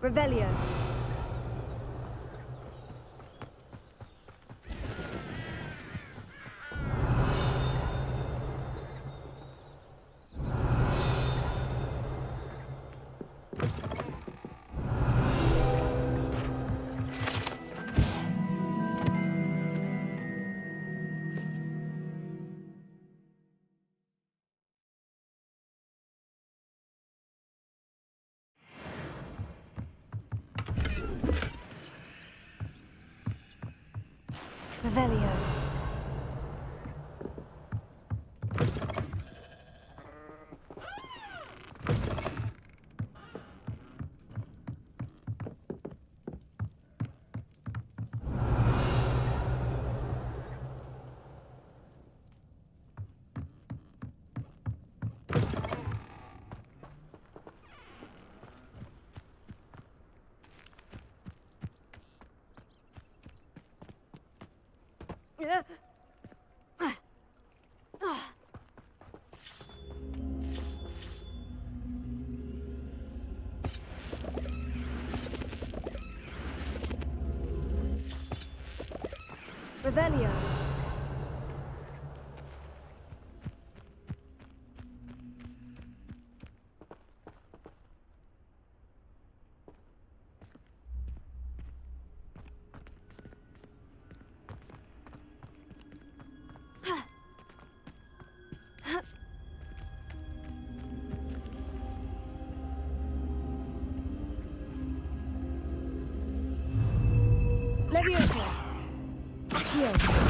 Revelio. Revelio. Revelio. Leviosa. Accio.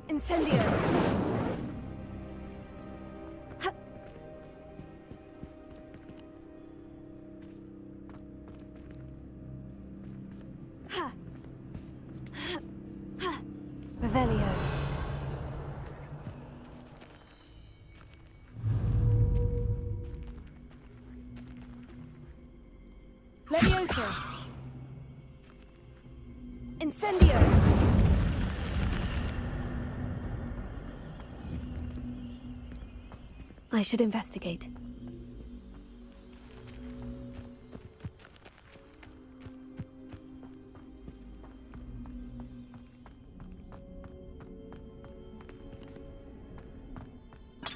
Incendio. Revelio. Leviosa. Incendio. I should investigate.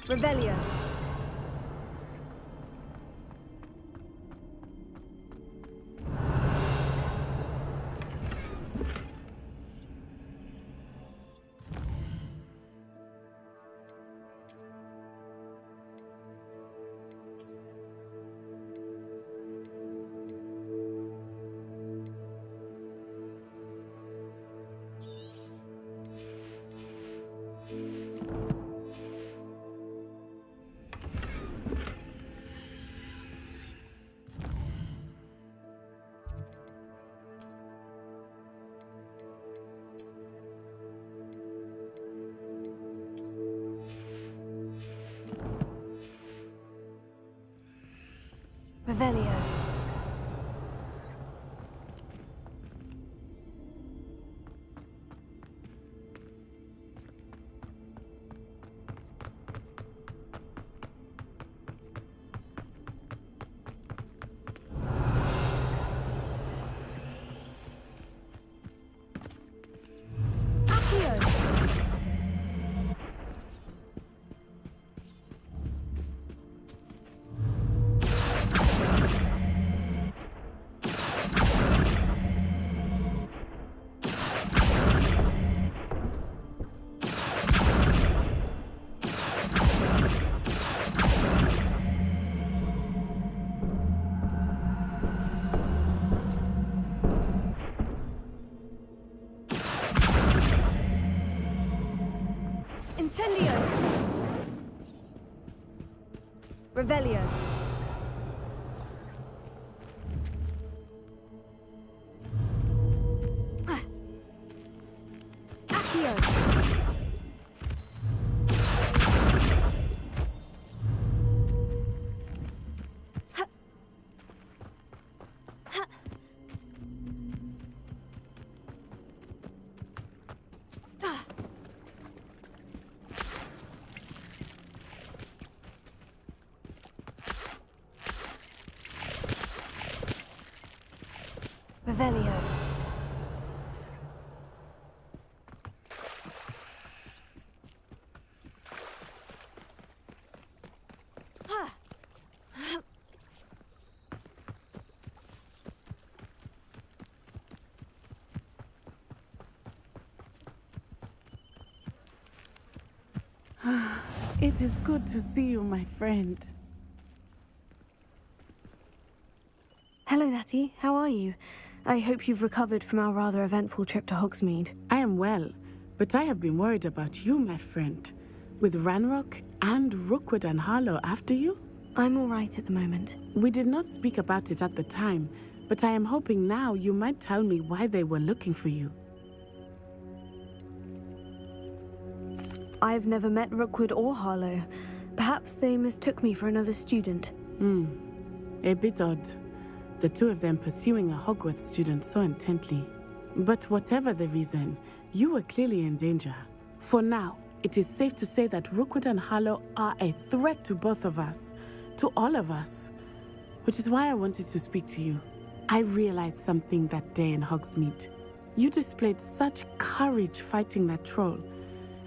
Revelio. Revelio. Accio. Incendio! Revelio. Accio. Revelio. It is good to see you, my friend. Hello, Natty. How are you? I hope you've recovered from our rather eventful trip to Hogsmeade. I am well, but I have been worried about you, my friend. With Ranrock and Rookwood and Harlow after you? I'm all right at the moment. We did not speak about it at the time, but I am hoping now you might tell me why they were looking for you. I've never met Rookwood or Harlow. Perhaps they mistook me for another student. A bit odd. The two of them pursuing a Hogwarts student so intently. But whatever the reason, you were clearly in danger. For now, it is safe to say that Rookwood and Harlow are a threat to both of us. To all of us. Which is why I wanted to speak to you. I realized something that day in Hogsmeade. You displayed such courage fighting that troll.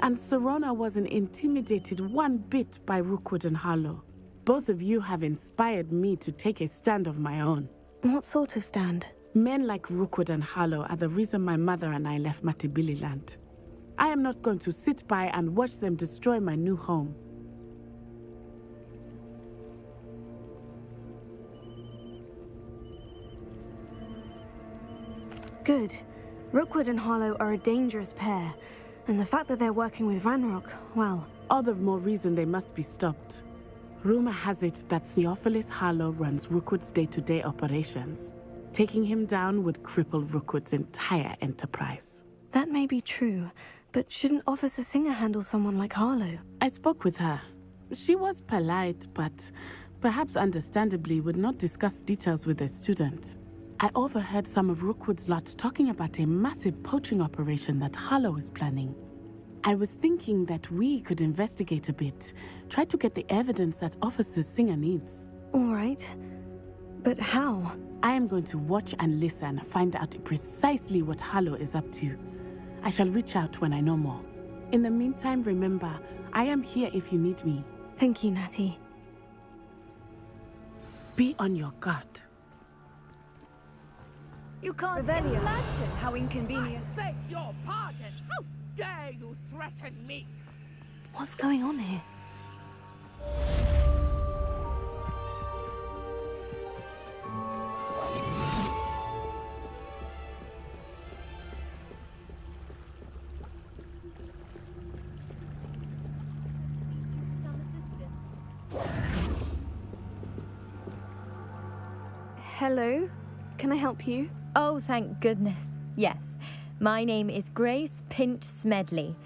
And Serona wasn't intimidated one bit by Rookwood and Harlow. Both of you have inspired me to take a stand of my own. What sort of stand? Men like Rookwood and Harlow are the reason my mother and I left Matibili land. I am not going to sit by and watch them destroy my new home. Good. Rookwood and Harlow are a dangerous pair. And the fact that they're working with Ranrock, well... All the more reason they must be stopped. Rumor has it that Theophilus Harlow runs Rookwood's day-to-day operations. Taking him down would cripple Rookwood's entire enterprise. That may be true, but shouldn't Officer Singer handle someone like Harlow? I spoke with her. She was polite, but perhaps understandably would not discuss details with a student. I overheard some of Rookwood's lot talking about a massive poaching operation that Harlow is planning. I was thinking that we could investigate a bit, try to get the evidence that Officer Singer needs. All right. But how? I am going to watch and listen, find out precisely what Harlow is up to. I shall reach out when I know more. In the meantime, remember, I am here if you need me. Thank you, Natty. Be on your guard. You can't Revelio. imagine how inconvenient. I beg your pardon. How dare you threaten me? What's going on here? Hello? Can I help you? Oh, thank goodness. Yes. My name is Grace Pinch Smedley.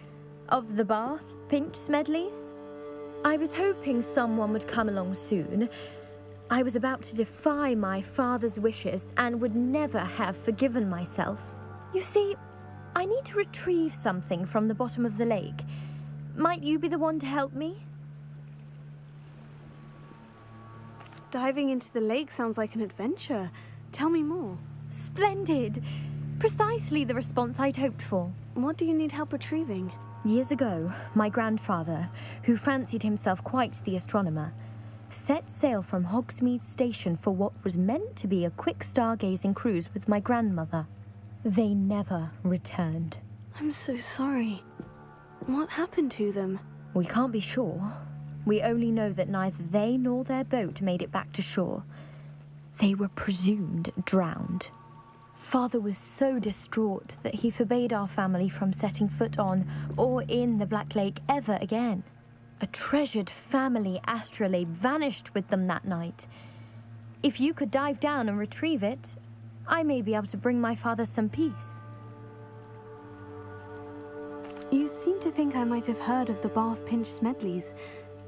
Of the Bath Pinch Smedleys? I was hoping someone would come along soon. I was about to defy my father's wishes and would never have forgiven myself. You see, I need to retrieve something from the bottom of the lake. Might you be the one to help me? Diving into the lake sounds like an adventure. Tell me more. Splendid! Precisely the response I'd hoped for. What do you need help retrieving? Years ago, my grandfather, who fancied himself quite the astronomer, set sail from Hogsmeade Station for what was meant to be a quick stargazing cruise with my grandmother. They never returned. I'm so sorry. What happened to them? We can't be sure. We only know that neither they nor their boat made it back to shore. They were presumed drowned. Father was so distraught that he forbade our family from setting foot on or in the Black Lake ever again. A treasured family astrolabe vanished with them that night. If you could dive down and retrieve it, I may be able to bring my father some peace. You seem to think I might have heard of the Bath Pinch Smedleys.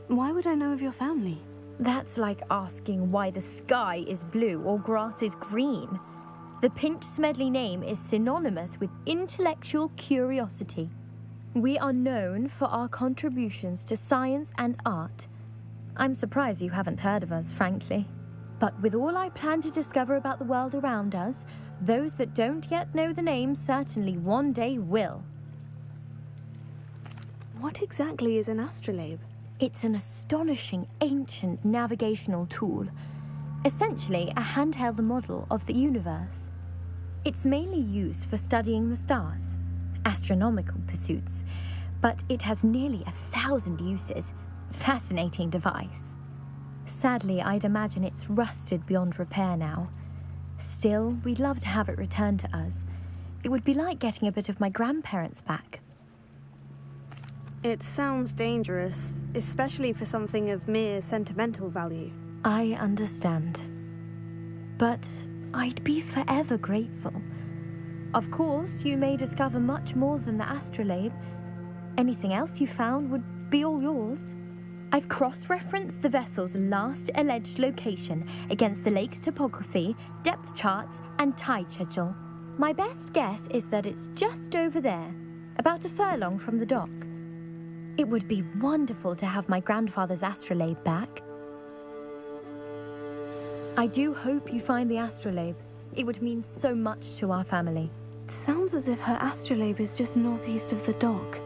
Why would I know of your family? That's like asking why the sky is blue or grass is green. The Pinch Smedley name is synonymous with intellectual curiosity. We are known for our contributions to science and art. I'm surprised you haven't heard of us, frankly. But with all I plan to discover about the world around us, those that don't yet know the name certainly one day will. What exactly is an astrolabe? It's an astonishing ancient navigational tool, essentially a handheld model of the universe. It's mainly used for studying the stars, astronomical pursuits, but it has nearly 1,000 uses. Fascinating device. Sadly, I'd imagine it's rusted beyond repair now. Still, we'd love to have it returned to us. It would be like getting a bit of my grandparents back. It sounds dangerous, especially for something of mere sentimental value. I understand. But I'd be forever grateful. Of course, you may discover much more than the astrolabe. Anything else you found would be all yours. I've cross-referenced the vessel's last alleged location against the lake's topography, depth charts, and tide schedule. My best guess is that it's just over there, about a furlong from the dock. It would be wonderful to have my grandfather's astrolabe back. I do hope you find the astrolabe. It would mean so much to our family. It sounds as if her astrolabe is just northeast of the dock.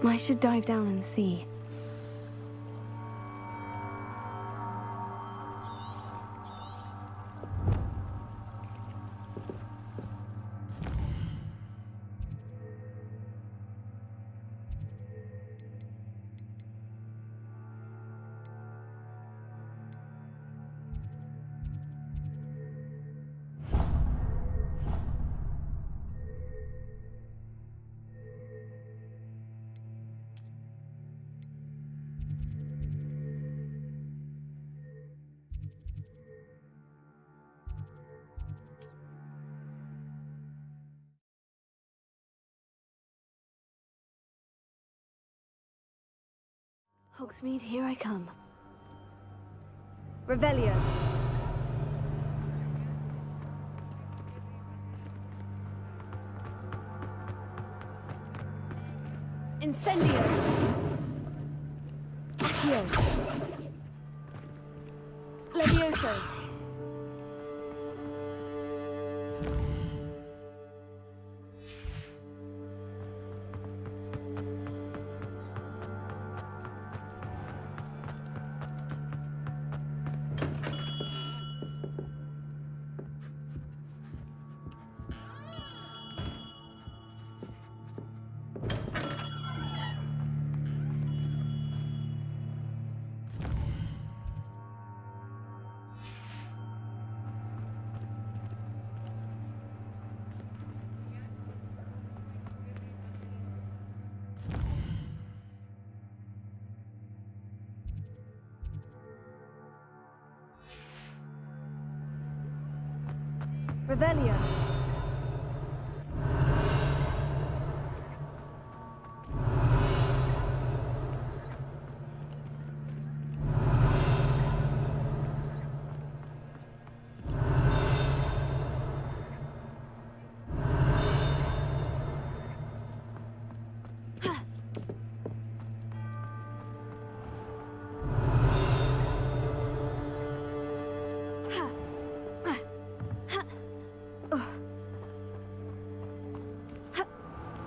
I should dive down and see. Hogsmeade, here I come. Revelio. Incendio. Accio. Levioso. Revelio.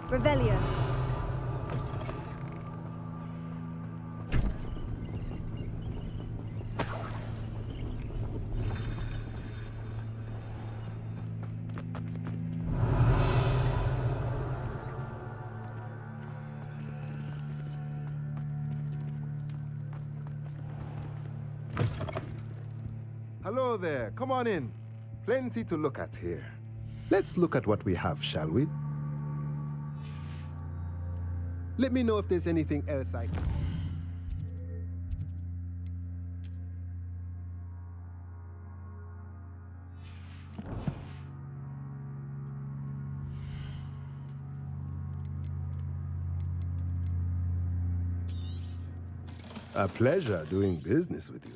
Revelio. Hello there, come on in. Plenty to look at here. Let's look at what we have, shall we? Let me know if there's anything else I can... A pleasure doing business with you.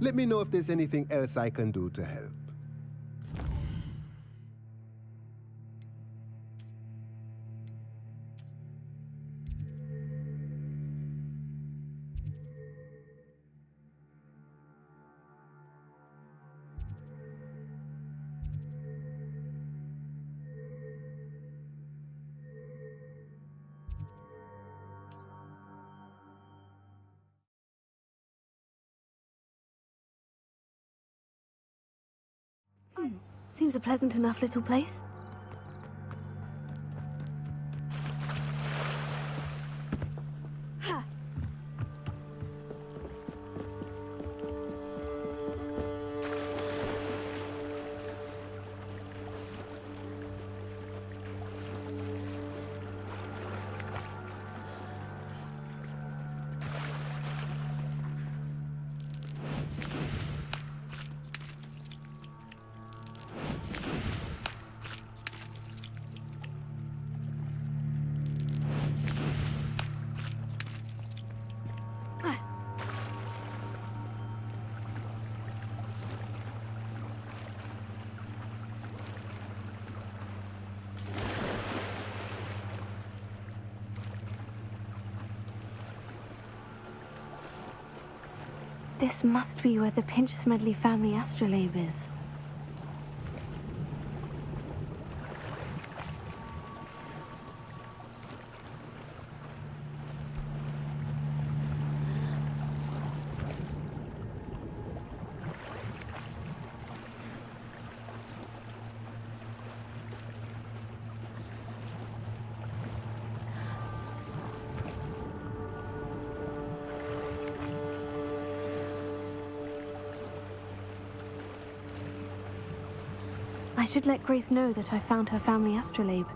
Let me know if there's anything else I can do to help. Seems a pleasant enough little place. This must be where the Pinch-Smedley family astrolabe is. I should let Grace know that I found her family astrolabe.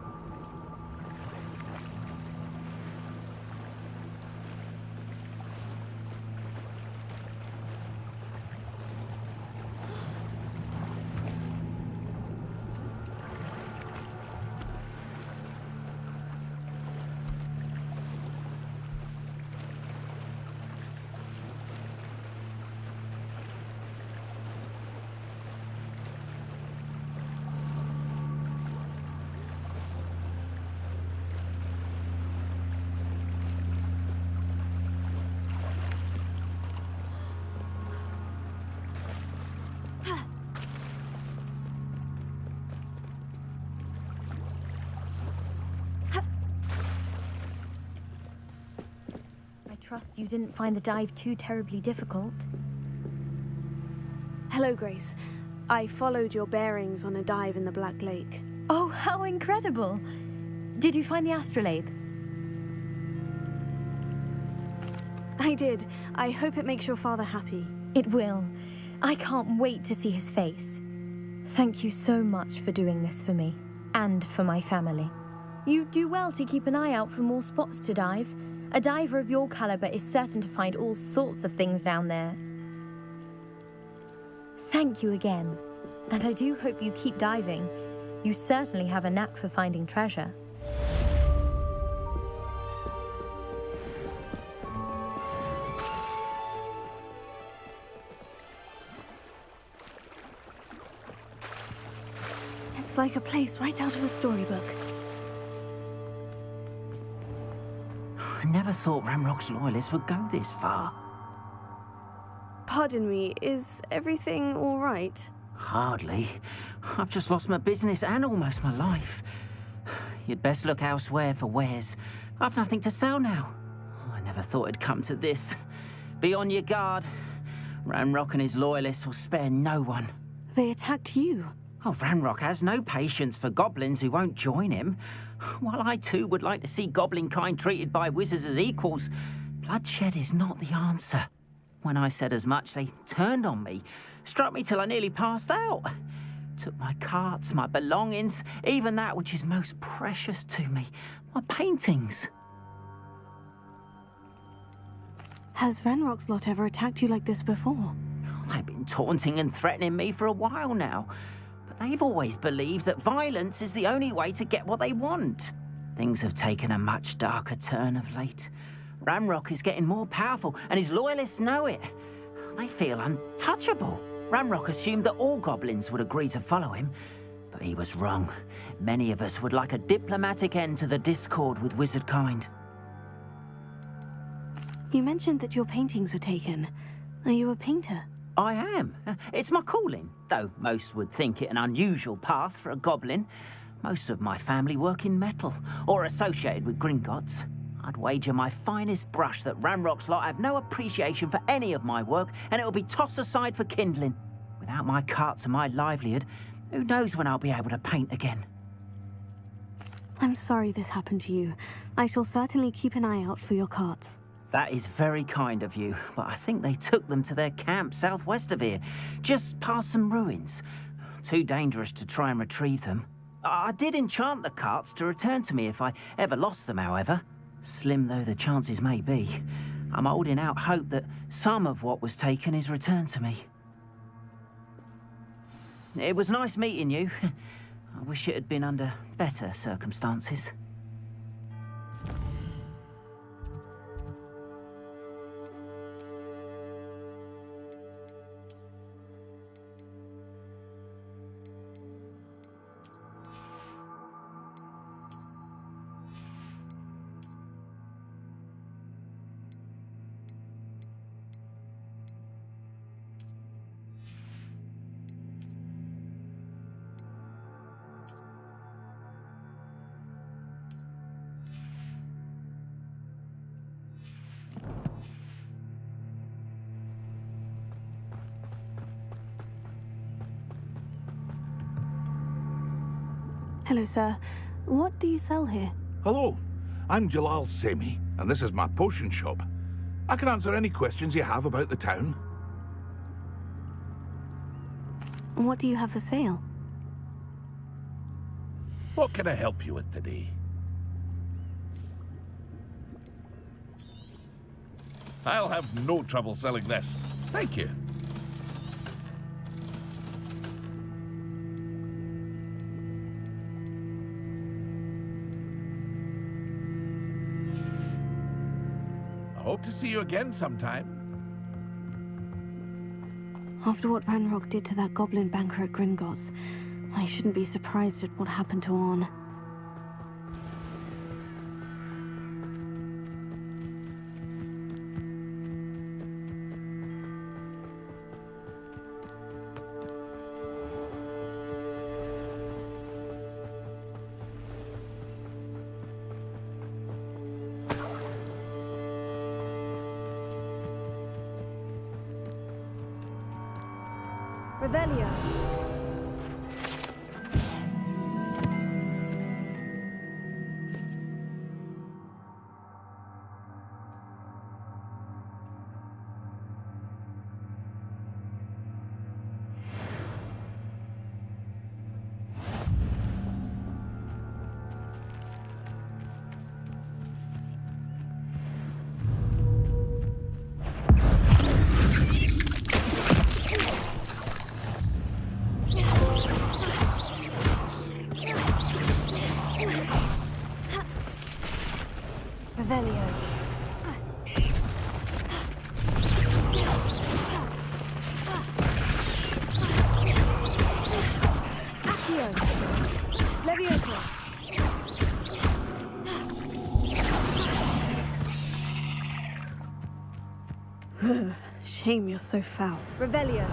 Trust you didn't find the dive too terribly difficult. Hello, Grace. I followed your bearings on a dive in the Black Lake. Oh, how incredible! Did you find the astrolabe? I did. I hope it makes your father happy. It will. I can't wait to see his face. Thank you so much for doing this for me, and for my family. You do well to keep an eye out for more spots to dive. A diver of your caliber is certain to find all sorts of things down there. Thank you again. And I do hope you keep diving. You certainly have a knack for finding treasure. It's like a place right out of a storybook. I never thought Ramrock's loyalists would go this far. Pardon me, is everything all right? Hardly. I've just lost my business and almost my life. You'd best look elsewhere for wares. I've nothing to sell now. I never thought it'd come to this. Be on your guard. Ramrock and his loyalists will spare no one. They attacked you. Oh, Ramrock has no patience for goblins who won't join him. While I too would like to see goblin kind treated by wizards as equals, bloodshed is not the answer. When I said as much, they turned on me, struck me till I nearly passed out. Took my carts, my belongings, even that which is most precious to me, my paintings. Has Ranrock's lot ever attacked you like this before? They've been taunting and threatening me for a while now. They've always believed that violence is the only way to get what they want. Things have taken a much darker turn of late. Ramrock is getting more powerful, and his loyalists know it. They feel untouchable. Ramrock assumed that all goblins would agree to follow him, but he was wrong. Many of us would like a diplomatic end to the discord with wizard kind. You mentioned that your paintings were taken. Are you a painter? I am. It's my calling, though most would think it an unusual path for a goblin. Most of my family work in metal, or associated with Gringotts. I'd wager my finest brush that Ramrock's lot have no appreciation for any of my work, and it'll be tossed aside for kindling. Without my carts and my livelihood, who knows when I'll be able to paint again. I'm sorry this happened to you. I shall certainly keep an eye out for your carts. That is very kind of you, but I think they took them to their camp southwest of here, just past some ruins. Too dangerous to try and retrieve them. I did enchant the carts to return to me if I ever lost them, however. Slim though the chances may be, I'm holding out hope that some of what was taken is returned to me. It was nice meeting you. I wish it had been under better circumstances. Hello, sir. What do you sell here? Hello, I'm Jalal Semi, and this is my potion shop. I can answer any questions you have about the town. What do you have for sale? What can I help you with today? I'll have no trouble selling this. Thank you. Hope to see you again sometime. After what Ranrock did to that goblin banker at Gringotts, I shouldn't be surprised at what happened to Orn. Revelio. shame you're so foul. Revelio.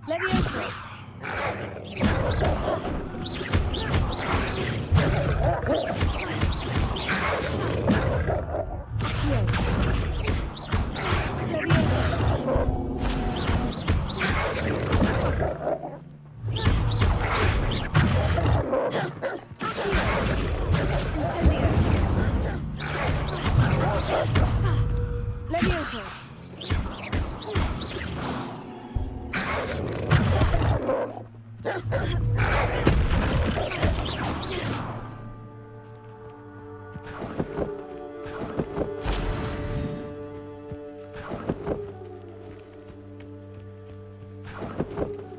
Levioso. Levioso.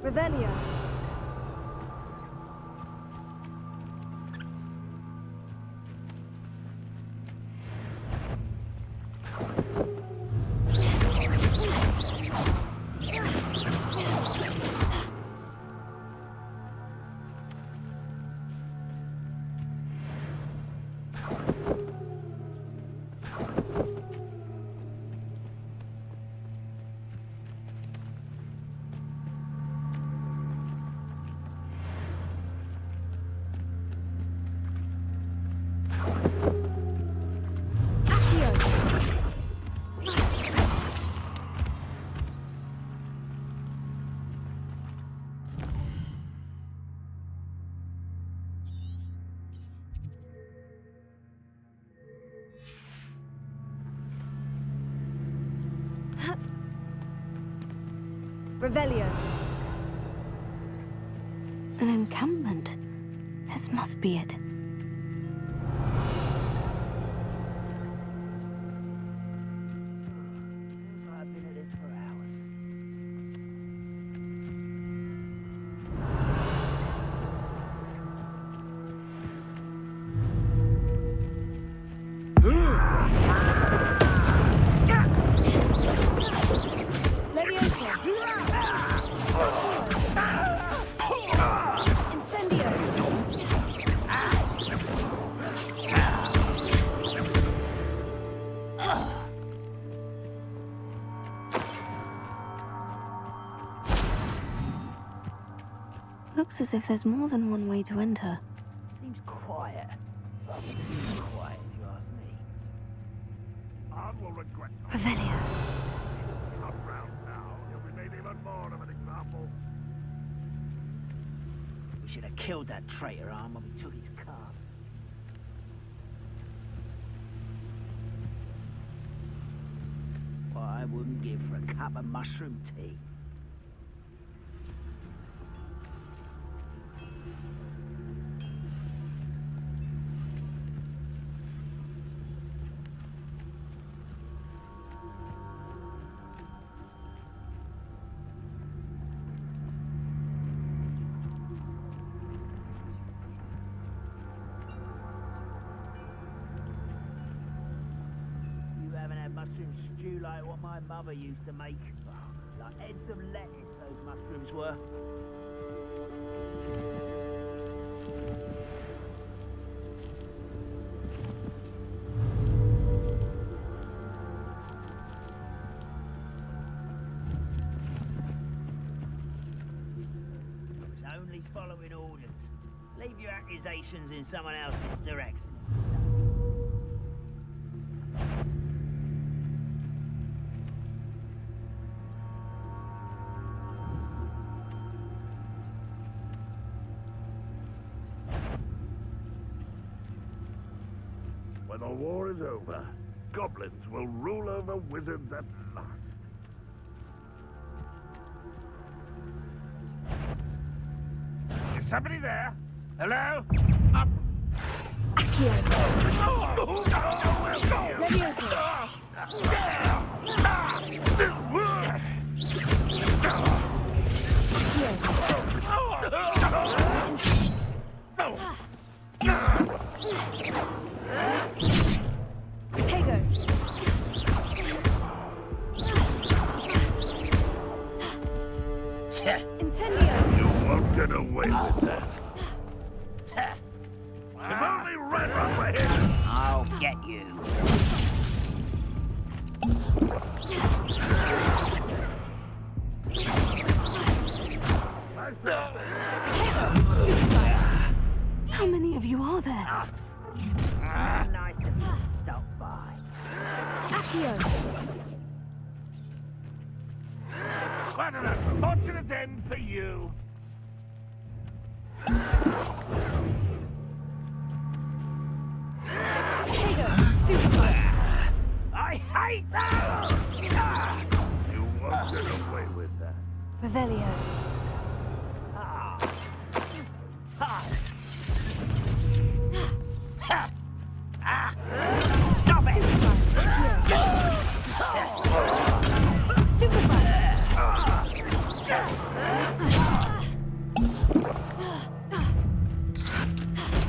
Revelio. Revelio. An encampment. This must be it. I've been at this for hours. Levioso. Incendio. Looks as if there's more than one way to enter. Seems quiet. Well, too quiet, if you ask me. Anne will regret Revelio. come round now. You'll be made even more of an example. We should have killed that traitor Arm when we took his calves. What I wouldn't give for a cup of mushroom tea. You haven't had mushroom stew like what my mother used to make. Like heads of lettuce, those mushrooms were. I was only following orders. Leave your accusations in someone else's direction. When the war is over, goblins will rule over wizards at last. Is somebody there? Hello? Accio. Levioso. Protego. Incendio. You won't get away with that. If only Red Rock were here. I'll get you. How many of you are there? Nice of you to stop by. Accio. What an unfortunate end for you. Protego. Stupefy. I hate that! You won't get away with that. Revelio. Stop it! Stupefy.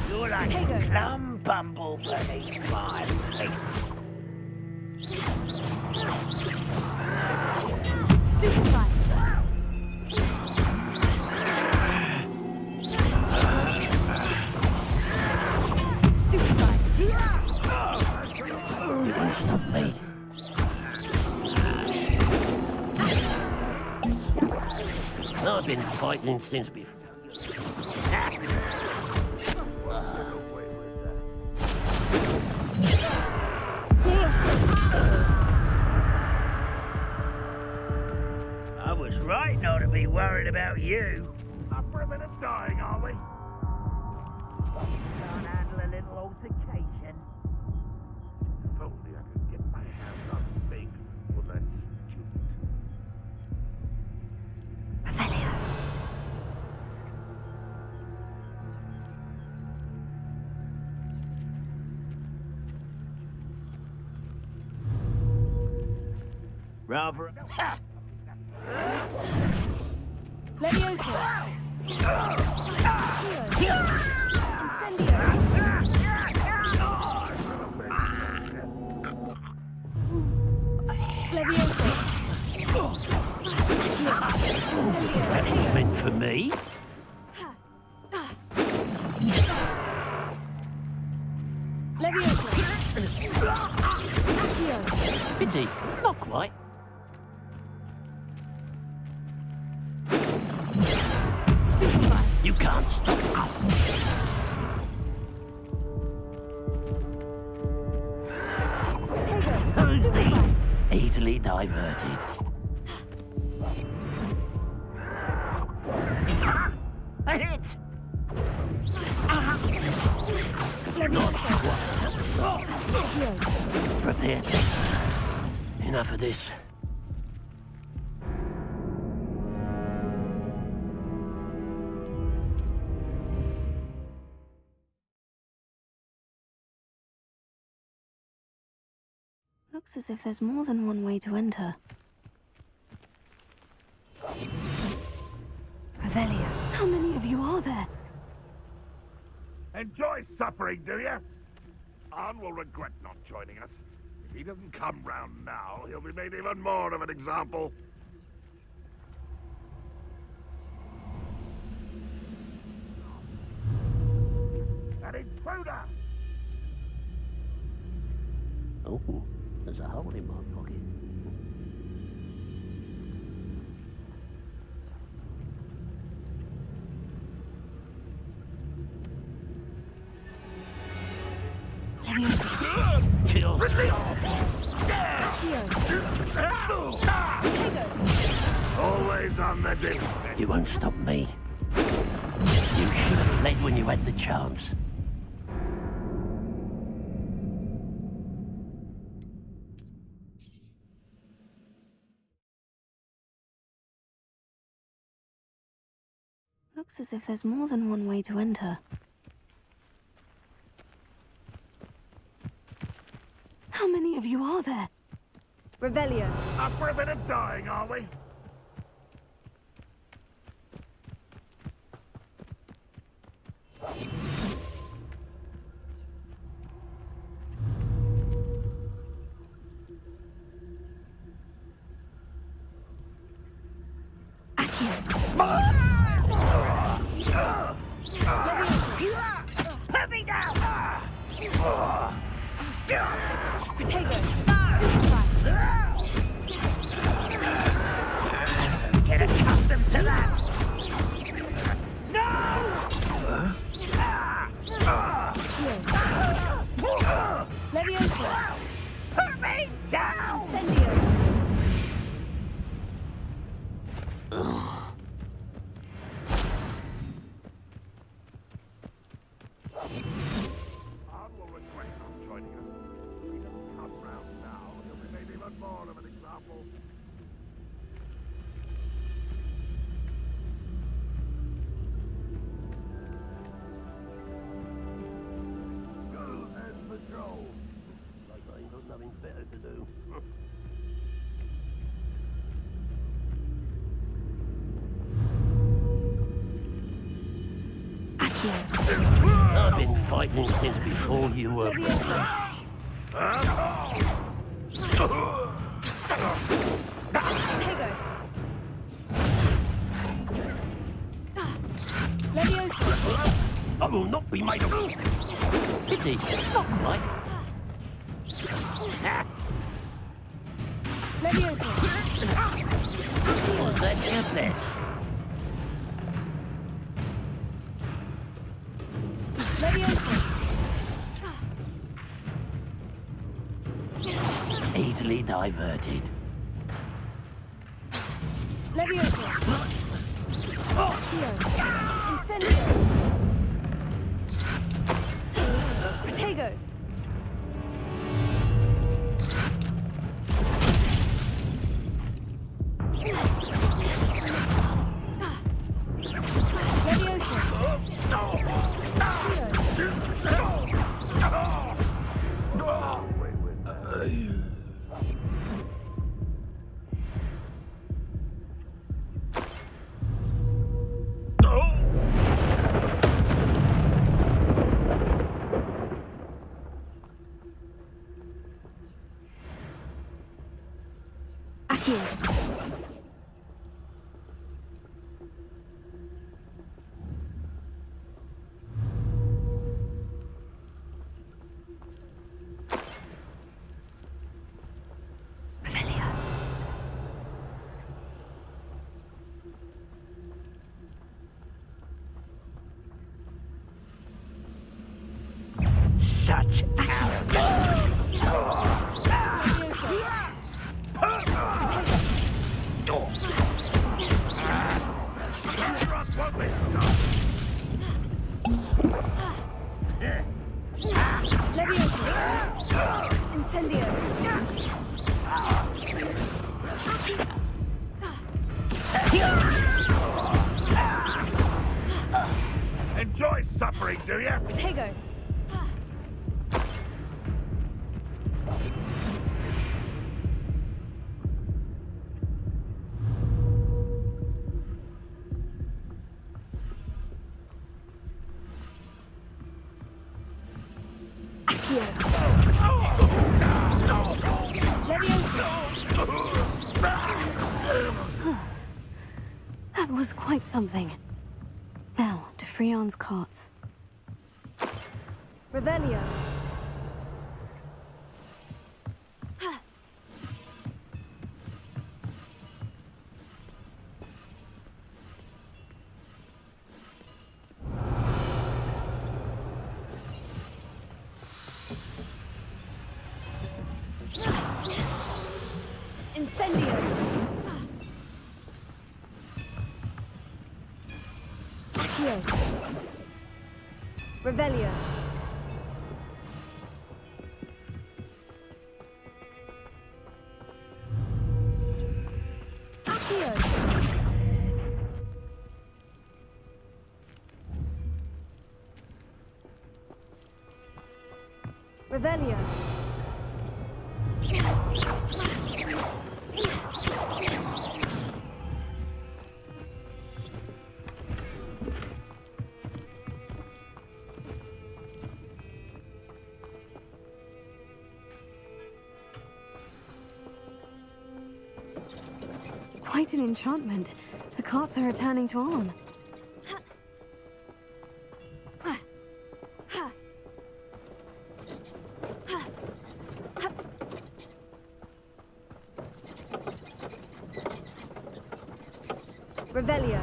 You're like Protego. plum bumble beneath my feet. Stupefy. Stupefy. You won't stop me. I've been fighting since before. I was right not to be worried about you. Up for a bit of dying, are we? Can't handle a little altercation. If only I could get my hands on Big for that student. Revelio. Rather. Ha! Levioso. Accio. Incendio. Levioso. Incendio. That was meant for me. Levioso. Accio. Pity, not quite. Stupefy. You can't stop us. Stupefy. Easily diverted. A hit! Levioso. Accio. Prepare. Enough of this. Looks as if there's more than one way to enter. Revelio. How many of you are there? Enjoy suffering, do you? Arn will regret not joining us. If he doesn't come round now, he'll be made even more of an example. An intruder! Oh, there's a hole in my pocket. Kill. Always on the defense. You won't stop me. You should have fled when you had the chance. Looks as if there's more than one way to enter. How many of you are there? Revelio. Up for a bit of dying, are we? Put me down! Protego. Stupefy. Get accustomed to that! Leviosa. Put me down! Incendio. Arn will regret not joining us. If he doesn't come round now, he'll be made even more of an example. Go and patrol. Like I ain't got nothing better to do. I've been fighting since before you were born. Protego. Leviosa. I will not be made of... Pity, not quite. Leviosa. Was that your best? Leviosa. Easily diverted. Leviosa. Accio. Incendio. Protego. Leviosa. Accio. Revelio. Such arrogance! Leviosa. Incendio. Enjoy suffering, do you? Protego. That was quite something. Now, to Freon's carts. Revelio. Incendio. Accio. Revelio. Accio. Revelio. Quite an enchantment. The carts are returning to Arn. Revelio.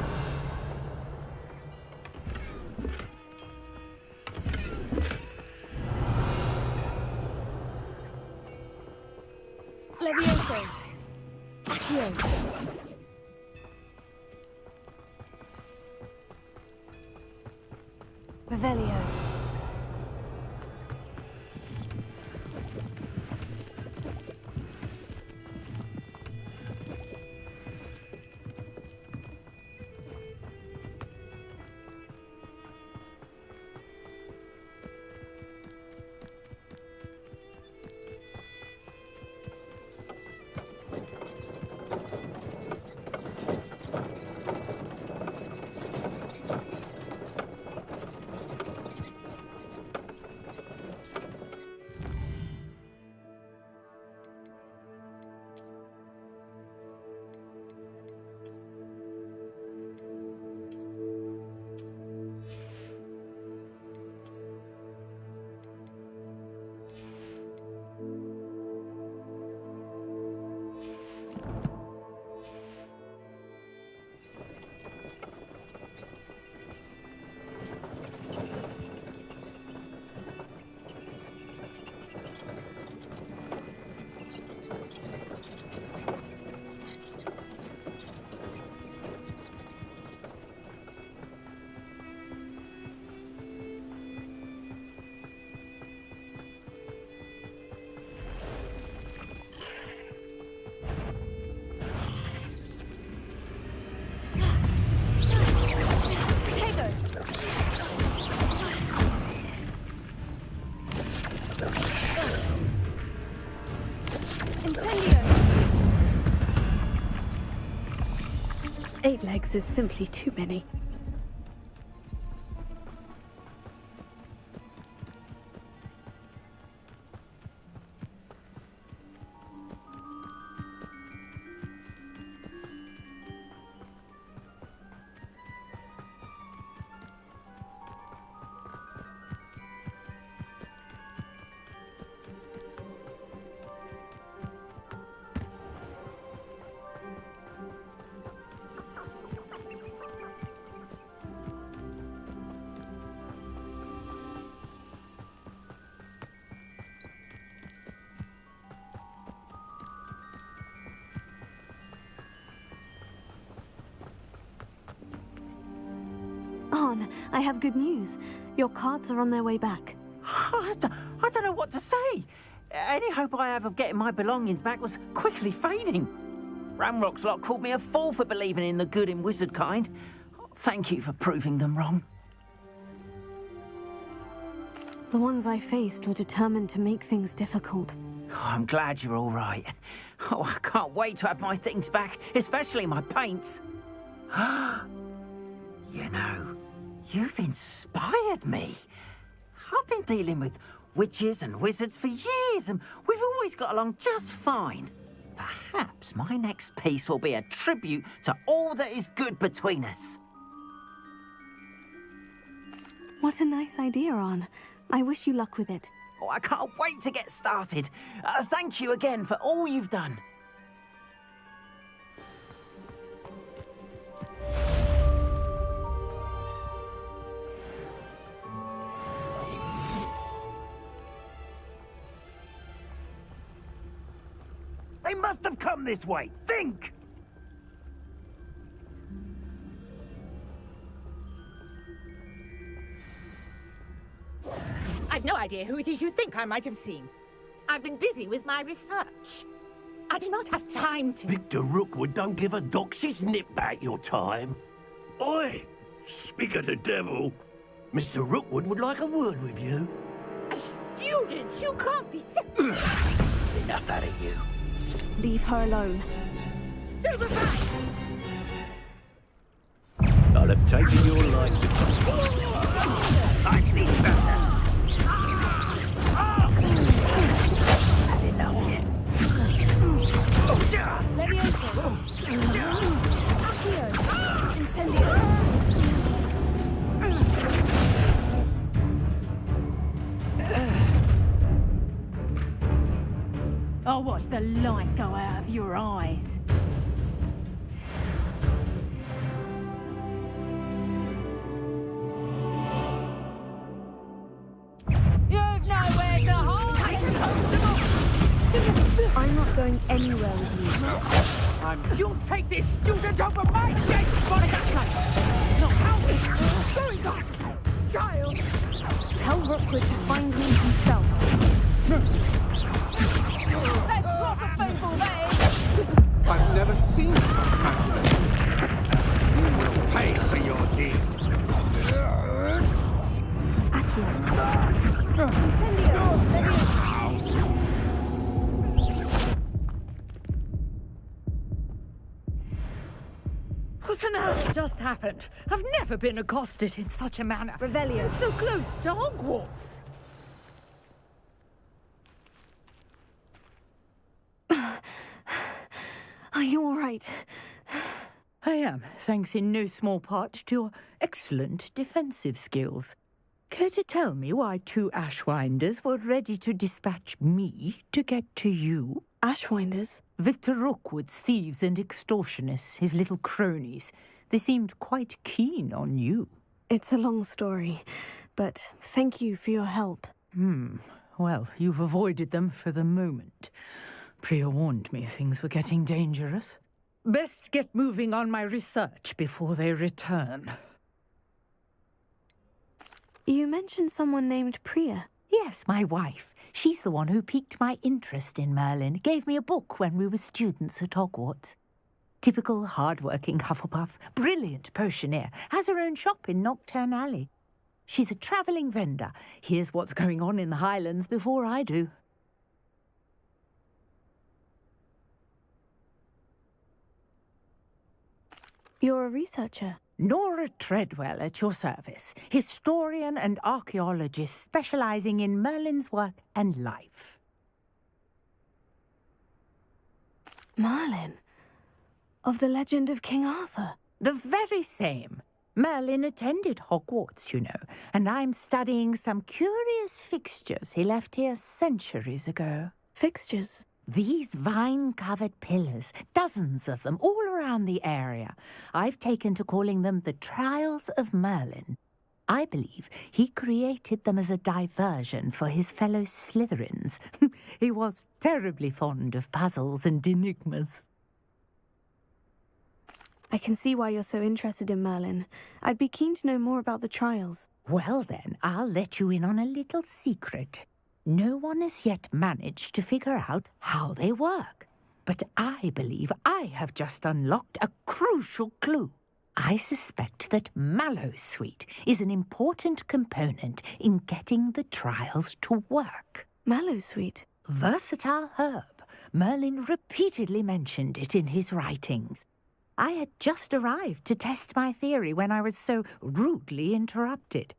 Levioso. Accio. Revelio. Eight legs is simply too many. Arn, I have good news. Your carts are on their way back. I don't know what to say. Any hope I have of getting my belongings back was quickly fading. Ramrock's lot called me a fool for believing in the good in wizard kind. Thank you for proving them wrong. The ones I faced were determined to make things difficult. Oh, I'm glad you're all right. Oh, I can't wait to have my things back, especially my paints. You know, you've inspired me. I've been dealing with witches and wizards for years, and we've always got along just fine. Perhaps my next piece will be a tribute to all that is good between us. What a nice idea, Arn. I wish you luck with it. Oh, I can't wait to get started. Thank you again for all you've done. They must have come this way. Think! I've no idea who it is you think I might have seen. I've been busy with my research. I do not have time to... Victor Rookwood don't give a doxy's nip back your time. Oi! Speak of the devil. Mr. Rookwood would like a word with you. A students! You can't be Enough out of you. Leave her alone. Stupefy! I'll have taken your life. I see better. Had enough yet. Levioso. Accio. Incendio. I'll watch the light go out of your eyes. You've nowhere to hide! I'm not going anywhere with you. You'll take this student over my dead body! Not how going on! Child! Tell Rookwood to find me himself. There's proper people there! I've never seen such magic. You will pay for your deed. What on earth just happened? I've never been accosted in such a manner. Revelio. So close to Hogwarts. Are you all right? I am, thanks in no small part to your excellent defensive skills. Care to tell me why 2 Ashwinders were ready to dispatch me to get to you? Ashwinders? Victor Rookwood's thieves and extortionists, his little cronies. They seemed quite keen on you. It's a long story, but thank you for your help. Well, you've avoided them for the moment. Priya warned me things were getting dangerous. Best get moving on my research before they return. You mentioned someone named Priya. Yes, my wife. She's the one who piqued my interest in Merlin. Gave me a book when we were students at Hogwarts. Typical hard-working Hufflepuff. Brilliant potioneer. Has her own shop in Knockturn Alley. She's a travelling vendor. Hears what's going on in the Highlands before I do. You're a researcher. Nora Treadwell at your service. Historian and archaeologist specialising in Merlin's work and life. Merlin? Of the legend of King Arthur? The very same. Merlin attended Hogwarts, you know, and I'm studying some curious fixtures he left here centuries ago. Fixtures? These vine-covered pillars, dozens of them, all around the area. I've taken to calling them the Trials of Merlin. I believe he created them as a diversion for his fellow Slytherins. He was terribly fond of puzzles and enigmas. I can see why you're so interested in Merlin. I'd be keen to know more about the trials. Well then, I'll let you in on a little secret. No one has yet managed to figure out how they work. But I believe I have just unlocked a crucial clue. I suspect that Mallowsweet is an important component in getting the trials to work. Mallowsweet? Versatile herb. Merlin repeatedly mentioned it in his writings. I had just arrived to test my theory when I was so rudely interrupted.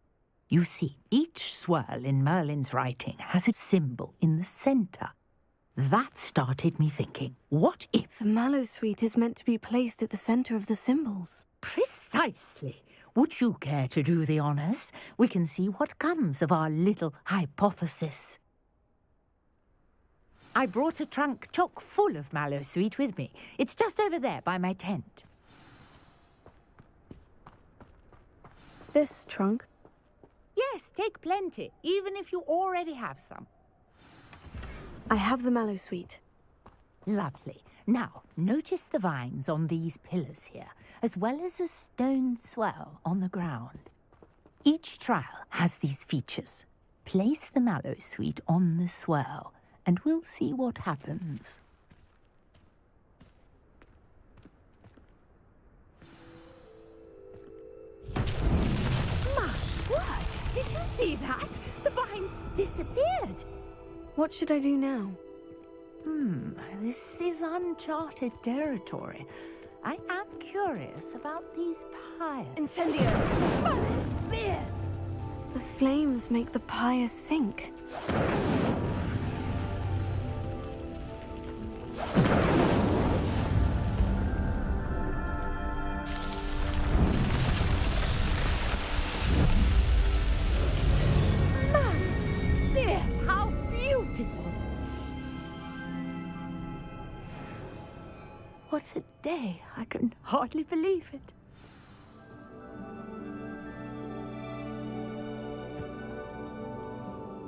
You see, each swirl in Merlin's writing has a symbol in the centre. That started me thinking, what if... The Mallowsweet is meant to be placed at the centre of the symbols. Precisely. Would you care to do the honours? We can see what comes of our little hypothesis. I brought a trunk chock full of Mallowsweet with me. It's just over there by my tent. This trunk? Yes, take plenty, even if you already have some. I have the Mallowsweet. Lovely. Now, notice the vines on these pillars here, as well as a stone swirl on the ground. Each trial has these features. Place the Mallowsweet on the swirl, and we'll see what happens. My word! Did you see that? The vines disappeared. What should I do now? This is uncharted territory. I am curious about these pyres. Incendio! Fierce! The flames make the pyre sink. Fierce! How beautiful! What a day! I can hardly believe it.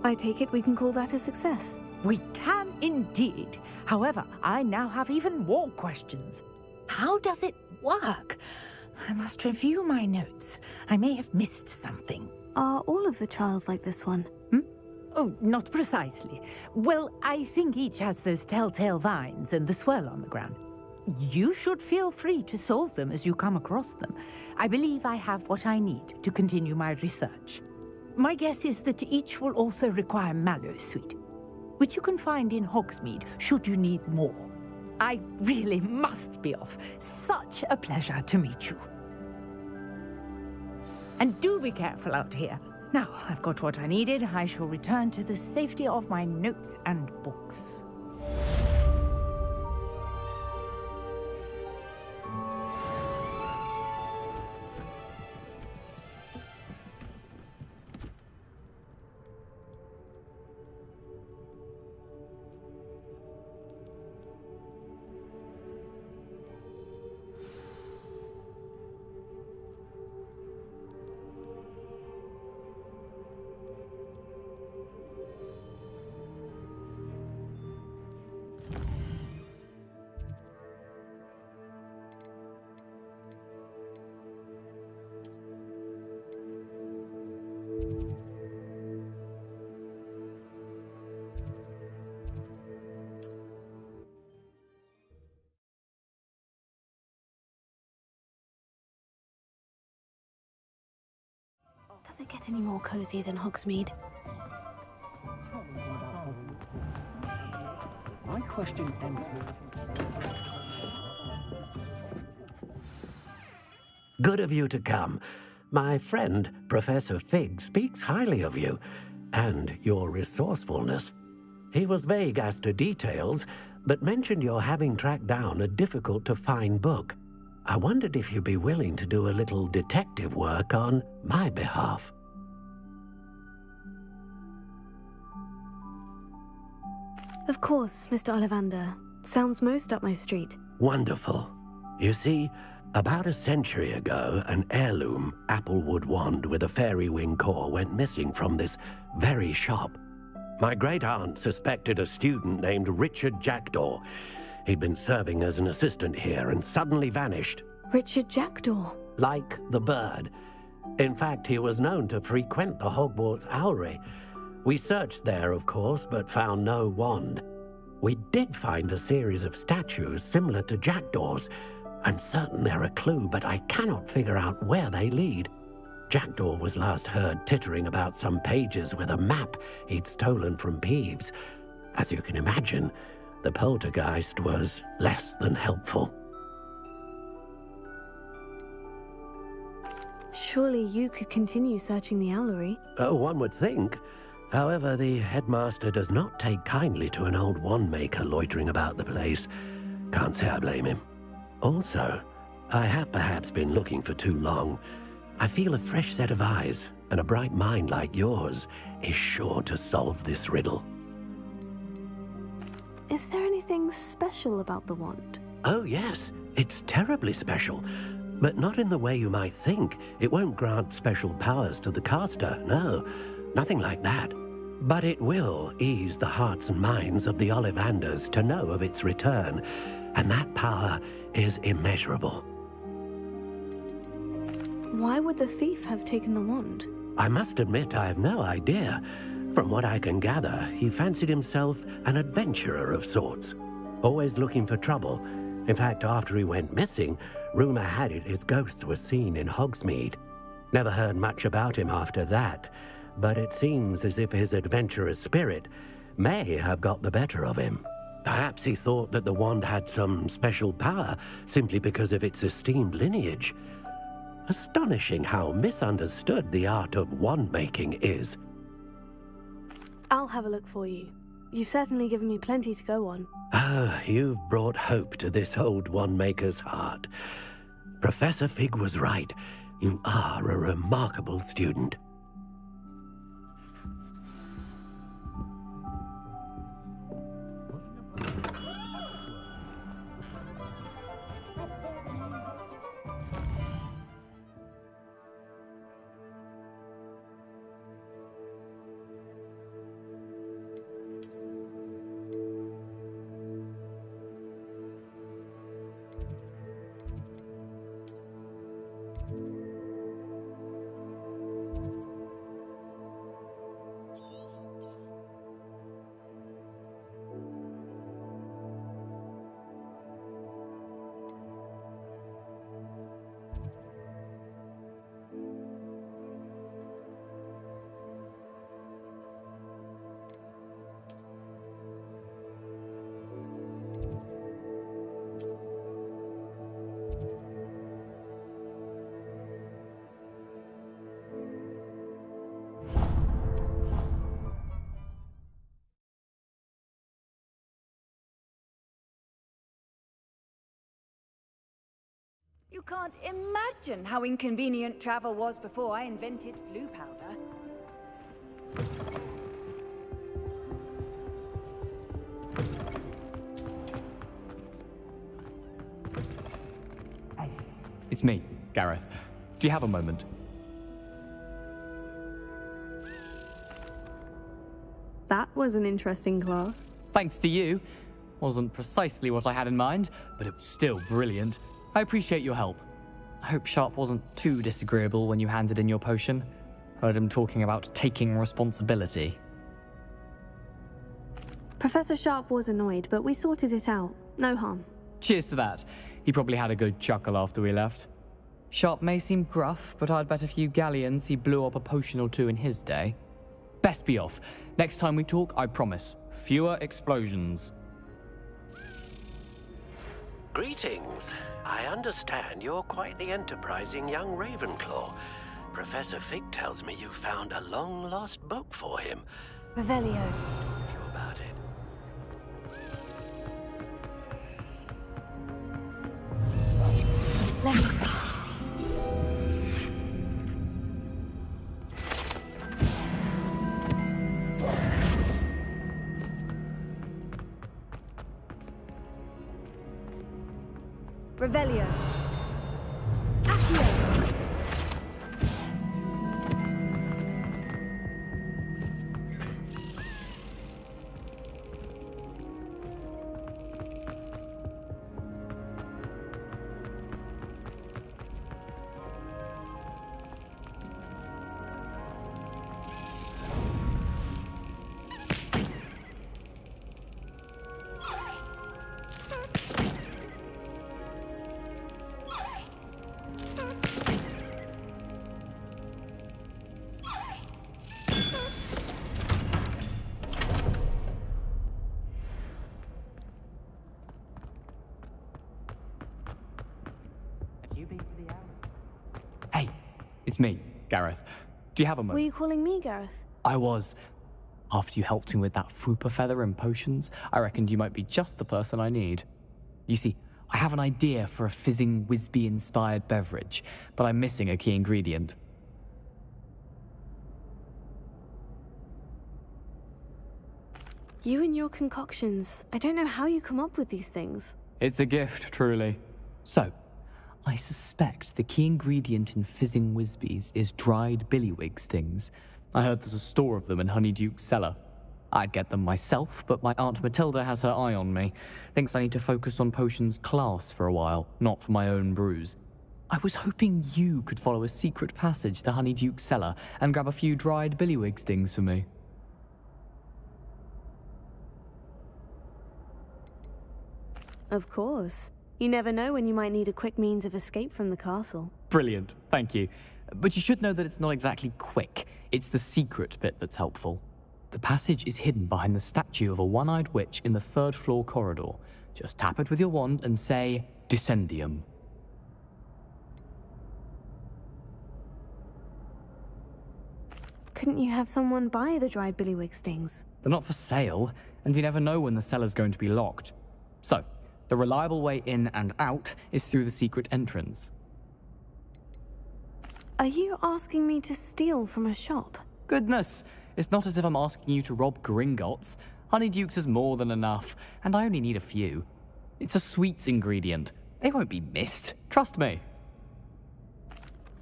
I take it we can call that a success. We can indeed. However, I now have even more questions. How does it work? I must review my notes. I may have missed something. Are all of the trials like this one? Oh, not precisely. Well, I think each has those telltale vines and the swirl on the ground. You should feel free to solve them as you come across them. I believe I have what I need to continue my research. My guess is that each will also require Mallowsweet, which you can find in Hogsmeade should you need more. I really must be off. Such a pleasure to meet you. And do be careful out here. Now, I've got what I needed. I shall return to the safety of my notes and books. Does it get any more cozy than Hogsmeade? My question Good of you to come. My friend, Professor Fig, speaks highly of you and your resourcefulness. He was vague as to details, but mentioned your having tracked down a difficult-to-find book. I wondered if you'd be willing to do a little detective work on my behalf. Of course, Mr. Ollivander. Sounds most up my street. Wonderful. You see, about a century ago, an heirloom applewood wand with a fairy wing core went missing from this very shop. My great-aunt suspected a student named Richard Jackdaw. He'd been serving as an assistant here and suddenly vanished. Richard Jackdaw? Like the bird. In fact, he was known to frequent the Hogwarts Owlery. We searched there, of course, but found no wand. We did find a series of statues similar to Jackdaw's. I'm certain they're a clue, but I cannot figure out where they lead. Jackdaw was last heard tittering about some pages with a map he'd stolen from Peeves. As you can imagine, the poltergeist was less than helpful. Surely you could continue searching the Owlery. One would think. However, the headmaster does not take kindly to an old wand-maker loitering about the place. Can't say I blame him. Also, I have perhaps been looking for too long. I feel a fresh set of eyes, and a bright mind like yours is sure to solve this riddle. Is there anything special about the wand? Oh yes, it's terribly special. But not in the way you might think. It won't grant special powers to the caster, no. Nothing like that. But it will ease the hearts and minds of the Ollivanders to know of its return, and that power is immeasurable. Why would the thief have taken the wand? I must admit I have no idea. From what I can gather, he fancied himself an adventurer of sorts, always looking for trouble. In fact, after he went missing, rumor had it his ghost was seen in Hogsmeade. Never heard much about him after that, but it seems as if his adventurous spirit may have got the better of him. Perhaps he thought that the wand had some special power simply because of its esteemed lineage. Astonishing how misunderstood the art of wand-making is. I'll have a look for you. You've certainly given me plenty to go on. Ah, you've brought hope to this old wand-maker's heart. Professor Fig was right. You are a remarkable student. You can't imagine how inconvenient travel was before I invented flu powder. It's me, Gareth. Do you have a moment? That was an interesting class. Thanks to you. Wasn't precisely what I had in mind, but it was still brilliant. I appreciate your help. I hope Sharp wasn't too disagreeable when you handed in your potion. Heard him talking about taking responsibility. Professor Sharp was annoyed, but we sorted it out. No harm. Cheers to that. He probably had a good chuckle after we left. Sharp may seem gruff, but I'd bet a few galleons he blew up a potion or two in his day. Best be off. Next time we talk, I promise. Fewer explosions. Greetings. I understand you're quite the enterprising young Ravenclaw. Professor Fig tells me you found a long-lost book for him. Revelio. You about it. Leviosa. Revelio. Accio. Hey, it's me, Gareth. Do you have a moment? Were you calling me Gareth? I was. After you helped me with that Fupa feather and potions, I reckoned you might be just the person I need. You see, I have an idea for a fizzing Whizbee-inspired beverage, but I'm missing a key ingredient. You and your concoctions. I don't know how you come up with these things. It's a gift, truly. So, I suspect the key ingredient in fizzing Whizbees is dried billywig stings. I heard there's a store of them in Honeyduke's cellar. I'd get them myself, but my Aunt Matilda has her eye on me. Thinks I need to focus on potions class for a while, not for my own brews. I was hoping you could follow a secret passage to Honeyduke's cellar and grab a few dried billywig stings for me. Of course. You never know when you might need a quick means of escape from the castle. Brilliant, thank you. But you should know that it's not exactly quick. It's the secret bit that's helpful. The passage is hidden behind the statue of a one-eyed witch in the third-floor corridor. Just tap it with your wand and say, Descendium. Couldn't you have someone buy the dried billywig stings? They're not for sale, and you never know when the cellar's going to be locked. So, the reliable way in and out is through the secret entrance. Are you asking me to steal from a shop? Goodness, it's not as if I'm asking you to rob Gringotts. Honeydukes is more than enough, and I only need a few. It's a sweets ingredient. They won't be missed, trust me.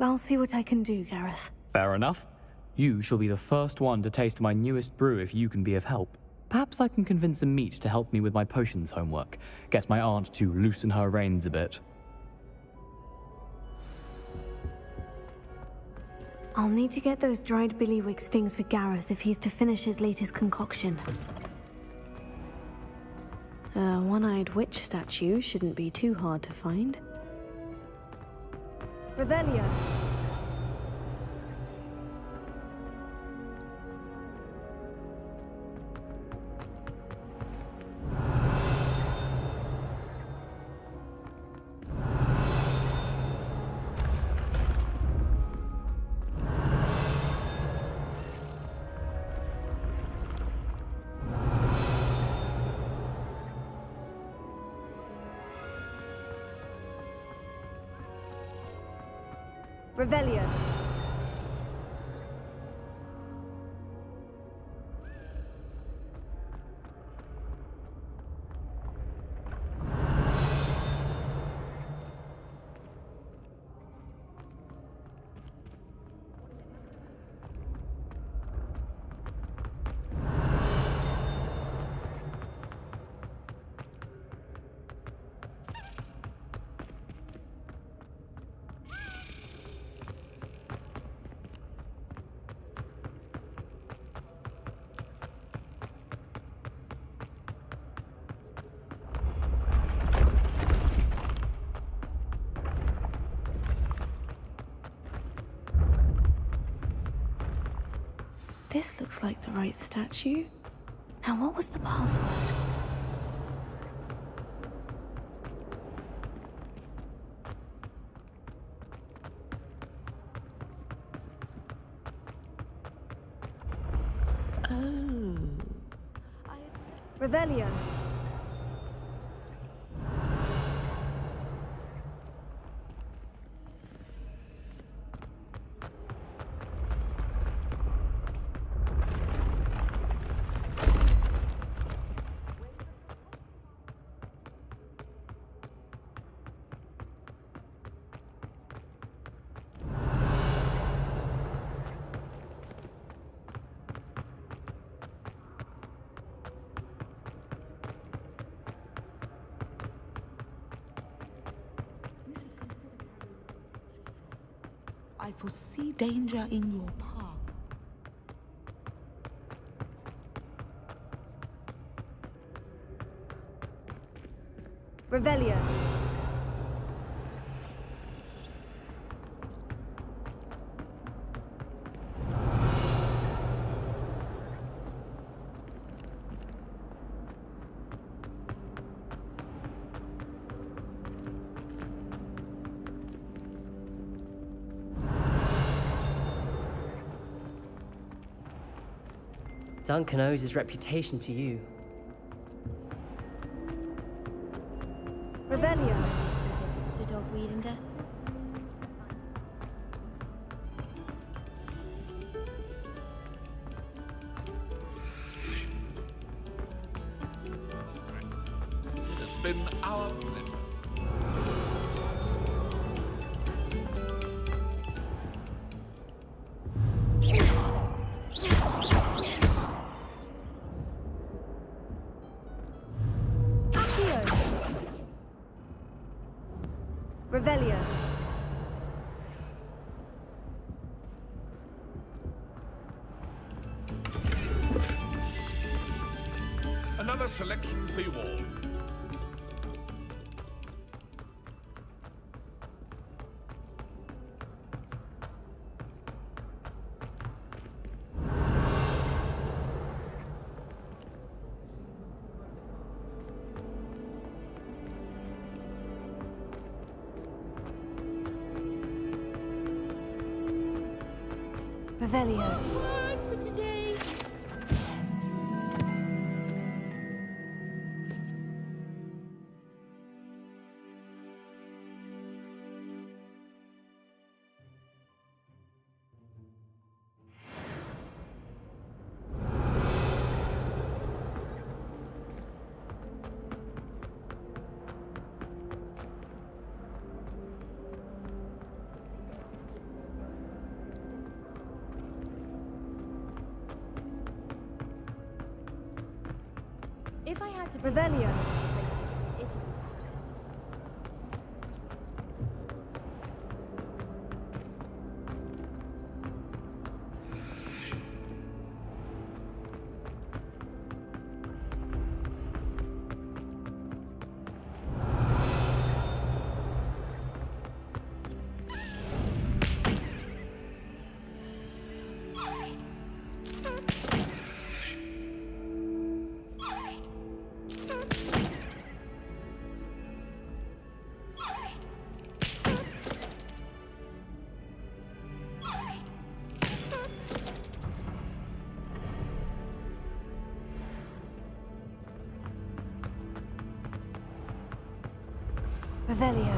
I'll see what I can do, Gareth. Fair enough. You shall be the first one to taste my newest brew if you can be of help. Perhaps I can convince a meat to help me with my potions homework. Get my aunt to loosen her reins a bit. I'll need to get those dried billywig stings for Gareth if he's to finish his latest concoction. A one-eyed witch statue shouldn't be too hard to find. Revelio. Revelio. This looks like the right statue. Now, what was the password? Oh. Revelio. I foresee danger in your path. Revelio. Duncan owes his reputation to you. Revelio. To dogweed and death. It has been our pleasure. Revelio. Another selection for you all. Revelio. For today. If I had to Revelio. Revelio.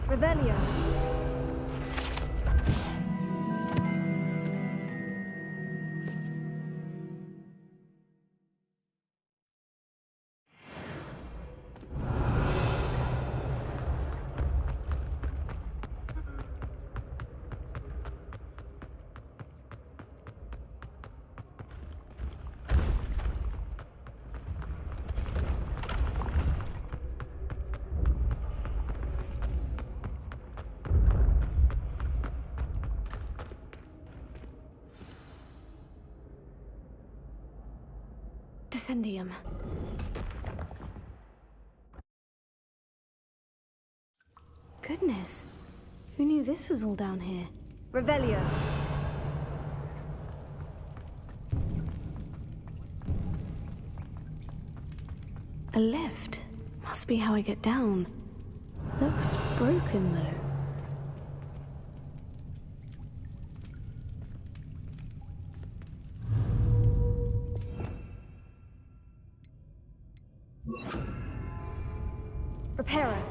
Revelio. Descendium. Goodness. Who knew this was all down here? Revelio. A lift. Must be how I get down. Looks broken, though. Repairer.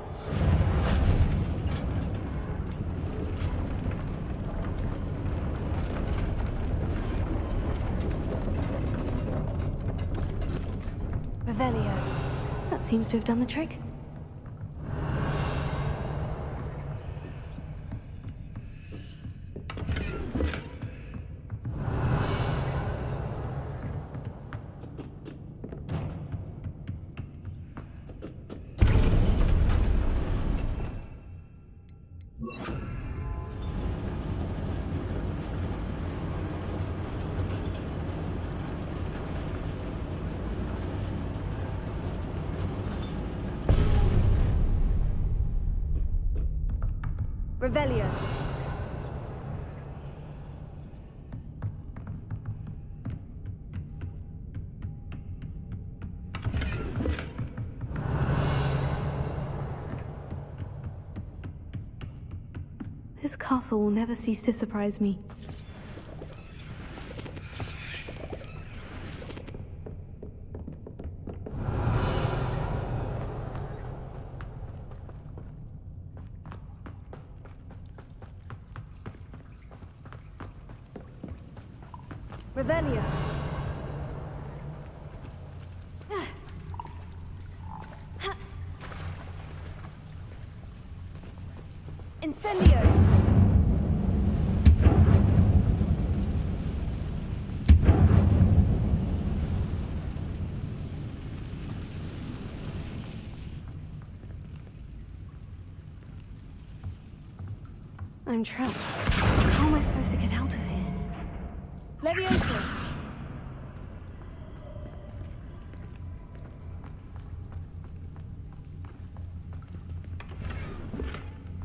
Revelio. That seems to have done the trick. Revelio. This castle will never cease to surprise me. Revelio. Incendio. I'm trapped. How am I supposed to Levioso!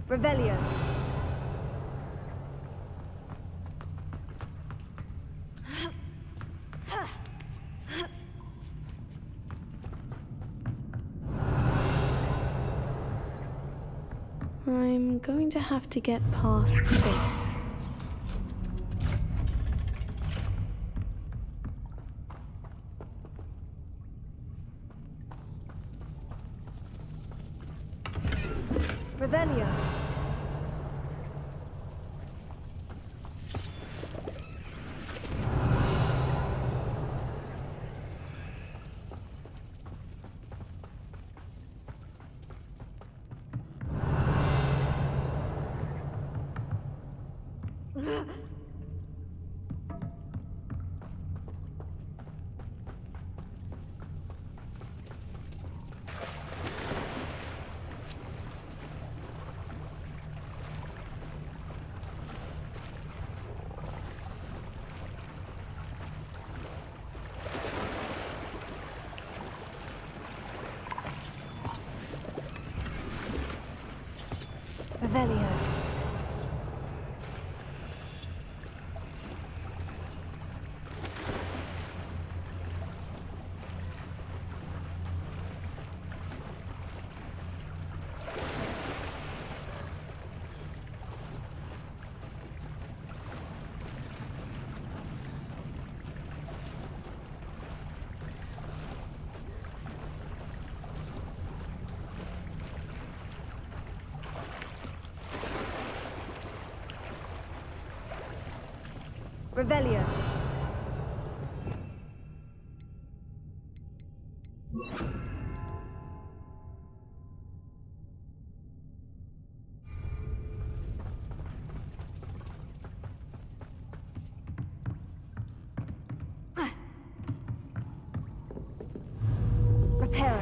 Revelio. I'm going to have to get past this. Revelio. Revelio. Revelio. Reparo.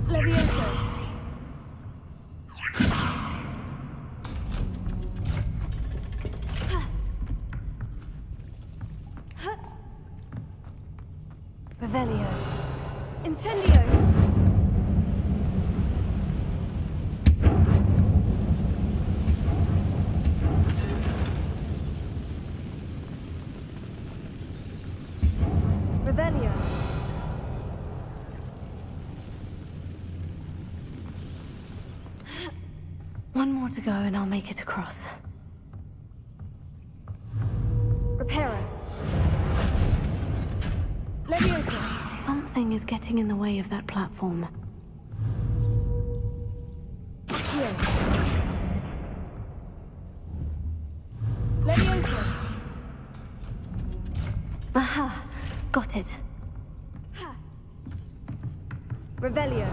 Levioso. Revelio. Incendio! Revelio. One more to go and I'll make it across. Reparo. Levioso. Something is getting in the way of that platform. Here. Levioso. Aha! Got it. Ha. Revelio.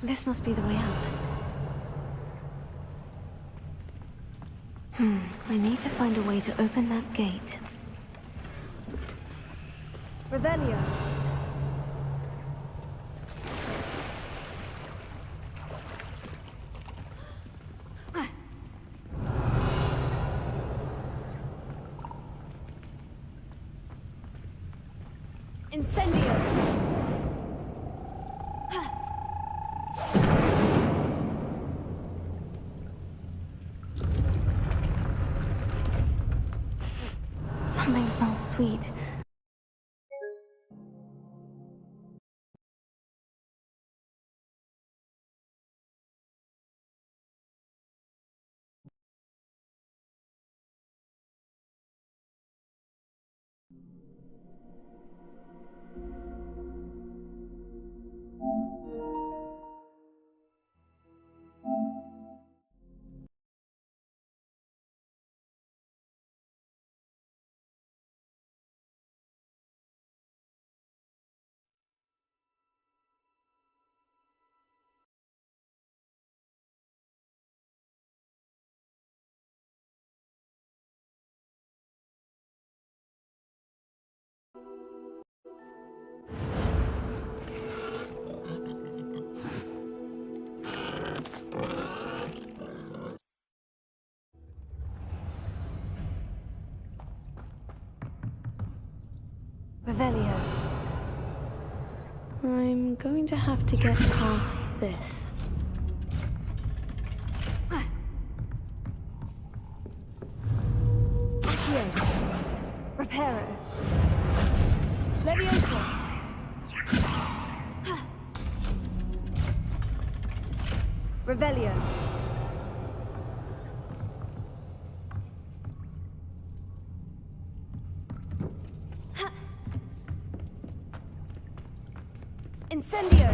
This must be the way out. I need to find a way to open that gate. Revelio. Incendio. Something smells sweet. Revelio. I'm going to have to get past this. Reparo. Levioso. Revelio. Incendio.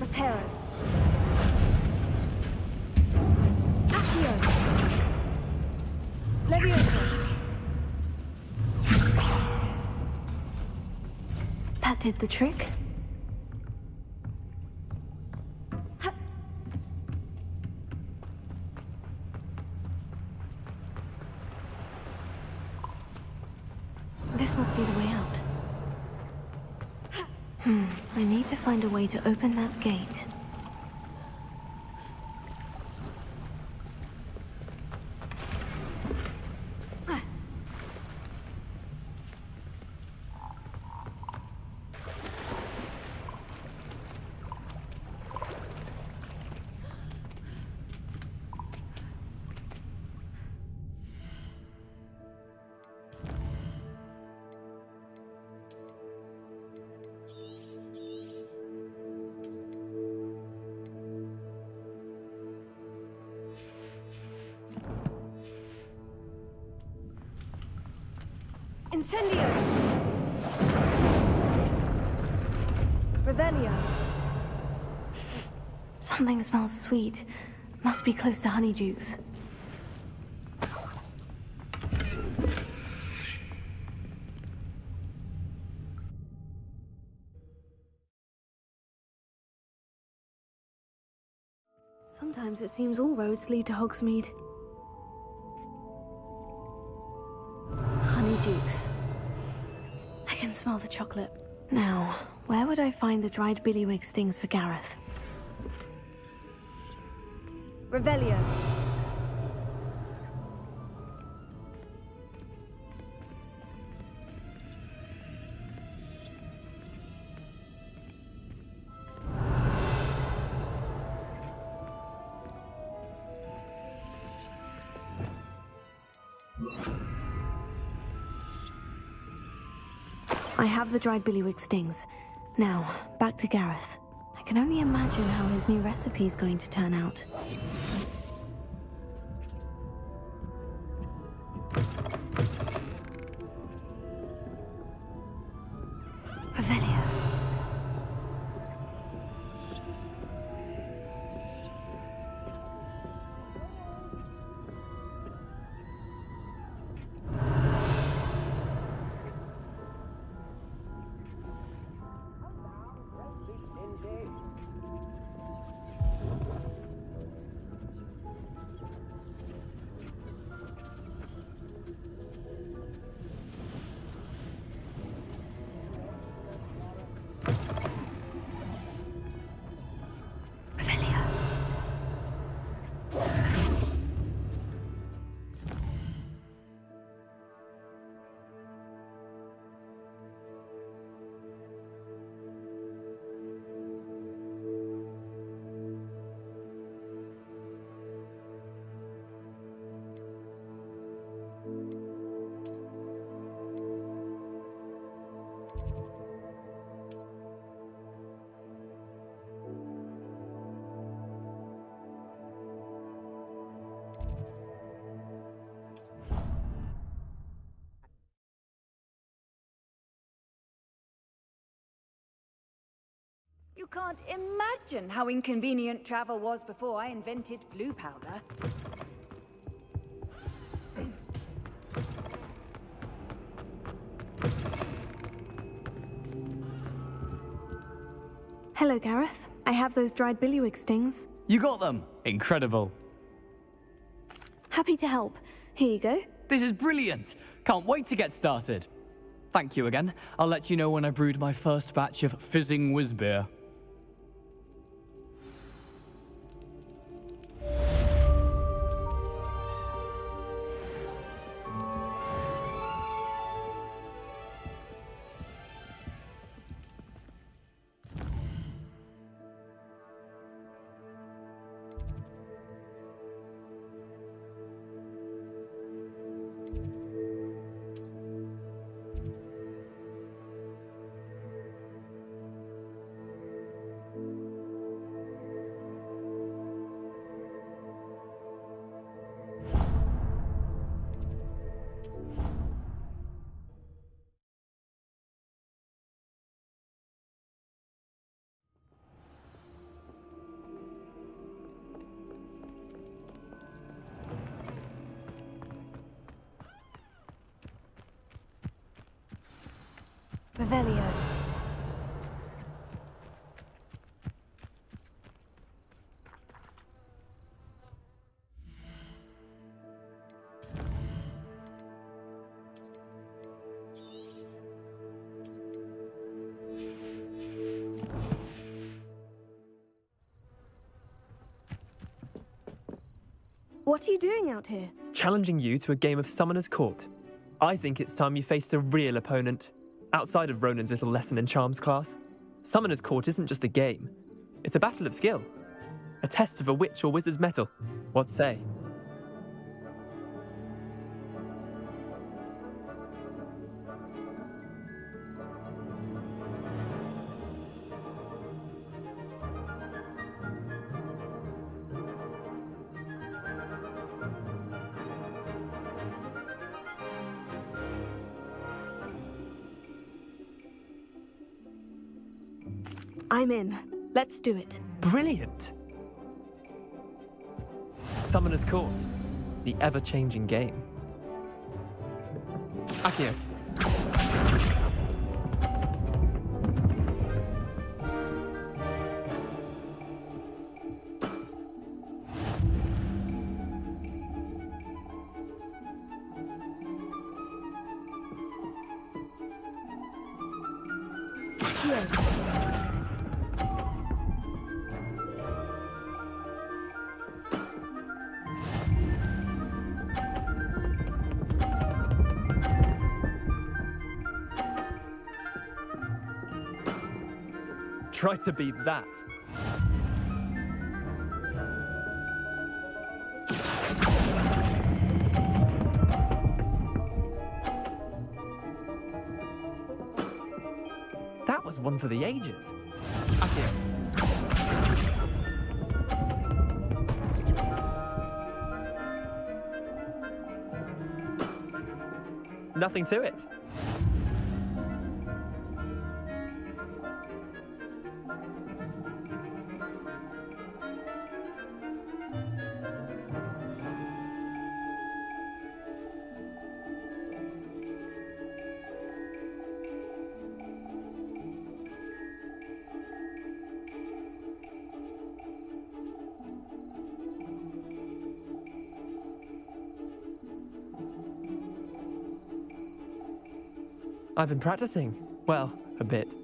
Reparo. Accio. Levioso. That did the trick. This must be the way out. I need to find a way to open that gate. Incendio! Revelio. Something smells sweet. Must be close to Honeydukes. Sometimes it seems all roads lead to Hogsmeade. Honeydukes. I can smell the chocolate. Now, where would I find the dried billywig stings for Gareth? Revelio. I have the dried billywig stings. Now, back to Gareth. I can only imagine how his new recipe is going to turn out. Revelio. You can't imagine how inconvenient travel was before I invented flu powder. Hello, Gareth. I have those dried billywig stings. You got them! Incredible. Happy to help. Here you go. This is brilliant! Can't wait to get started. Thank you again. I'll let you know when I brewed my first batch of fizzing whiz beer. Revelio. What are you doing out here? Challenging you to a game of Summoner's Court. I think it's time you faced a real opponent, outside of Ronan's little lesson in charms class. Summoner's Court isn't just a game. It's a battle of skill. A test of a witch or wizard's mettle. What say? I'm in. Let's do it. Brilliant! Summoner's Court. The ever-changing game. Accio. Try to beat that. That was one for the ages. Accio. Nothing to it. I've been practicing. Well, a bit.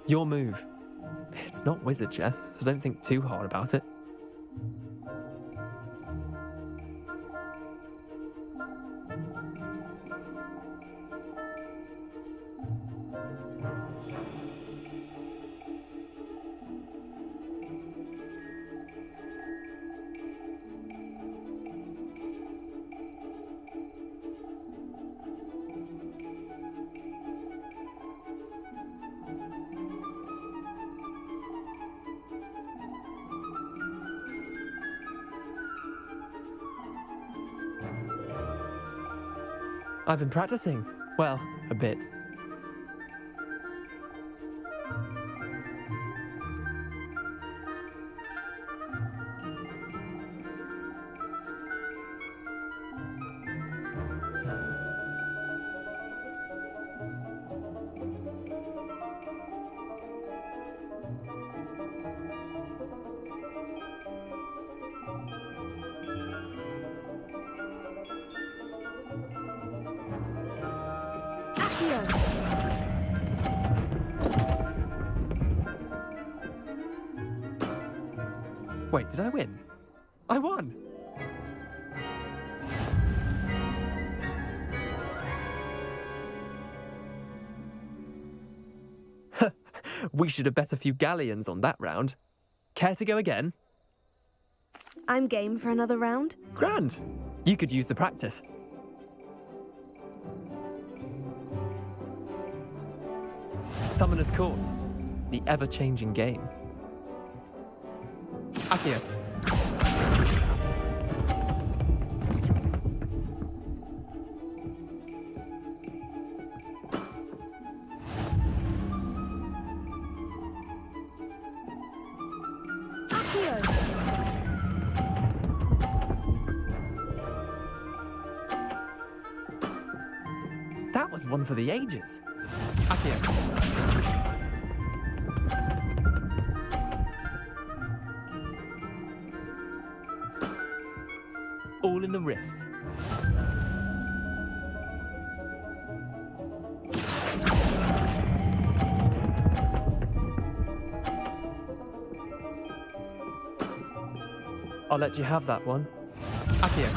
Your move. It's not wizard chess, so don't think too hard about it. I've been practicing. Well, a bit. Wait, did I win? I won! We should have bet a few galleons on that round. Care to go again? I'm game for another round. Grand! You could use the practice. Summoner's Court. The ever-changing game. Accio. That was one for the ages. Accio. All in the wrist. I'll let you have that one. Accio.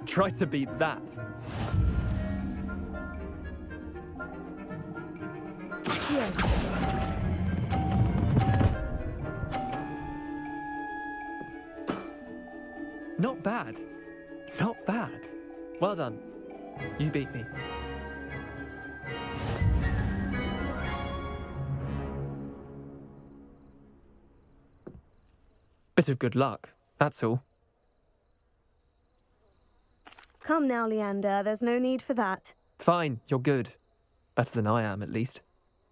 Try to beat that. Not bad. Not bad. Well done. You beat me. Bit of good luck, that's all. Come now, Leander, there's no need for that. Fine, you're good. Better than I am, at least.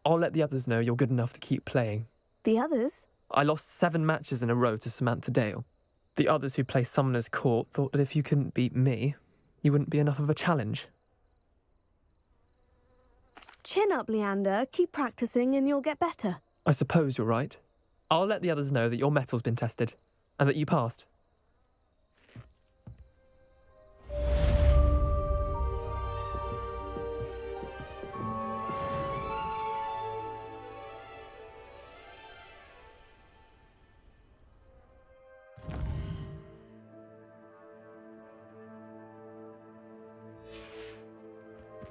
I'll let the others know you're good enough to keep playing. The others? I lost 7 matches in a row to Samantha Dale. The others who play Summoner's Court thought that if you couldn't beat me, you wouldn't be enough of a challenge. Chin up, Leander. Keep practicing and you'll get better. I suppose you're right. I'll let the others know that your metal's been tested, and that you passed.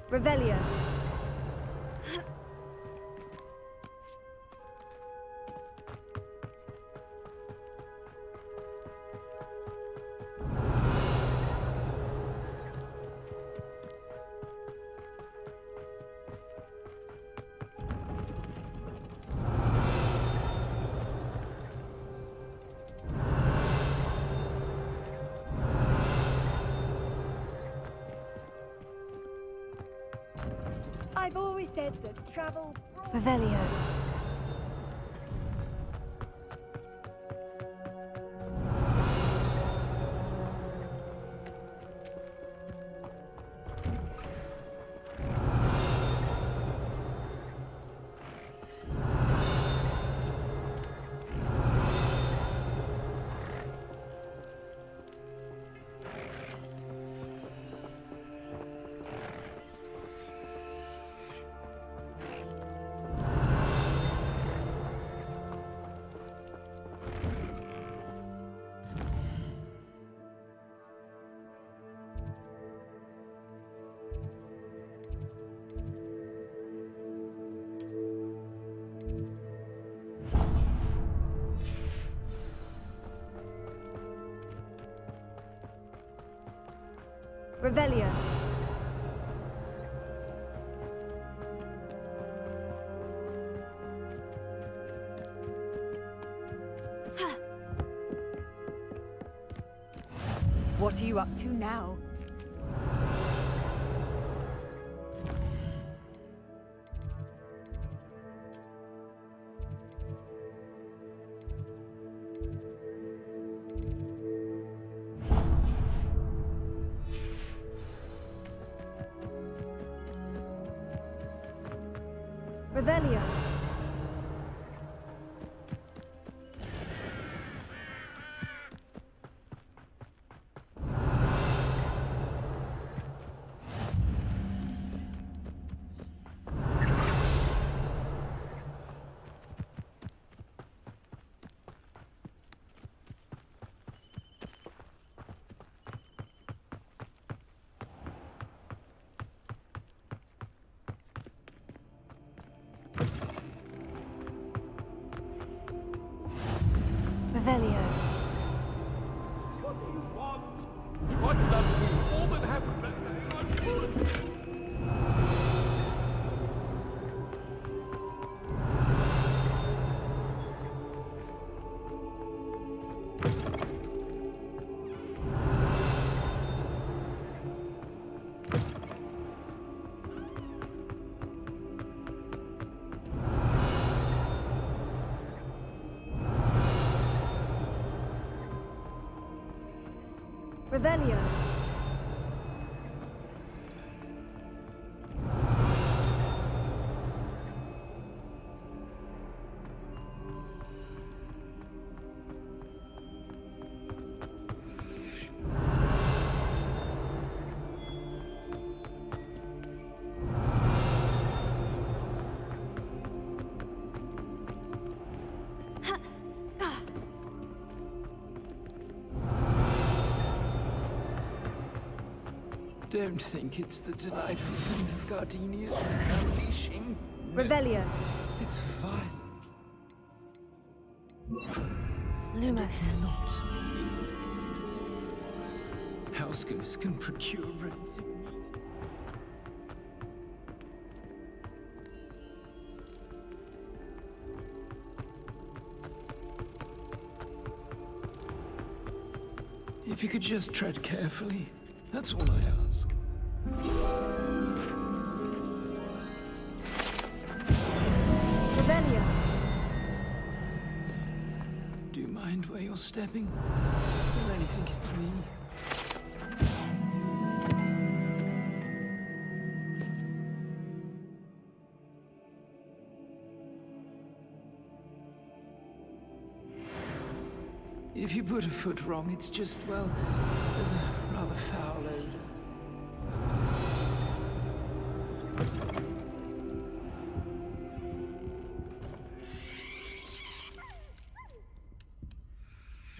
Revelio. I've always said that travel... Revelio. Revelio. What are you up to now? Revelio. Revelio. What do you want? If I'd done to you all that happened that day, I would. Revelio. Don't think it's the delightful scent of gardenias unleashing. Revelio. It's fine. Lumos. House ghosts can procure rancid meat. If you could just tread carefully, that's all I ask. Revelio. Do you mind where you're stepping? You really think it's me? If you put a foot wrong, it's just, well, there's a rather foul odor.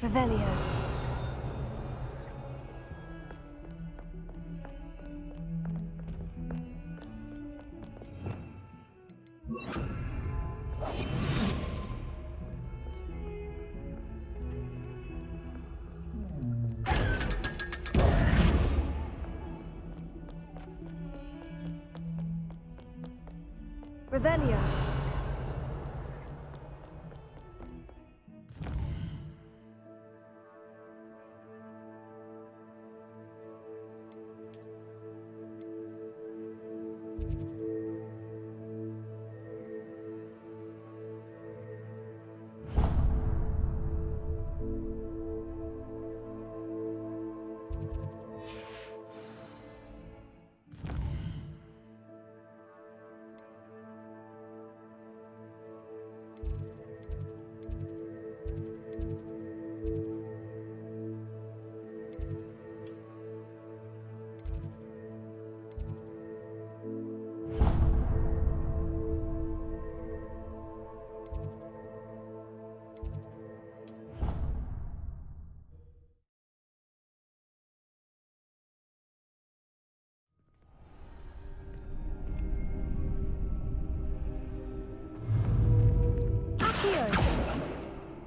Revelio. Revelio.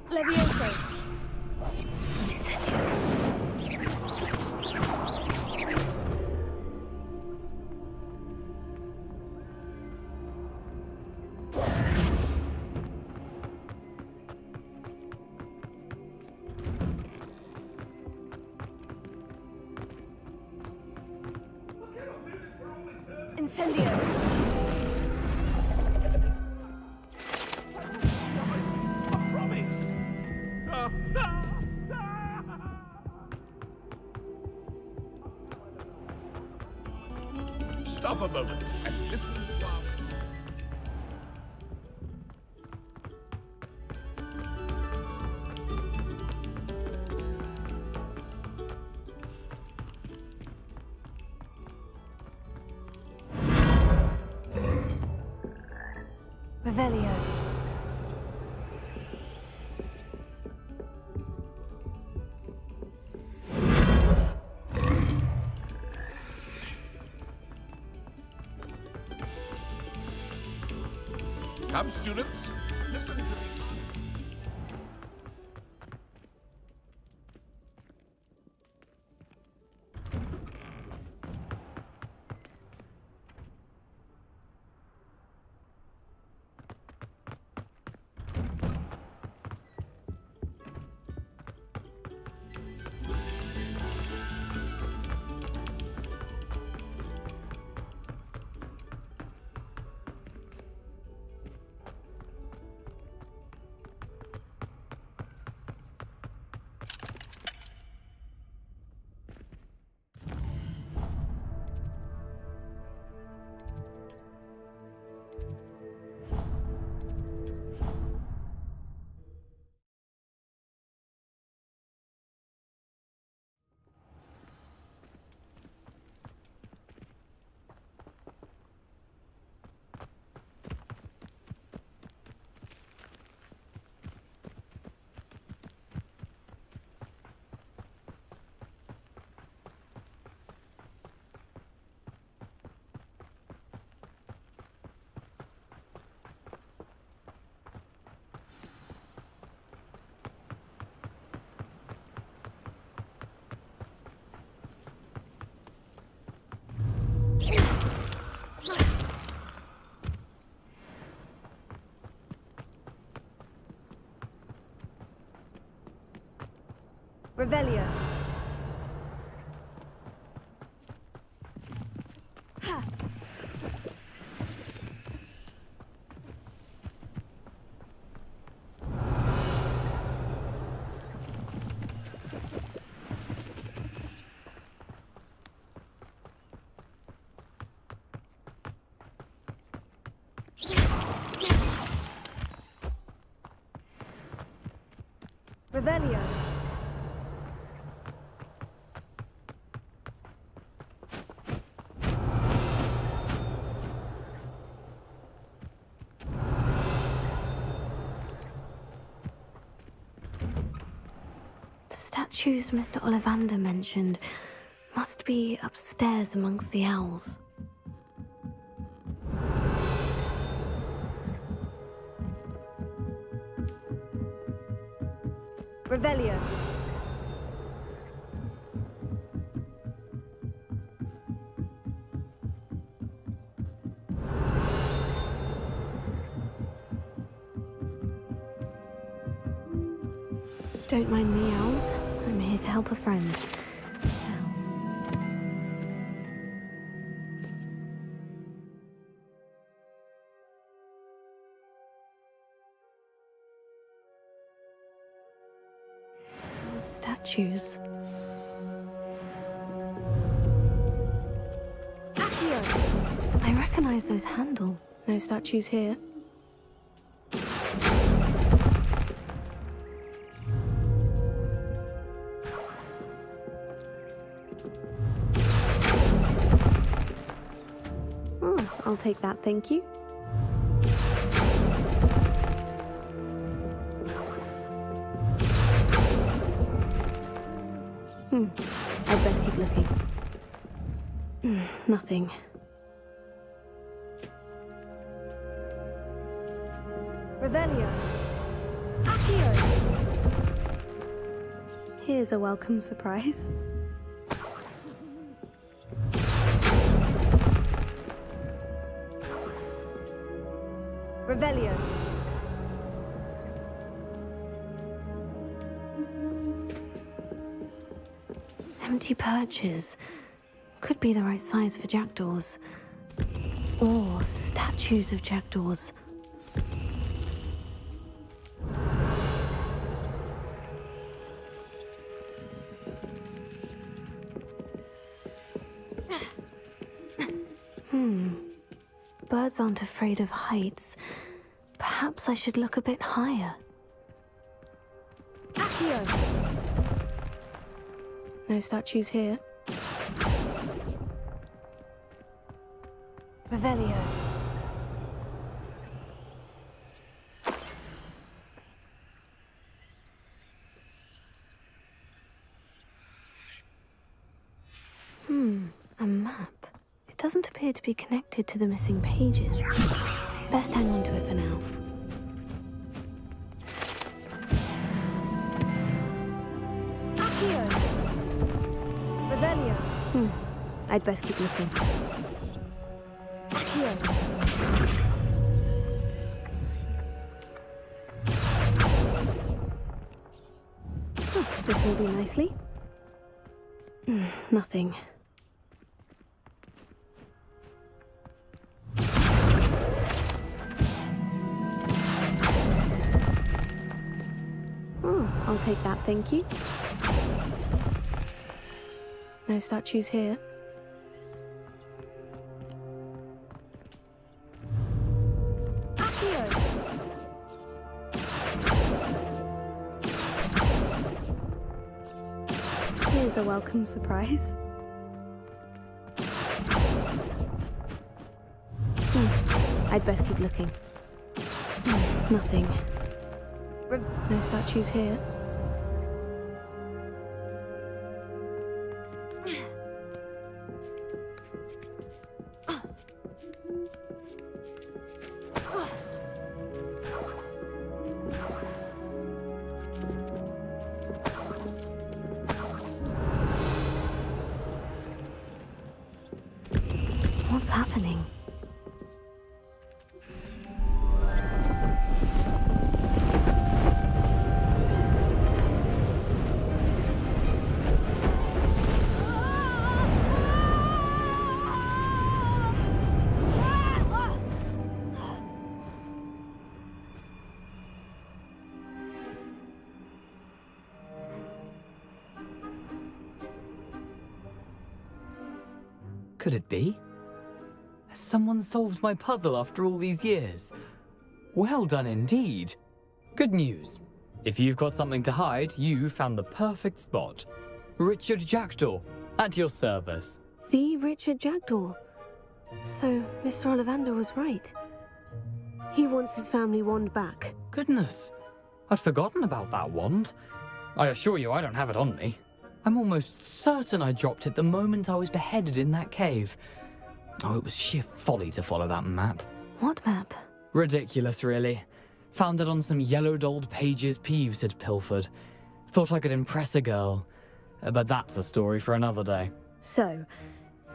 Levioso. Incendio! Stop a moment and listen to our... Revelio. Come, students, listen to me. Revelio. Revelio. The statues Mr. Ollivander mentioned must be upstairs amongst the owls. Revelio. Don't mind me, owls. I'm here to help a friend. Statues. Accio! I recognize those handles. No statues here. Oh, I'll take that, thank you. I'd best keep looking. Nothing. Revelio. Accio! Here's a welcome surprise. Revelio. Empty perches. Could be the right size for jackdaws. Or statues of jackdaws. Birds aren't afraid of heights. Perhaps I should look a bit higher. Accio! No statues here. Revelio. A map. It doesn't appear to be connected to the missing pages. Best hang on to it for now. Accio! Revelio. I'd best keep looking. Accio! This will do nicely. Nothing. I'll take that, thank you. No statues here. Here's a welcome surprise. I'd best keep looking. Nothing. No statues here. What's happening? Could it be? Has someone solved my puzzle after all these years? Well done indeed. Good news. If you've got something to hide, you found the perfect spot. Richard Jackdaw, at your service. The Richard Jackdaw. So, Mr. Ollivander was right. He wants his family wand back. Goodness, I'd forgotten about that wand. I assure you I don't have it on me. I'm almost certain I dropped it the moment I was beheaded in that cave. Oh, it was sheer folly to follow that map. What map? Ridiculous, really. Found it on some yellowed old pages Peeves had pilfered. Thought I could impress a girl. But that's a story for another day. So,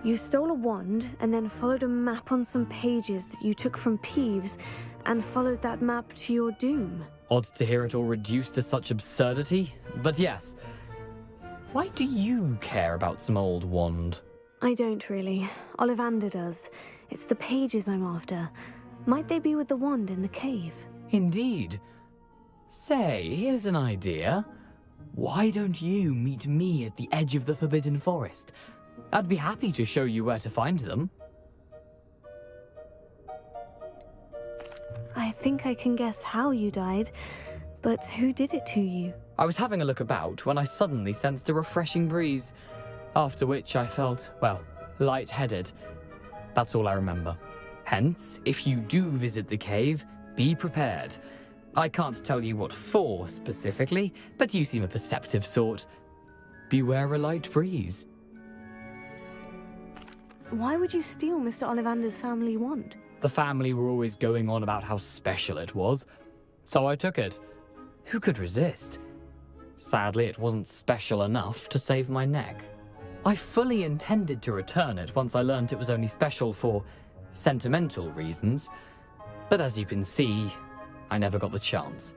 you stole a wand and then followed a map on some pages that you took from Peeves and followed that map to your doom. Odd to hear it all reduced to such absurdity, but yes. Why do you care about some old wand? I don't really. Ollivander does. It's the pages I'm after. Might they be with the wand in the cave? Indeed. Say, here's an idea. Why don't you meet me at the edge of the Forbidden Forest? I'd be happy to show you where to find them. I think I can guess how you died, but who did it to you? I was having a look about when I suddenly sensed a refreshing breeze, after which I felt, well, lightheaded. That's all I remember. Hence, if you do visit the cave, be prepared. I can't tell you what for specifically, but you seem a perceptive sort. Beware a light breeze. Why would you steal Mr. Ollivander's family wand? The family were always going on about how special it was, so I took it. Who could resist? Sadly, it wasn't special enough to save my neck. I fully intended to return it once I learned it was only special for sentimental reasons, but as you can see, I never got the chance.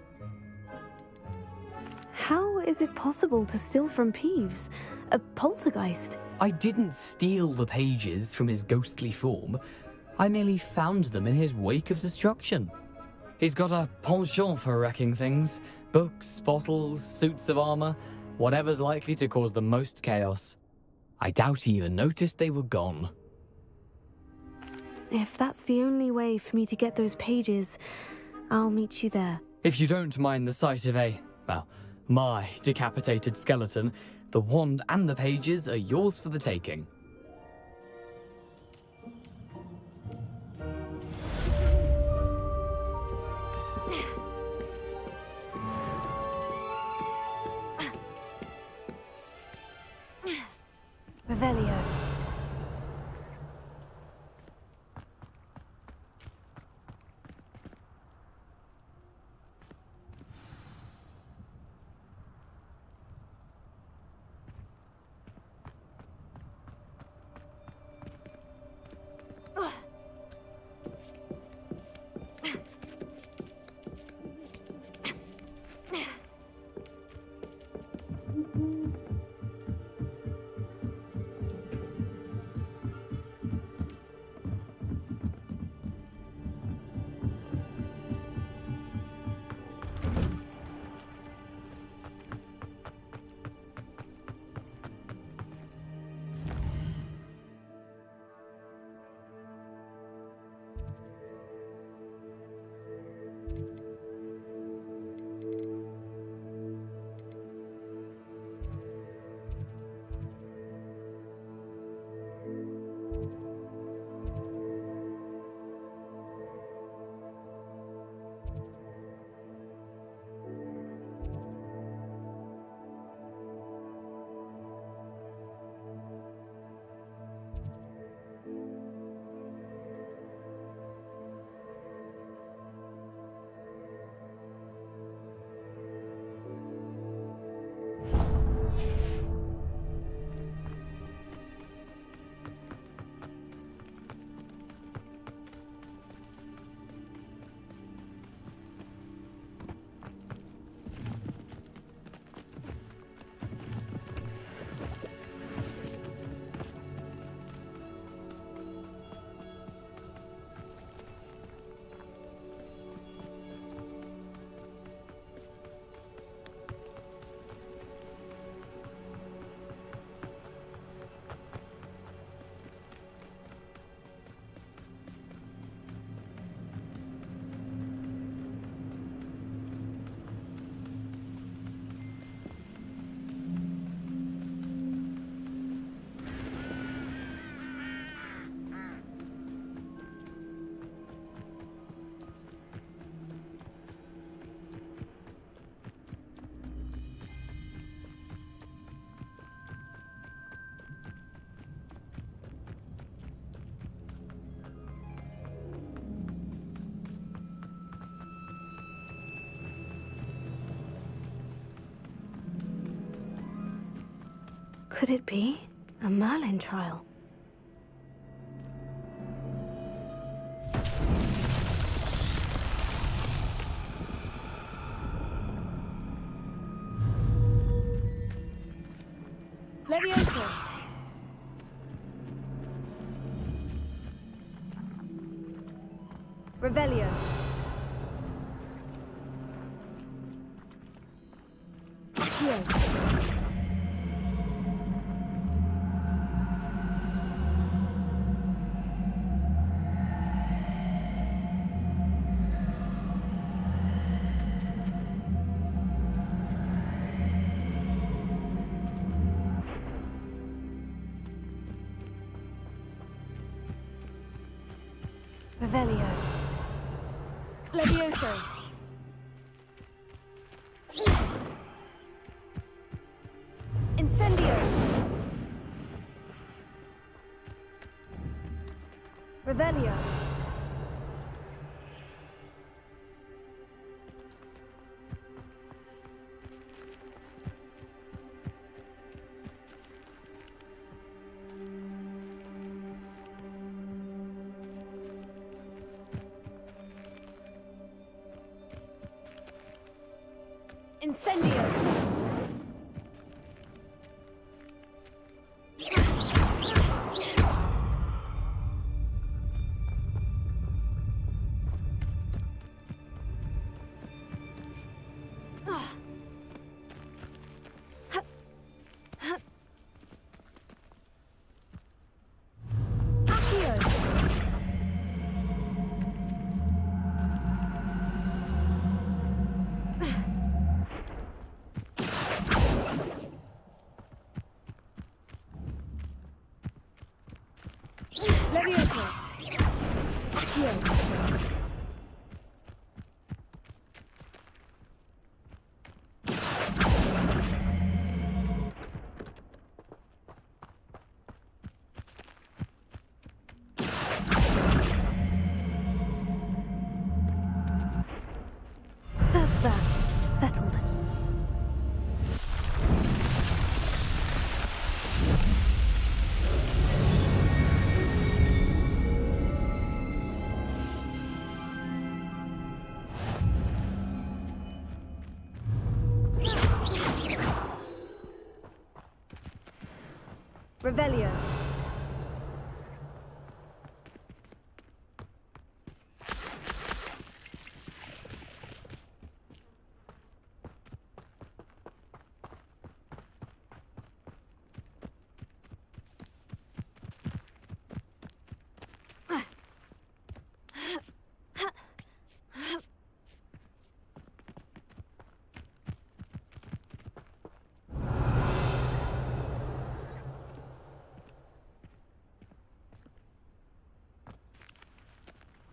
How is it possible to steal from Peeves? A poltergeist? I didn't steal the pages from his ghostly form. I merely found them in his wake of destruction. He's got a penchant for wrecking things. Books, bottles, suits of armor, whatever's likely to cause the most chaos. I doubt he even noticed they were gone. If that's the only way for me to get those pages, I'll meet you there. If you don't mind the sight of my decapitated skeleton, the wand and the pages are yours for the taking. Revelio. Could it be a Merlin trial? Levioso! Revelio! Accio! Revelio. Levioso. Incendio. Revelio. Incendio! Leviosa! Accio! That's that. Settled. Revelio.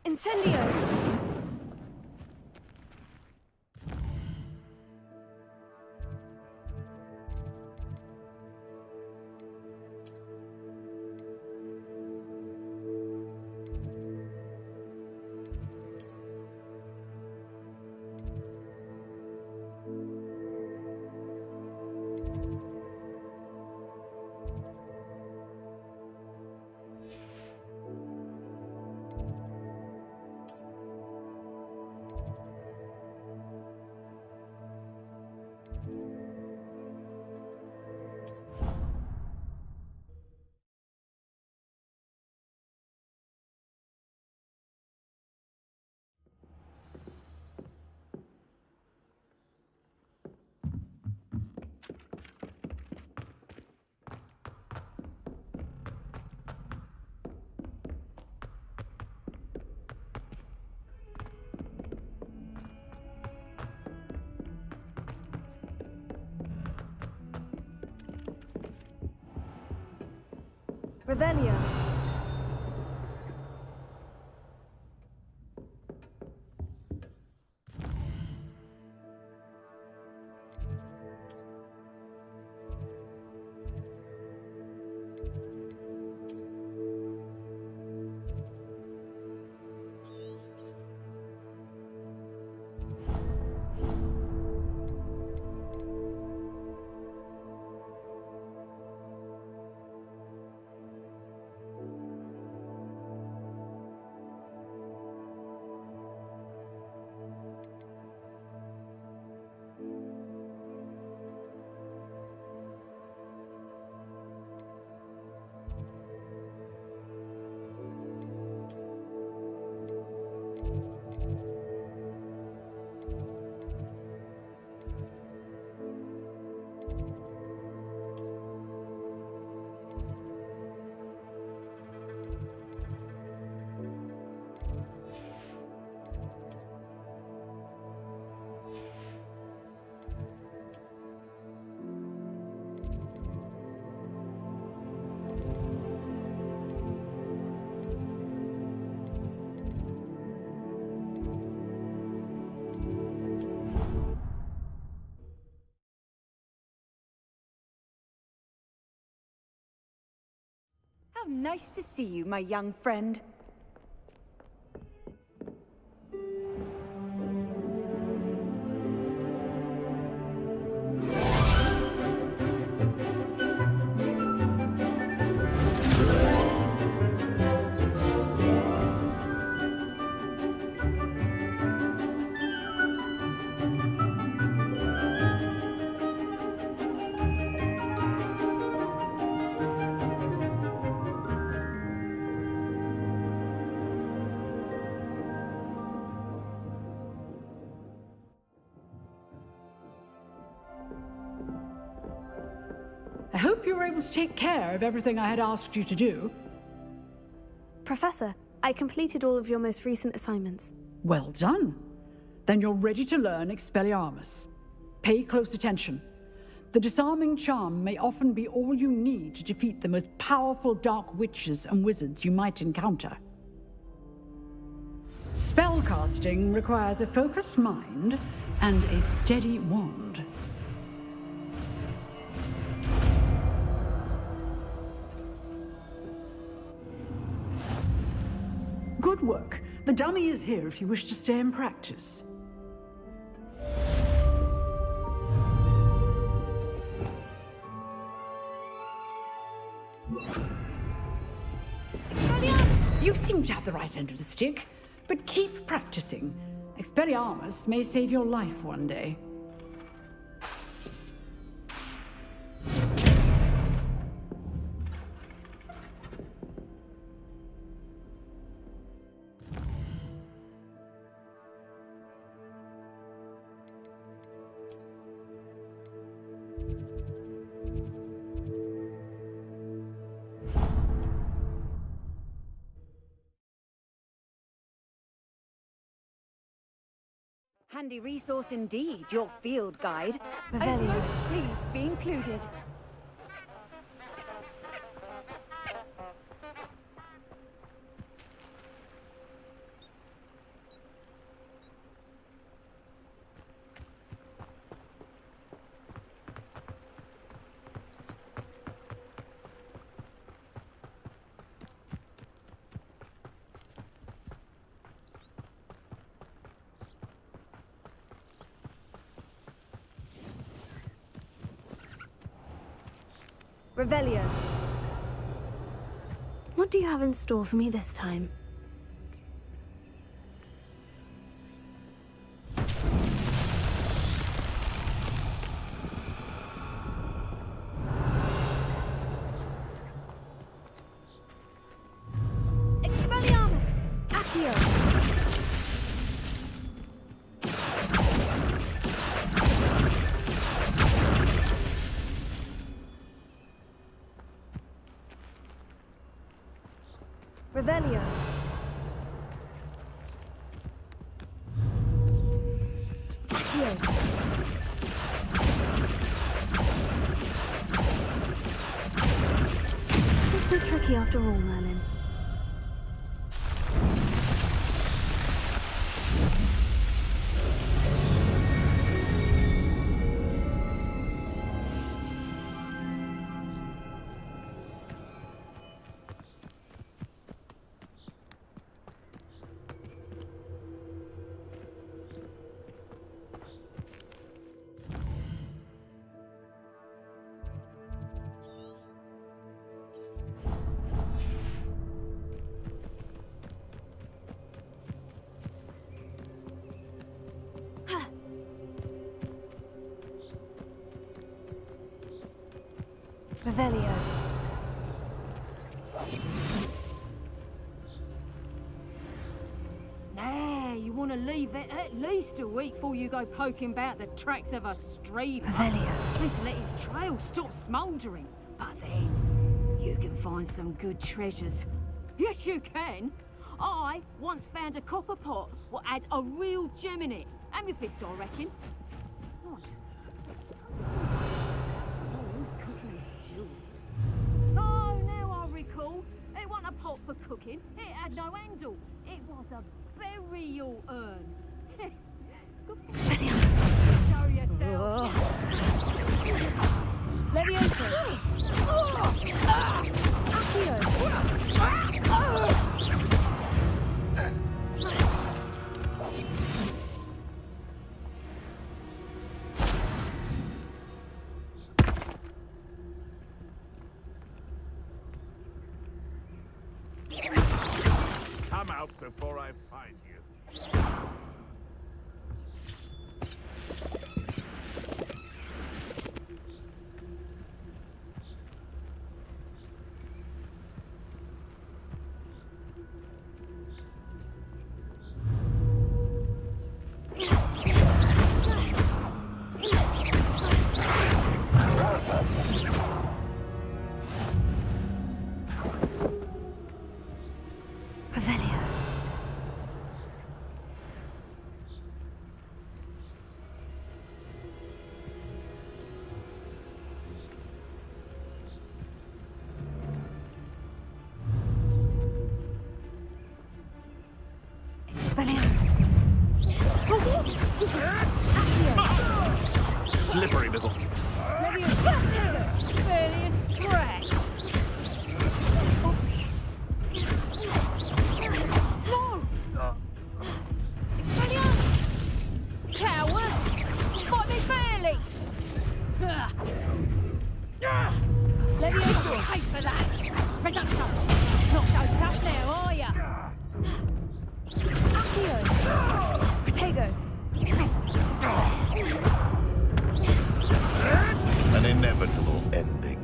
Incendio! Revelio. How nice to see you, my young friend. I hope you were able to take care of everything I had asked you to do. Professor, I completed all of your most recent assignments. Well done. Then you're ready to learn Expelliarmus. Pay close attention. The disarming charm may often be all you need to defeat the most powerful dark witches and wizards you might encounter. Spellcasting requires a focused mind and a steady wand. Good work. The dummy is here if you wish to stay and practice. You seem to have the right end of the stick, but keep practicing. Expelliarmus may save your life one day. Handy resource indeed, your field guide. Revelio. I'm most pleased to be included. Revelio. What do you have in store for me this time? Expelliarmus! Accio! Revelio. Accio. It's so tricky after all, Merlin. Revelio. Nah, you want to leave it at least a week before you go poking about the tracks of a streamer. Revelio. And to let his trail stop smouldering. But then, you can find some good treasures. Yes, you can. I once found a copper pot what had a real gem in it. Amethyst, I reckon. Right. Oh, now I recall. It wasn't a pot for cooking. It had no handle. It was a burial urn. Expelliarmus. Show yourself. Levioso. Come out before I find you. Revelio. little... Barely a scratch. No! Coward! Fight me fairly! Leviosa! Pay for that! Reducto! Not so tough now, are ya? Accio! Protego! An inevitable ending.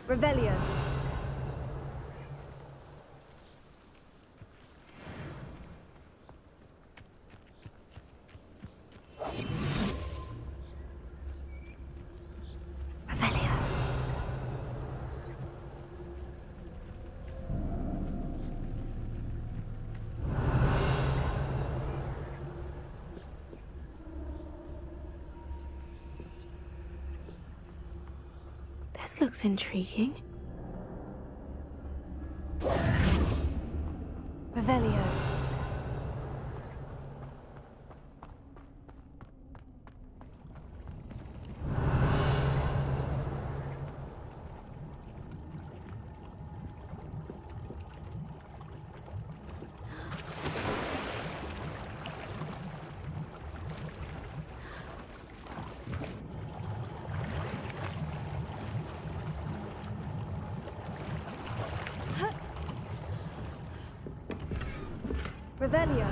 Revelio. This looks intriguing. Revelio. Revelio.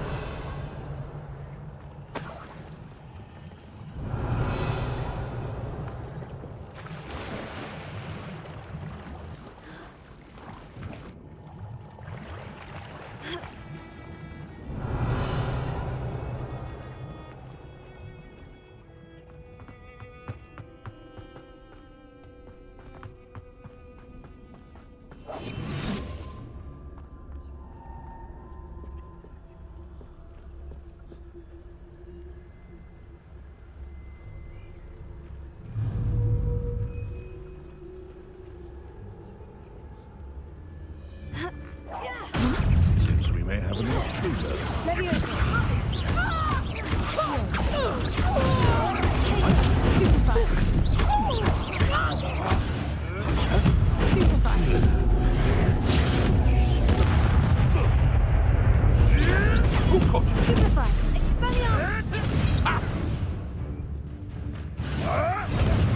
Seems we may have an intruder.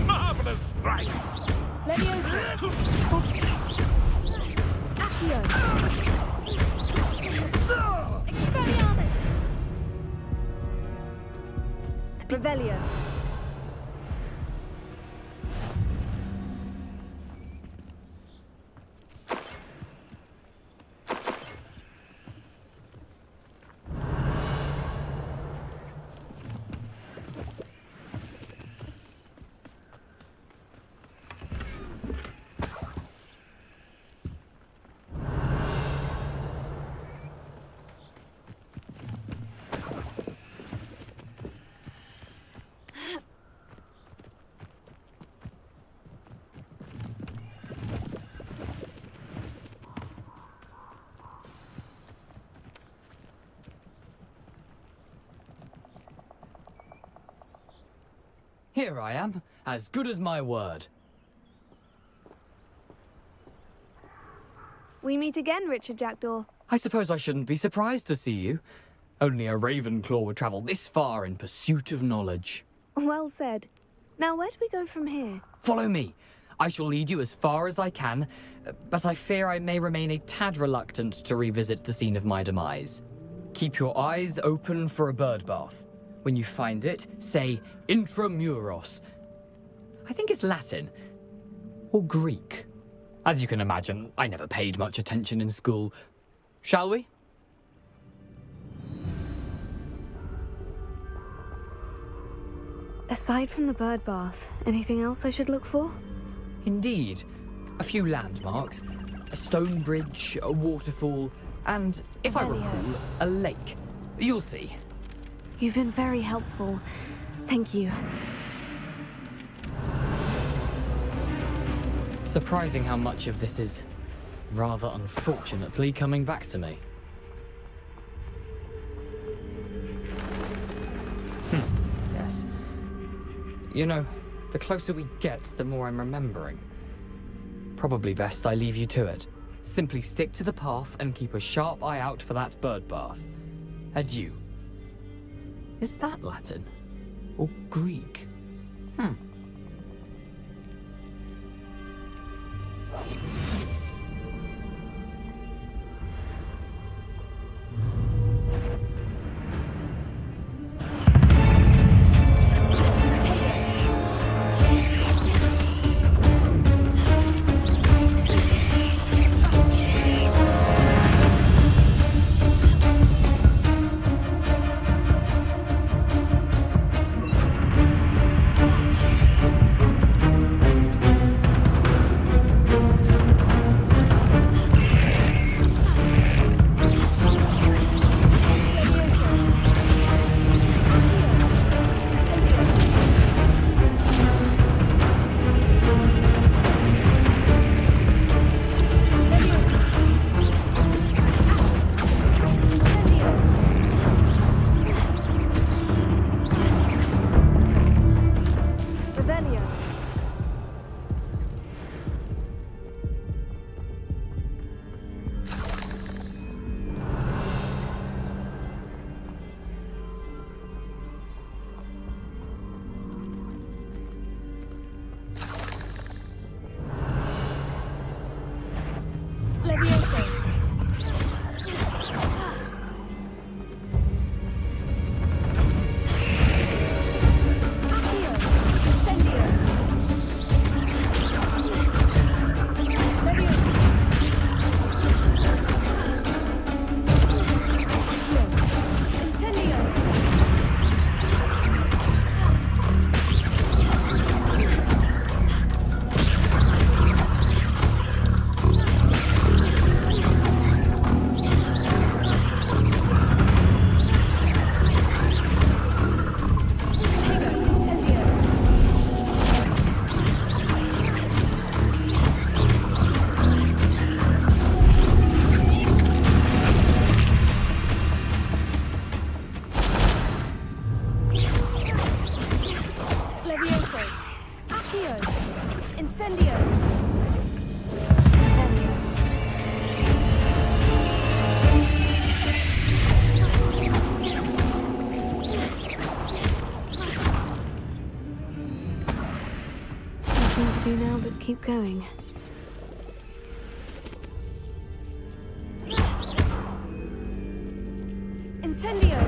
Marvelous strike! Revelio. Here I am, as good as my word. We meet again, Richard Jackdaw. I suppose I shouldn't be surprised to see you. Only a Ravenclaw would travel this far in pursuit of knowledge. Well said. Now, where do we go from here? Follow me. I shall lead you as far as I can, but I fear I may remain a tad reluctant to revisit the scene of my demise. Keep your eyes open for a bird bath. When you find it, say intramuros. I think it's Latin. Or Greek. As you can imagine, I never paid much attention in school. Shall we? Aside from the bird bath, anything else I should look for? Indeed. A few landmarks, a stone bridge, a waterfall, and, if I recall, a lake. You'll see. You've been very helpful. Thank you. Surprising how much of this is rather unfortunately coming back to me. Yes. You know, the closer we get, the more I'm remembering. Probably best I leave you to it. Simply stick to the path and keep a sharp eye out for that bird bath. Adieu. Is that Latin? Or Greek? Keep going. Incendio!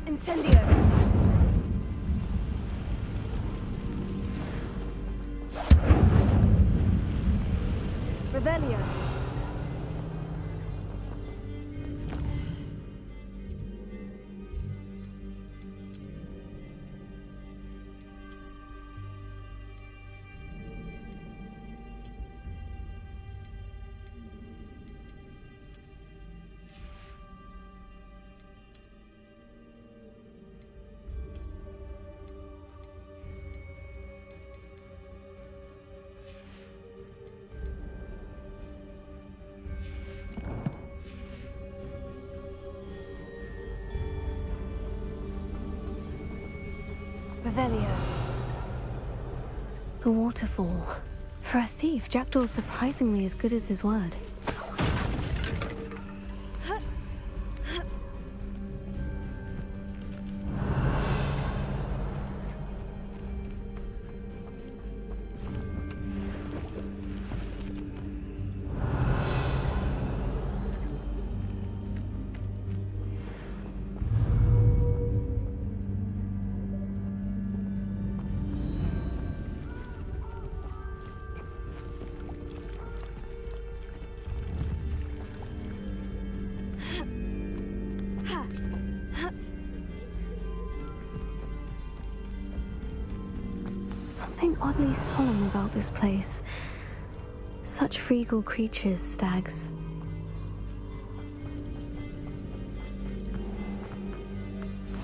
Incendio! Revelio! Revelio. The waterfall. For a thief, Jackdaw's surprisingly as good as his word. Something oddly solemn about this place. Such regal creatures, stags.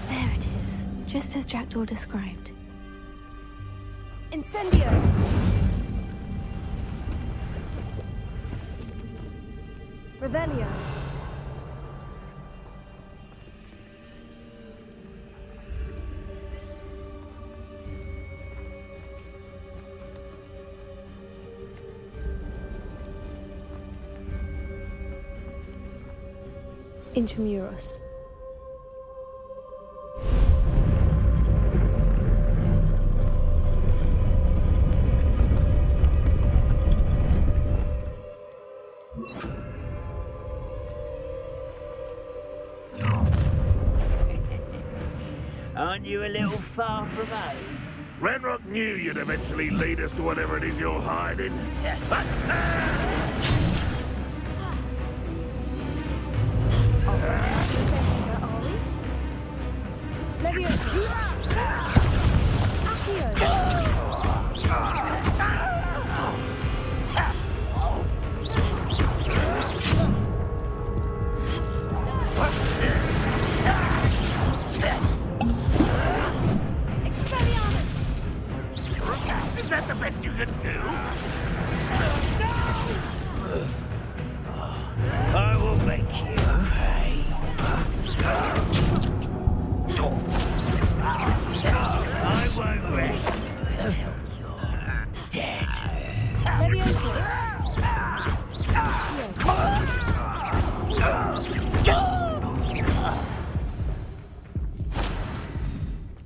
There it is, just as Jackdaw described. Incendio! Revelio! Intramuros. Aren't you a little far from home? Ranrock knew you'd eventually lead us to whatever it is you're hiding. Is that the best you can do? I will make you pay. I won't rest until you're dead.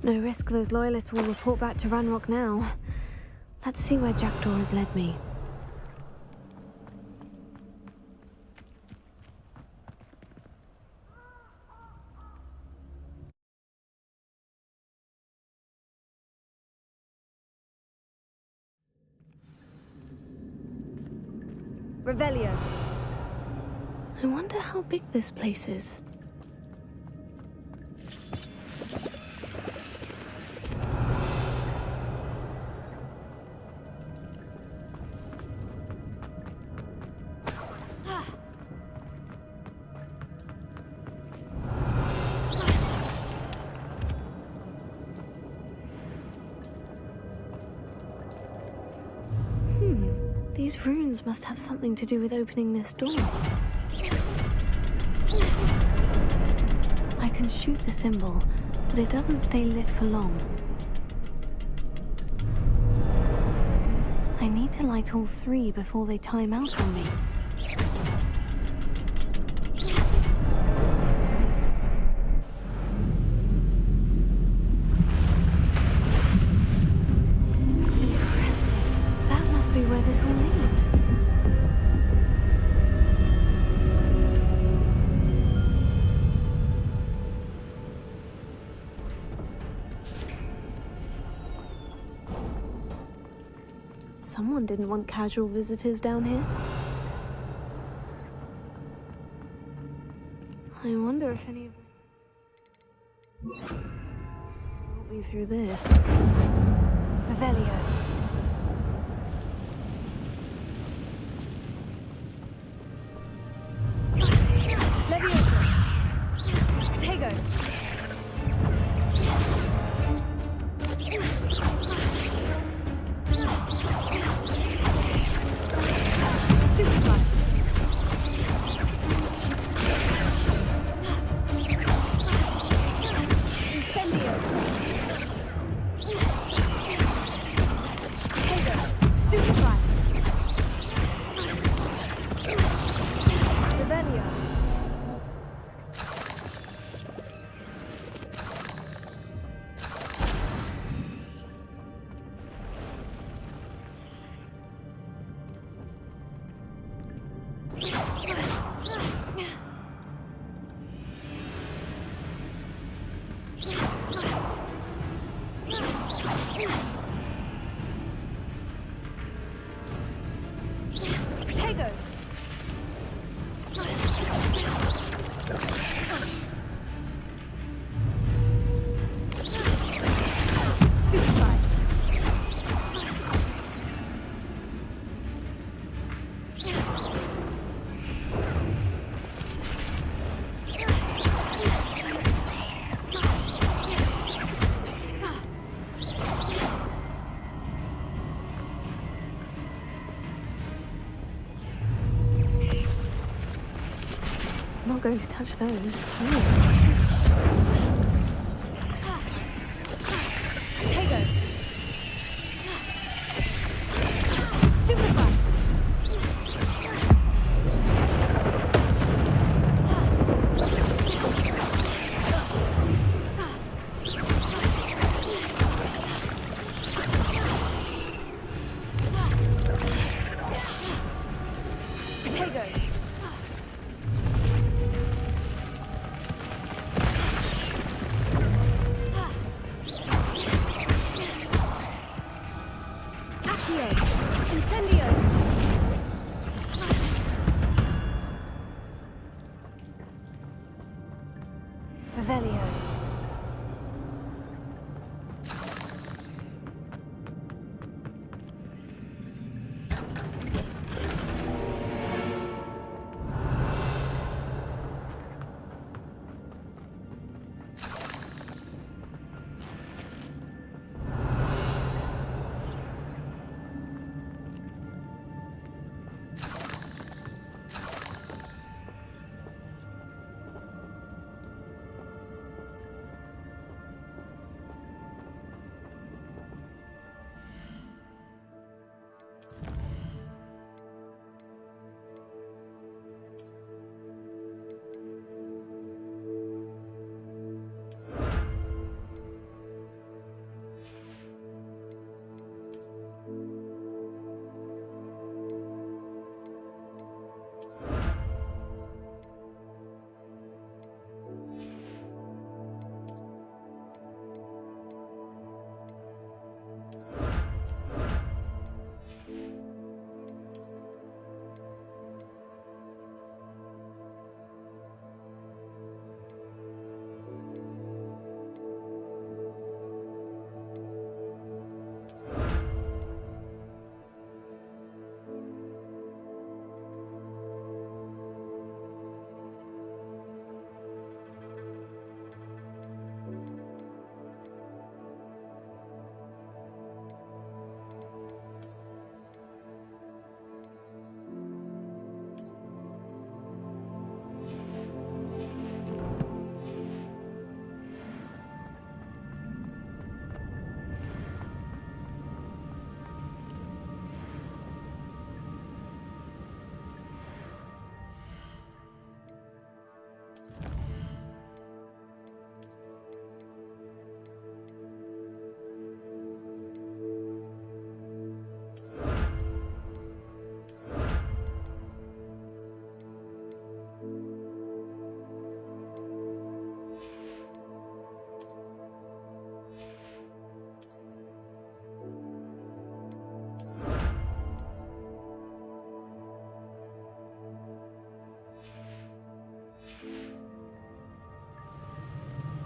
No risk those loyalists will report back to Ranrock now. Let's see where Jackdaw has led me. Revelio. I wonder how big this place is. These runes must have something to do with opening this door. I can shoot the symbol, but it doesn't stay lit for long. I need to light all three before they time out on me. Where this all leads. Someone didn't want casual visitors down here. I wonder if any of them won't be through this. Revelio. not going to touch those. Potato. Stupefy.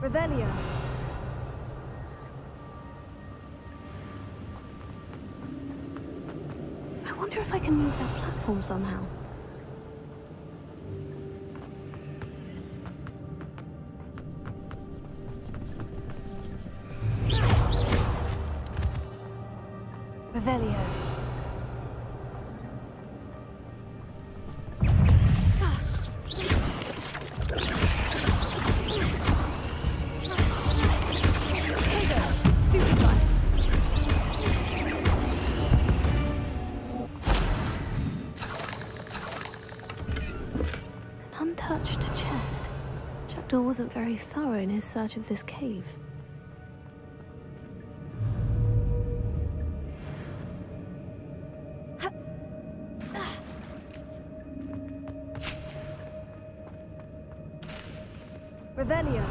Revelio. I wonder if I can move that platform somehow. Revelio. Untouched chest. Jackdaw wasn't very thorough in his search of this cave. Revelio.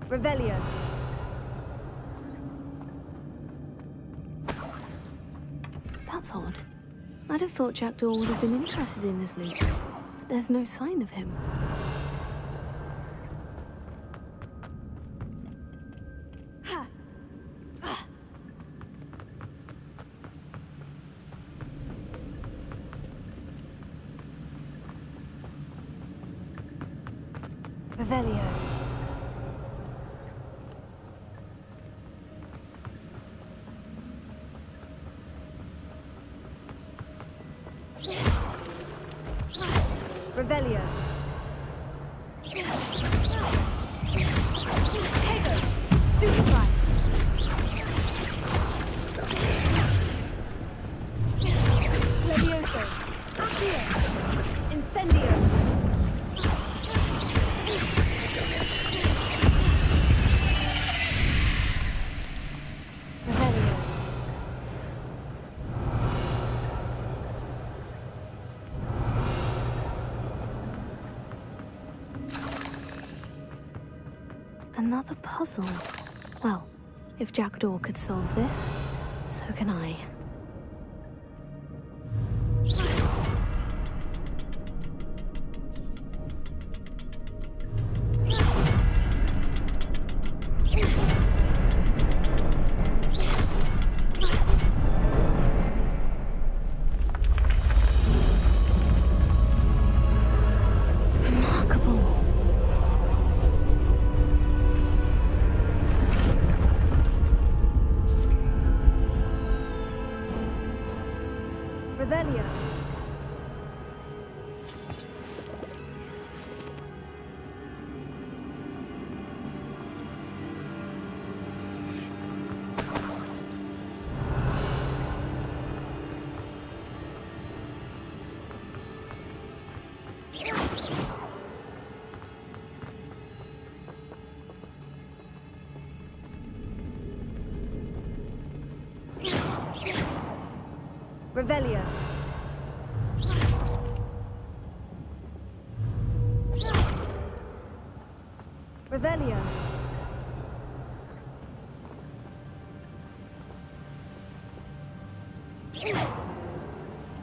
Revelio. That's odd. I'd have thought Jackdaw would have been interested in this loot. There's no sign of him. Revelio. Revelio. Tego. Stupefy. Levioso. Accio. Incendio. Another puzzle. Well, if Jackdaw could solve this, so can I. Revelio. Revelio. Revelio.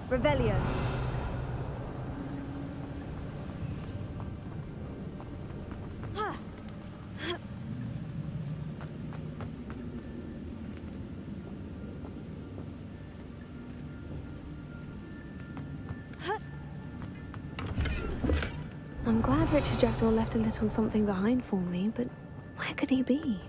Revelio. I'm glad Richard Jackdaw left a little something behind for me, but where could he be?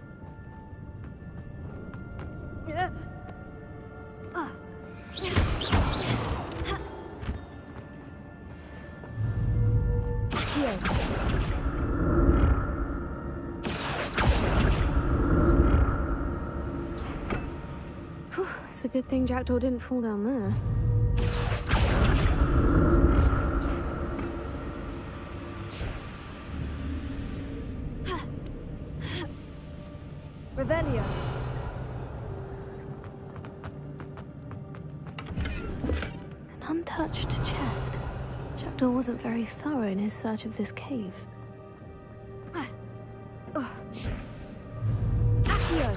Whew, it's a good thing Jackdaw didn't fall down there. Revelio. An untouched chest. Jackdaw wasn't very thorough in his search of this cave. Accio.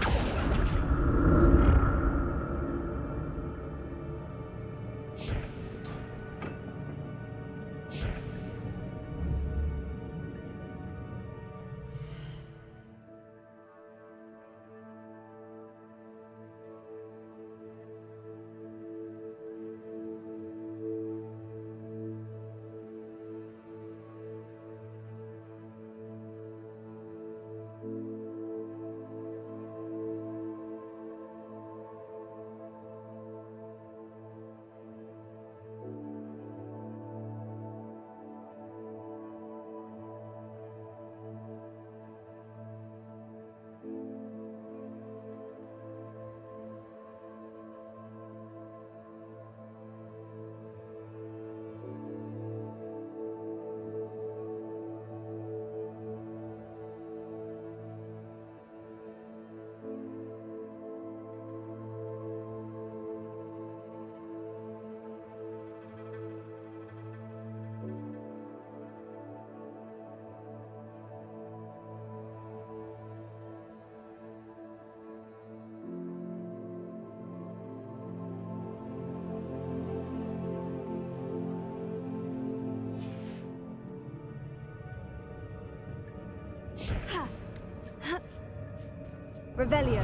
Revelio.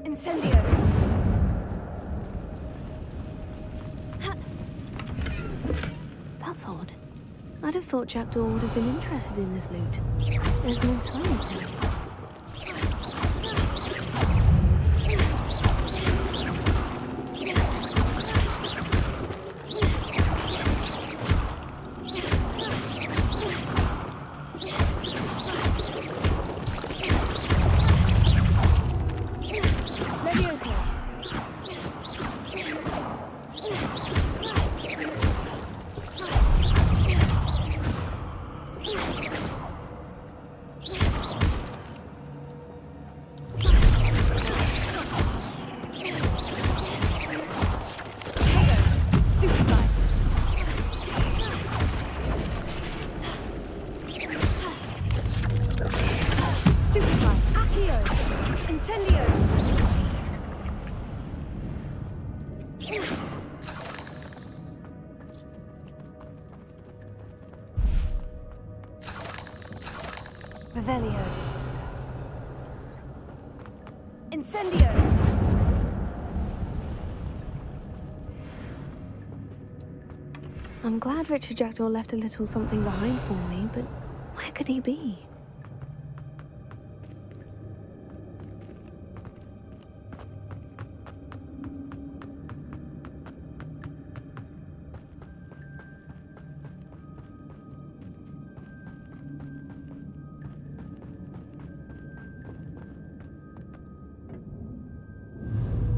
Incendio. That's odd. I'd have thought Jackdaw would have been interested in this loot. There's no sign of him. Revelio. Incendio. I'm glad Richard Jackdaw left a little something behind for me, but where could he be?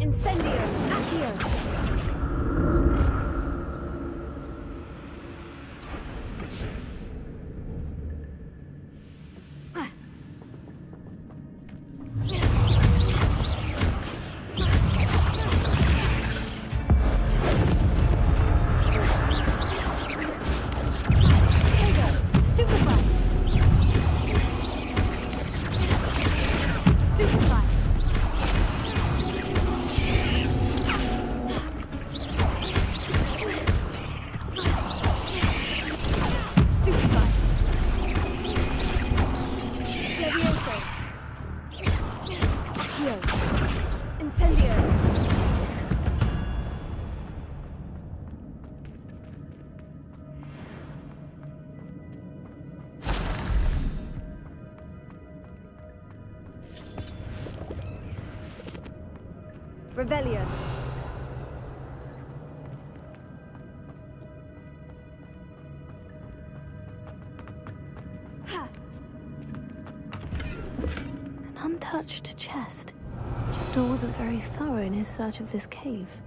Incendio. Accio. Revelio. An untouched chest. Jackdaw wasn't very thorough in his search of this cave.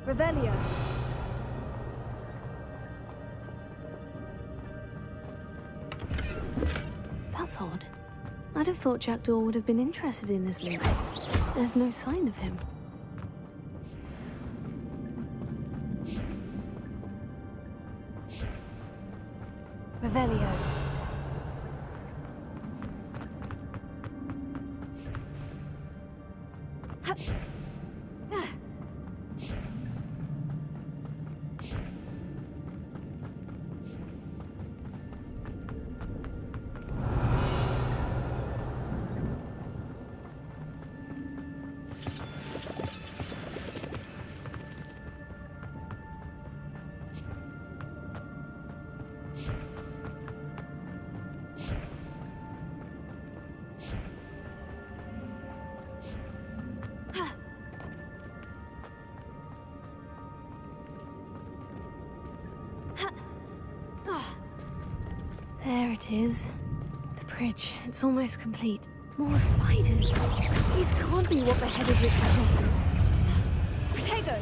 Revelio. That's odd. I'd have thought Jackdaw would have been interested in this loot. There's no sign of him. Revelio. it is. The bridge. It's almost complete. More spiders. These can't be what beheaded Richard. Protego!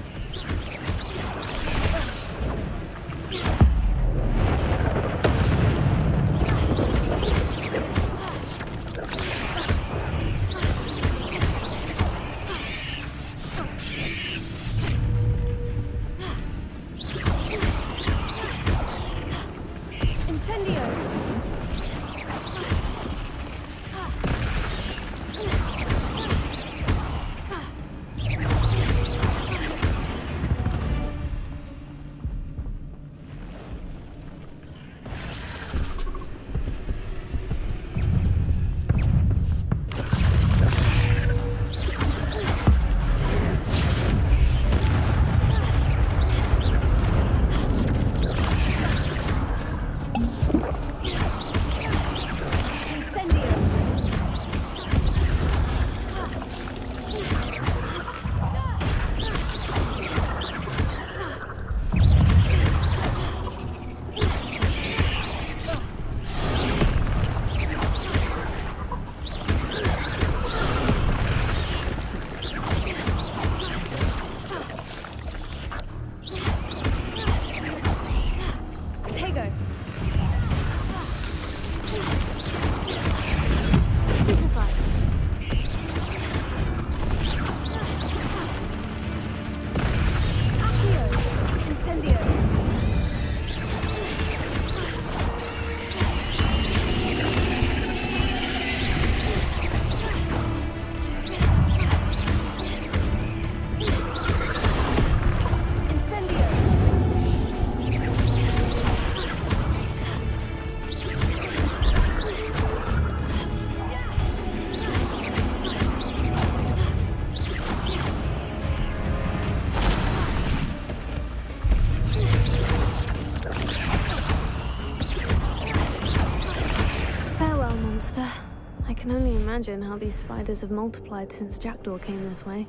I can only imagine how these spiders have multiplied since Jackdaw came this way.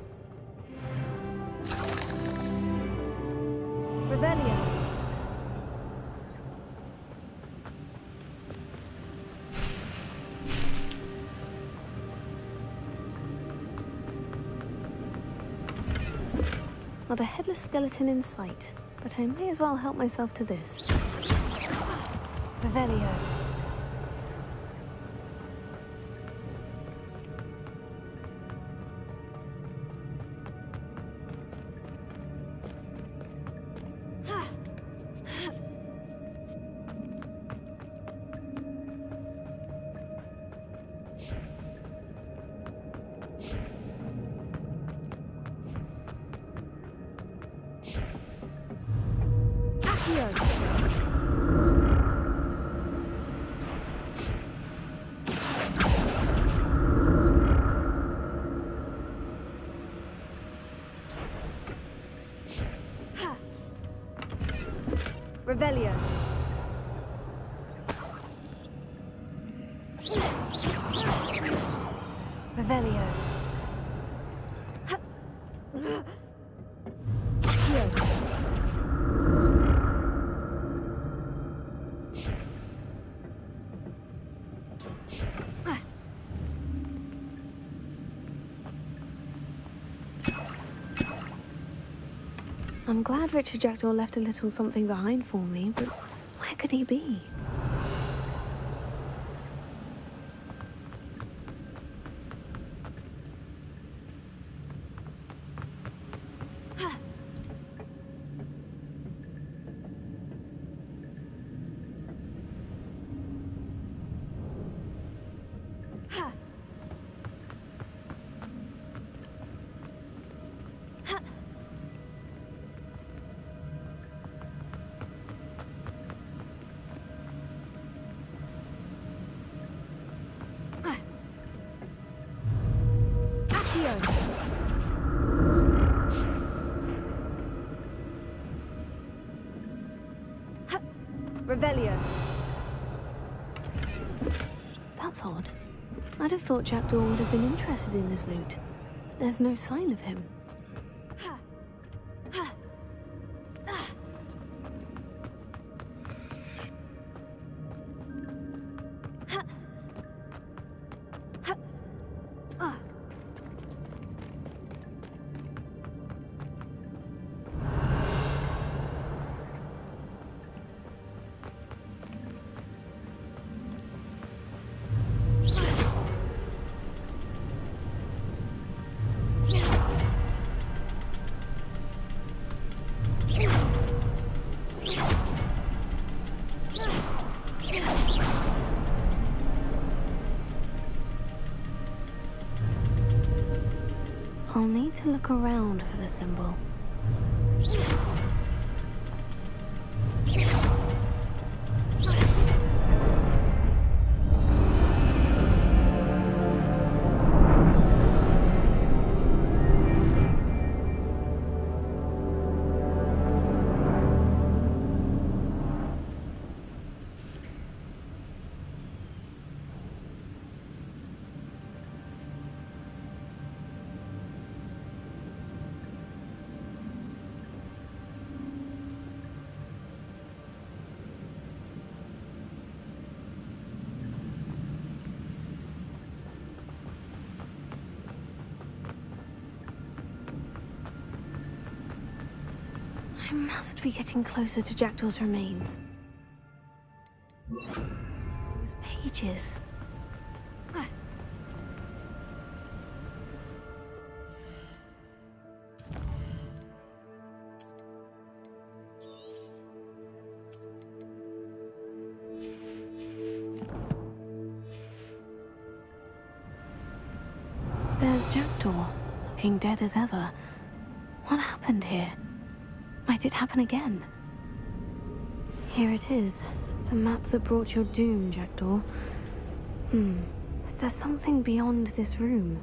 Revelio. Not a headless skeleton in sight, but I may as well help myself to this. Revelio. Revelio. Revelio. I'm glad Richard Jackdaw left a little something behind for me, but where could he be? Revelio. That's odd. I'd have thought Jackdaw would have been interested in this loot. But there's no sign of him. I'll need to look around for the symbol. I must be getting closer to Jackdaw's remains. Those pages. There's Jackdaw, looking dead as ever. What happened here? Might it happen again? Here it is, the map that brought your doom, Jackdaw. Is there something beyond this room?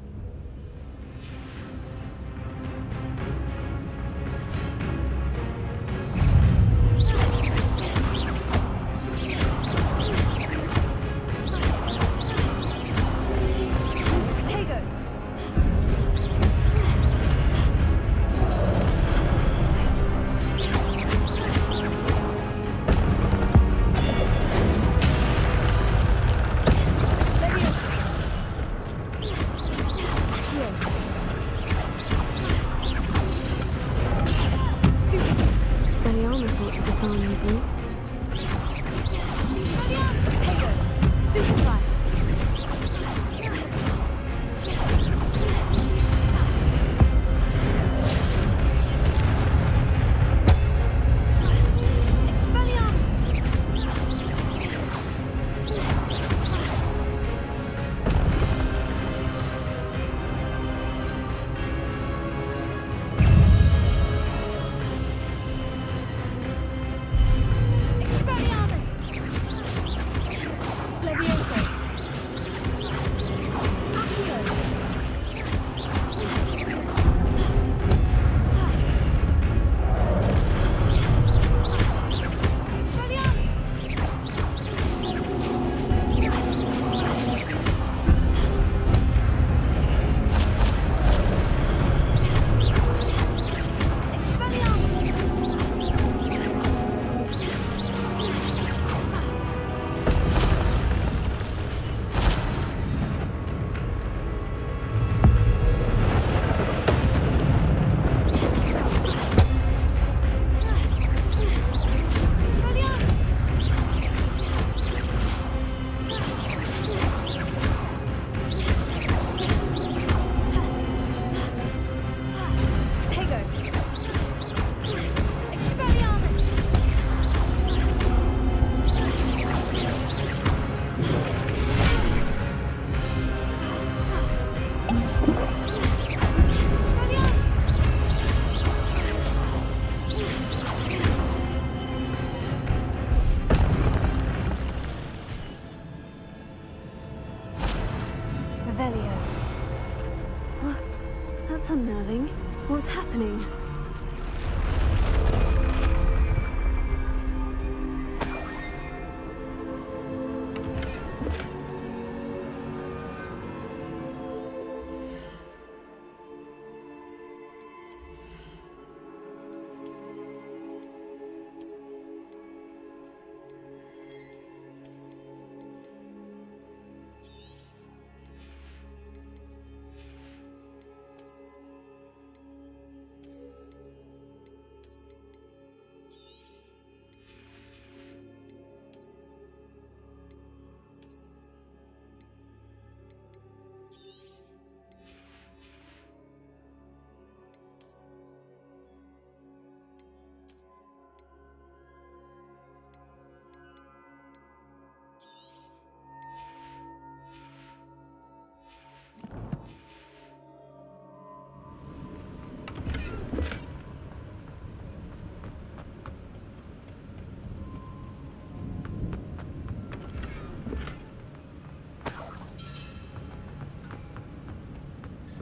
That's unnerving. What's happening?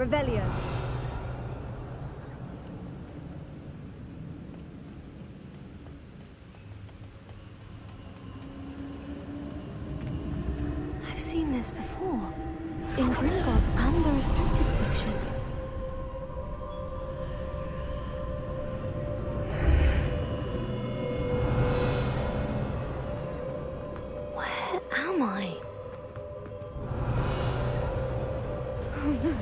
Revelio. I've seen this before. In Gringotts and the restricted section. Where am I? Oh no.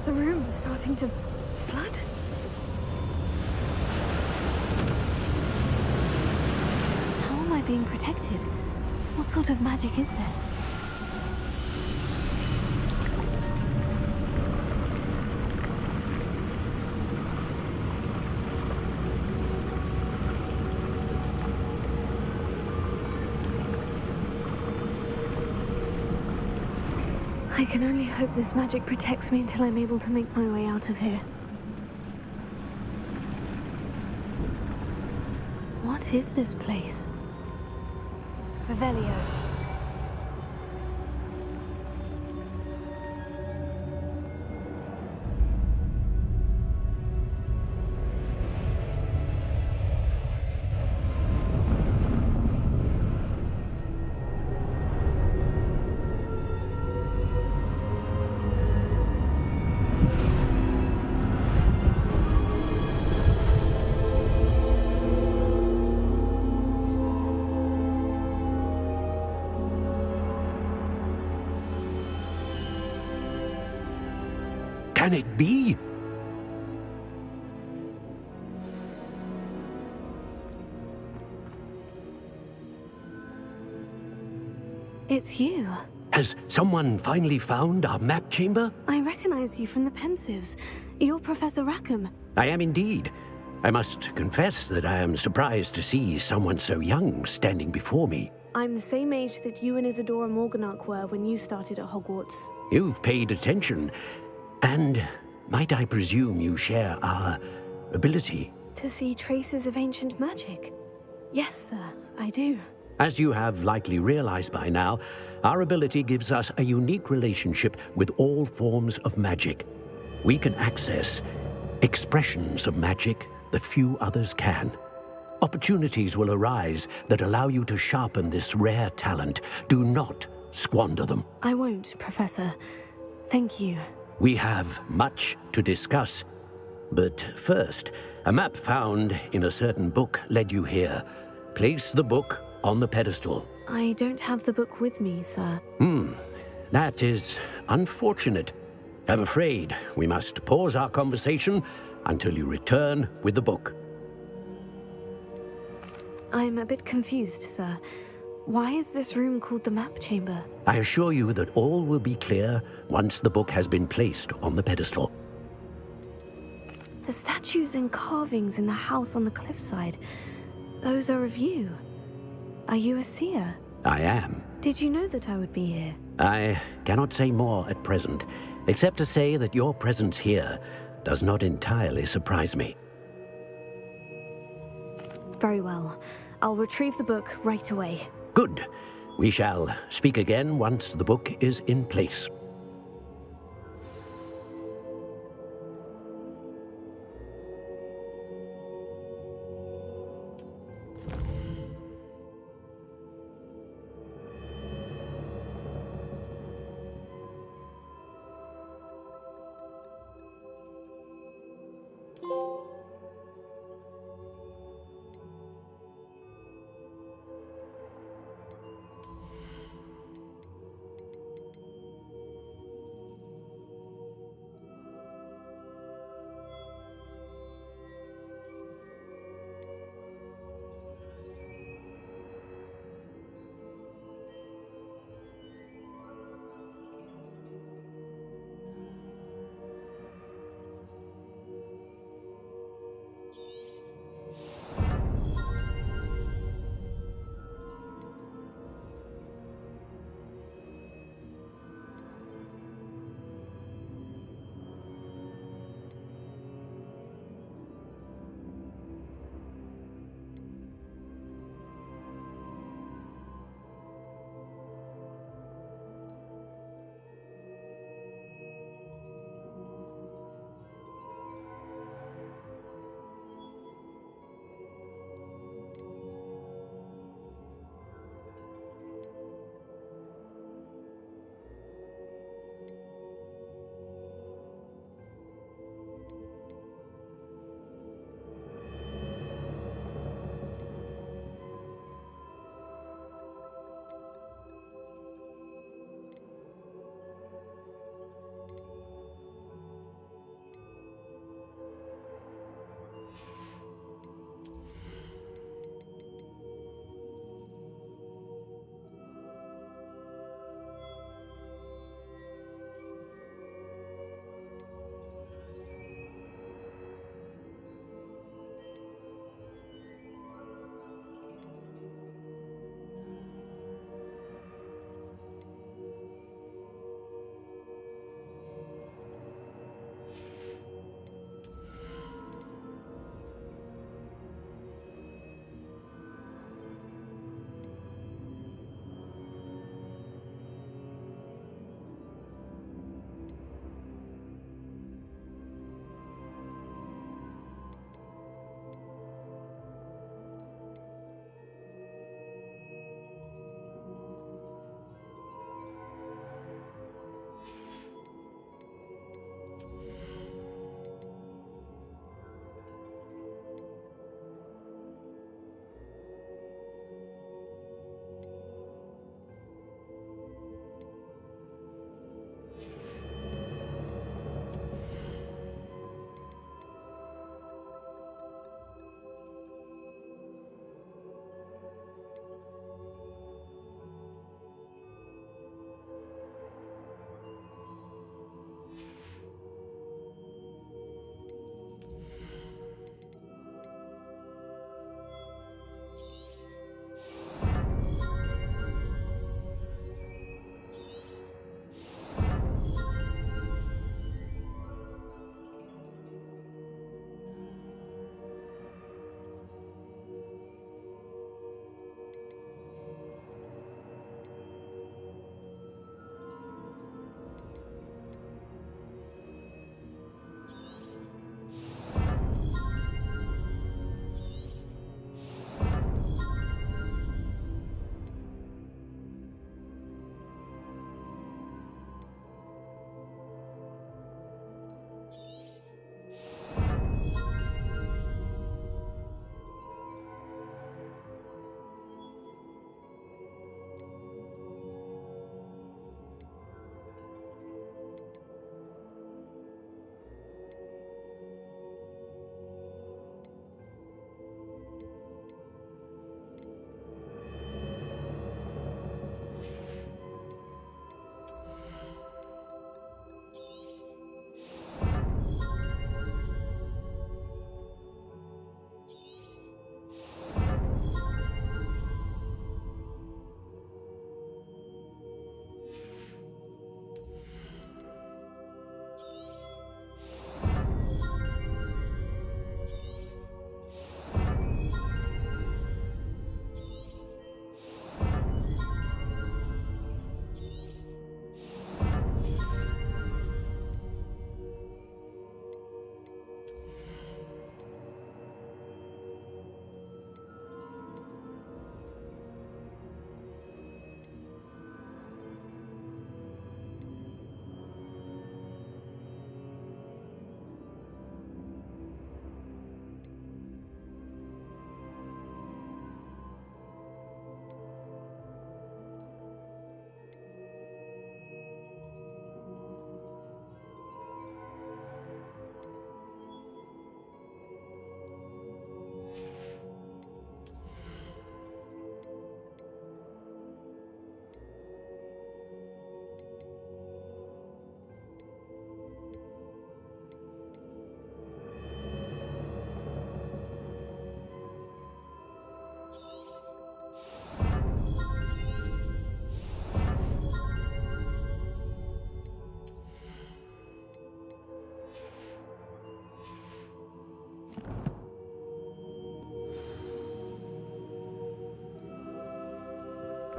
The room is starting to flood. How am I being protected? What sort of magic is this? I can only hope this magic protects me until I'm able to make my way out of here. What is this place? Revelio. Can it be? It's you. Has someone finally found our map chamber? I recognize you from the Pensives. You're Professor Rackham. I am indeed. I must confess that I am surprised to see someone so young standing before me. I'm the same age that you and Isadora Morganach were when you started at Hogwarts. You've paid attention. And might I presume you share our ability? To see traces of ancient magic? Yes, sir, I do. As you have likely realized by now, our ability gives us a unique relationship with all forms of magic. We can access expressions of magic that few others can. Opportunities will arise that allow you to sharpen this rare talent. Do not squander them. I won't, Professor. Thank you. We have much to discuss. But first, a map found in a certain book led you here. Place the book on the pedestal. I don't have the book with me, sir. That is unfortunate. I'm afraid we must pause our conversation until you return with the book. I'm a bit confused, sir. Why is this room called the map chamber? I assure you that all will be clear once the book has been placed on the pedestal. The statues and carvings in the house on the cliffside, those are of you. Are you a seer? I am. Did you know that I would be here? I cannot say more at present, except to say that your presence here does not entirely surprise me. Very well. I'll retrieve the book right away. Good. We shall speak again once the book is in place.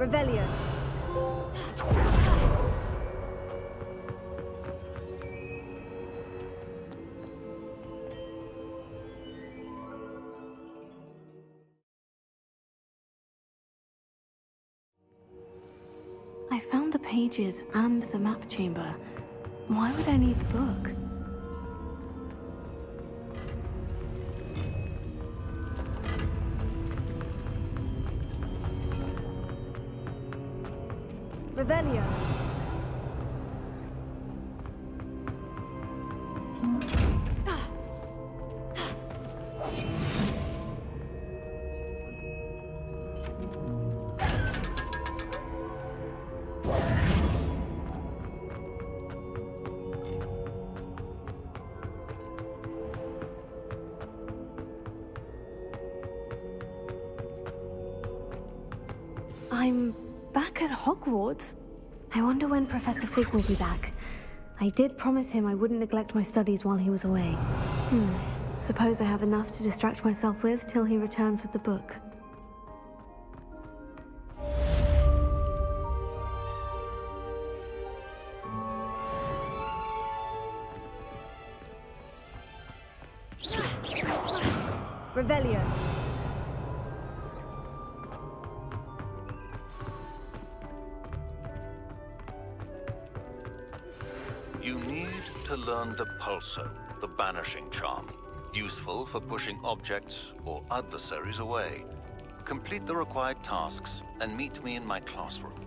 Revelio. I found the pages and the map chamber. Why would I need the book? Revelio. I'm back at Hogwarts. I wonder when Professor Fig will be back. I did promise him I wouldn't neglect my studies while he was away. Suppose I have enough to distract myself with till he returns with the book. Revelio. You need to learn the Pulso, the banishing charm. Useful for pushing objects or adversaries away. Complete the required tasks and meet me in my classroom.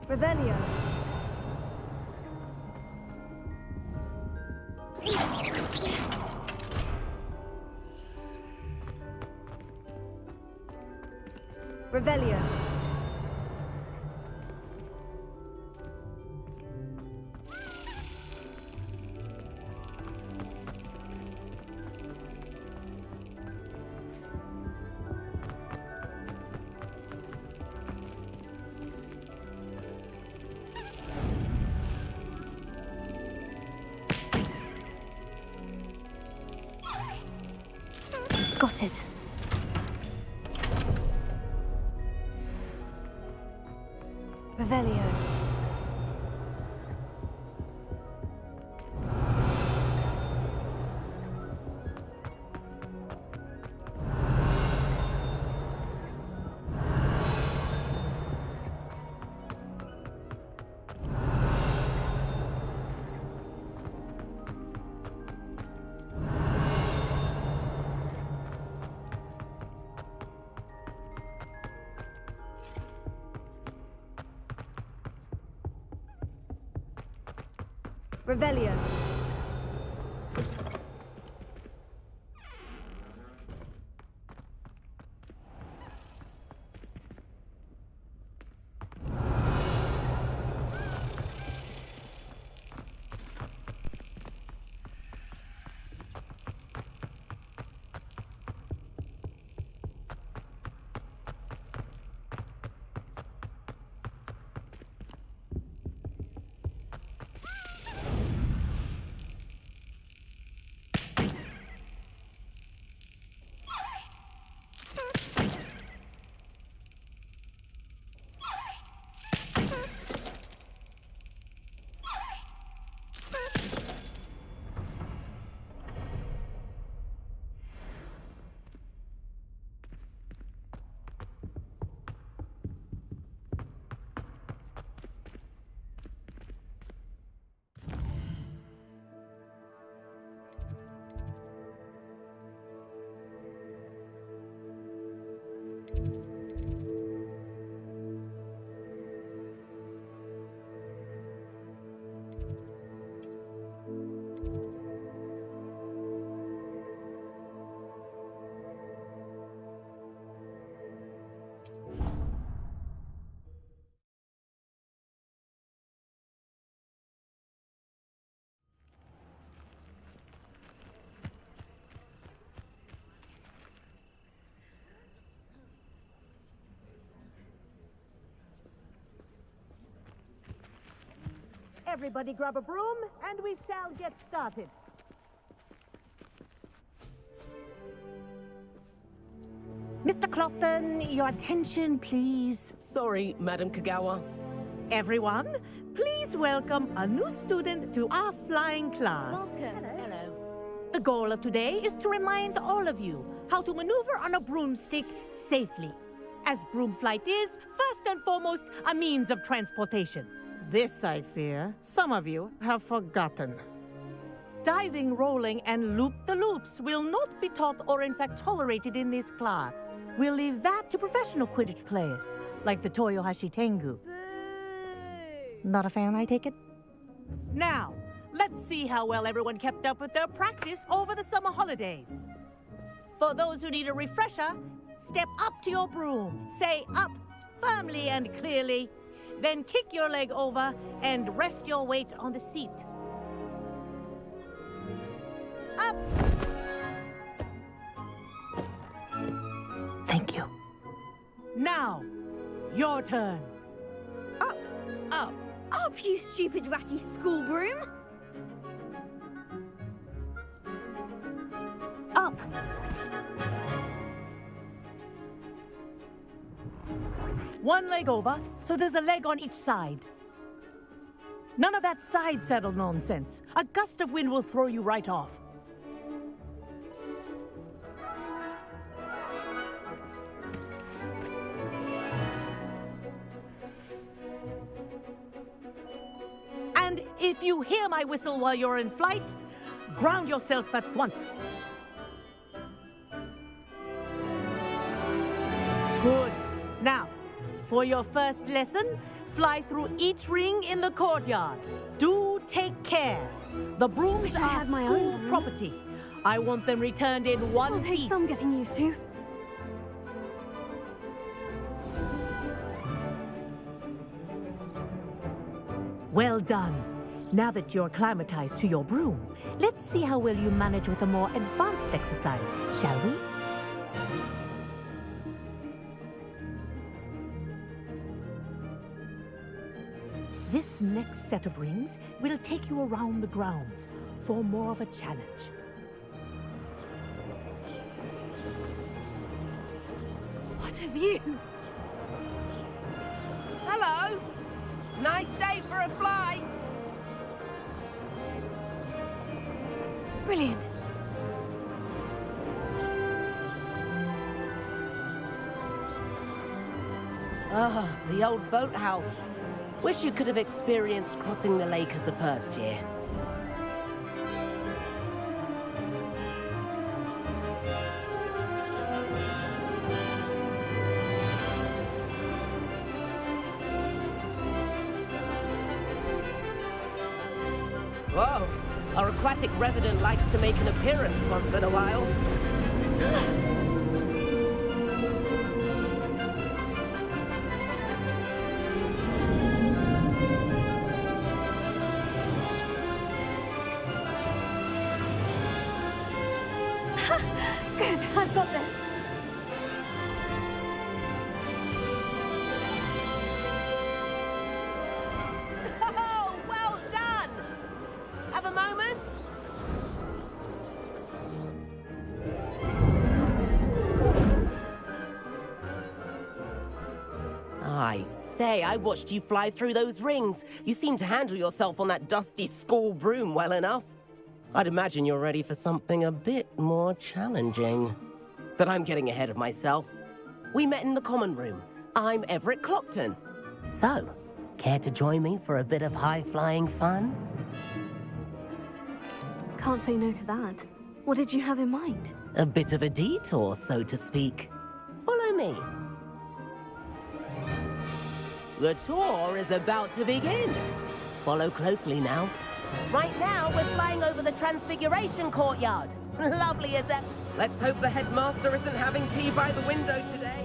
Revelio. Revelio. Got it. Revelio. Revelio. Everybody grab a broom, and we shall get started. Mr. Clopton, your attention, please. Sorry, Madam Kagawa. Everyone, please welcome a new student to our flying class. Welcome. Hello. The goal of today is to remind all of you how to maneuver on a broomstick safely, as broom flight is, first and foremost, a means of transportation. This, I fear, some of you have forgotten. Diving, rolling, and loop-the-loops will not be taught or in fact tolerated in this class. We'll leave that to professional Quidditch players, like the Toyohashi Tengu. Not a fan, I take it? Now, let's see how well everyone kept up with their practice over the summer holidays. For those who need a refresher, step up to your broom, say up, firmly and clearly, then kick your leg over and rest your weight on the seat. Up! Thank you. Now, your turn. Up! Up! Up, you stupid ratty school broom! Up! One leg over, so there's a leg on each side. None of that side saddle nonsense. A gust of wind will throw you right off. And if you hear my whistle while you're in flight, ground yourself at once. Good. Now, for your first lesson, fly through each ring in the courtyard. Do take care. The brooms are school property. I want them returned in one piece. Take some getting used to. Well done. Now that you're acclimatized to your broom, let's see how well you manage with a more advanced exercise, shall we? This next set of rings will take you around the grounds for more of a challenge. What have you? Hello! Nice day for a flight! Brilliant. Ah, the old boathouse. Wish you could have experienced crossing the lake as a first year. Whoa! Our aquatic resident likes to make an appearance once in a while. Good, I've got this. Oh, well done! Have a moment? I say, I watched you fly through those rings. You seem to handle yourself on that dusty school broom well enough. I'd imagine you're ready for something a bit more challenging. But I'm getting ahead of myself. We met in the common room. I'm Everett Clopton. So, care to join me for a bit of high-flying fun? Can't say no to that. What did you have in mind? A bit of a detour, so to speak. Follow me. The tour is about to begin. Follow closely now. Right now, we're flying over the Transfiguration Courtyard. Lovely as ever. Let's hope the headmaster isn't having tea by the window today.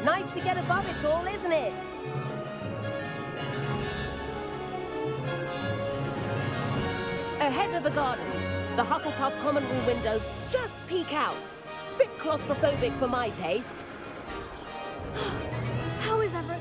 Nice to get above it all, isn't it? Ahead of the gardens, the Hufflepuff common room windows just peek out. Bit claustrophobic for my taste. How is Everett?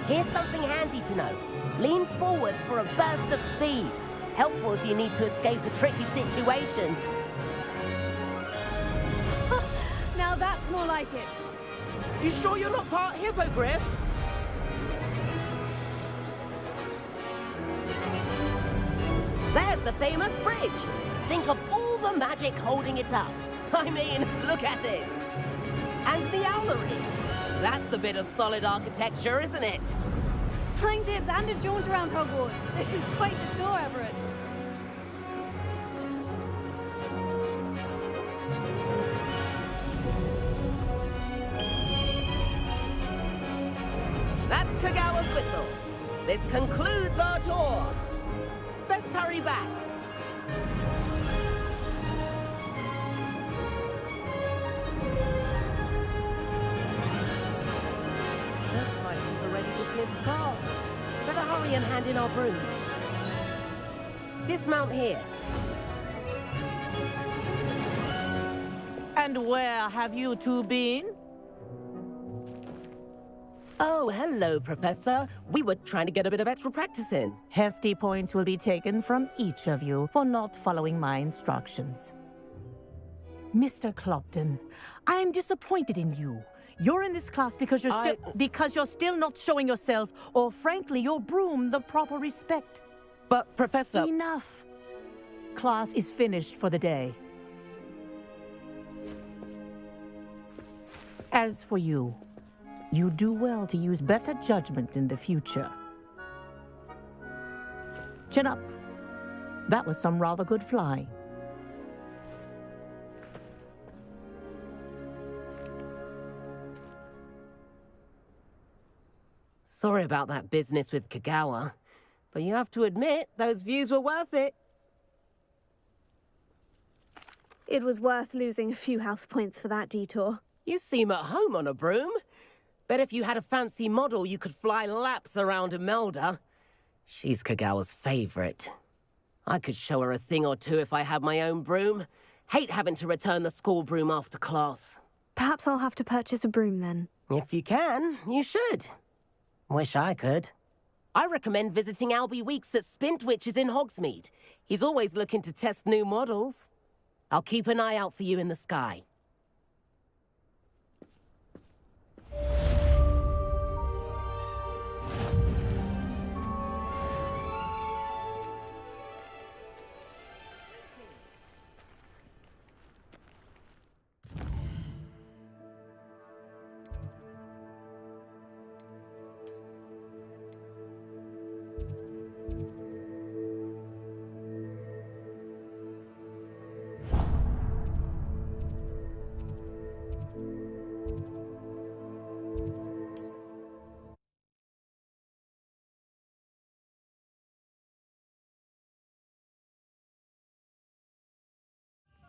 Here's something handy to know. Lean forward for a burst of speed. Helpful if you need to escape a tricky situation. Now that's more like it. You sure you're not part hippogriff? There's the famous bridge. Think of all the magic holding it up. I mean, look at it. And the owlery. That's a bit of solid architecture, isn't it? Flying tips and a jaunt around Hogwarts. This is quite the tour, Everett. That's Kagawa's whistle. This concludes our tour. Best hurry back. Looks like we're ready to slip cars. Better hurry and hand in our brooms. Dismount here. And where have you two been? Oh, hello, Professor. We were trying to get a bit of extra practice in. Hefty points will be taken from each of you for not following my instructions. Mr. Clopton, I'm disappointed in you. You're in this class because you're still not showing yourself, or frankly, your broom, the proper respect. But, Professor... Enough! Class is finished for the day. As for you, you do well to use better judgment in the future. Chin up. That was some rather good flying. Sorry about that business with Kagawa, but you have to admit, those views were worth it. It was worth losing a few house points for that detour. You seem at home on a broom. Bet if you had a fancy model, you could fly laps around Imelda. She's Kagawa's favorite. I could show her a thing or two if I had my own broom. Hate having to return the school broom after class. Perhaps I'll have to purchase a broom then. If you can, you should. Wish I could. I recommend visiting Albie Weeks at Spintwitches in Hogsmeade. He's always looking to test new models. I'll keep an eye out for you in the sky.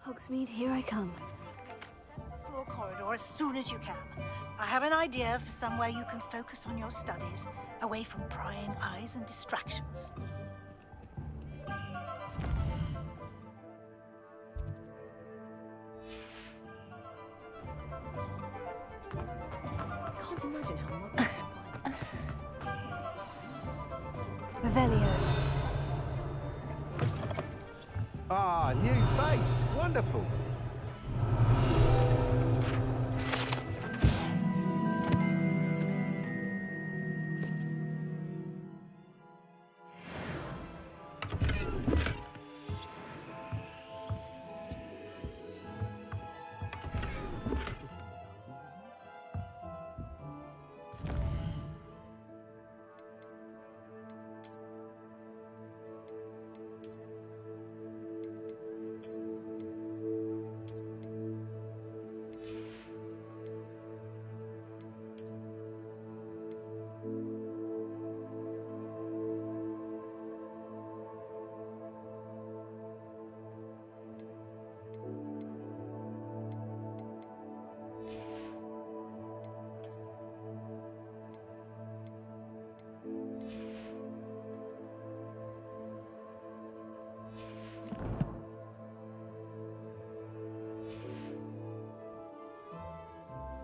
Hogsmeade, here I come. Floor corridor as soon as you can. I have an idea for somewhere you can focus on your studies, away from prying eyes and distractions. Can't imagine how much. Revelio. Ah, new face. Wonderful.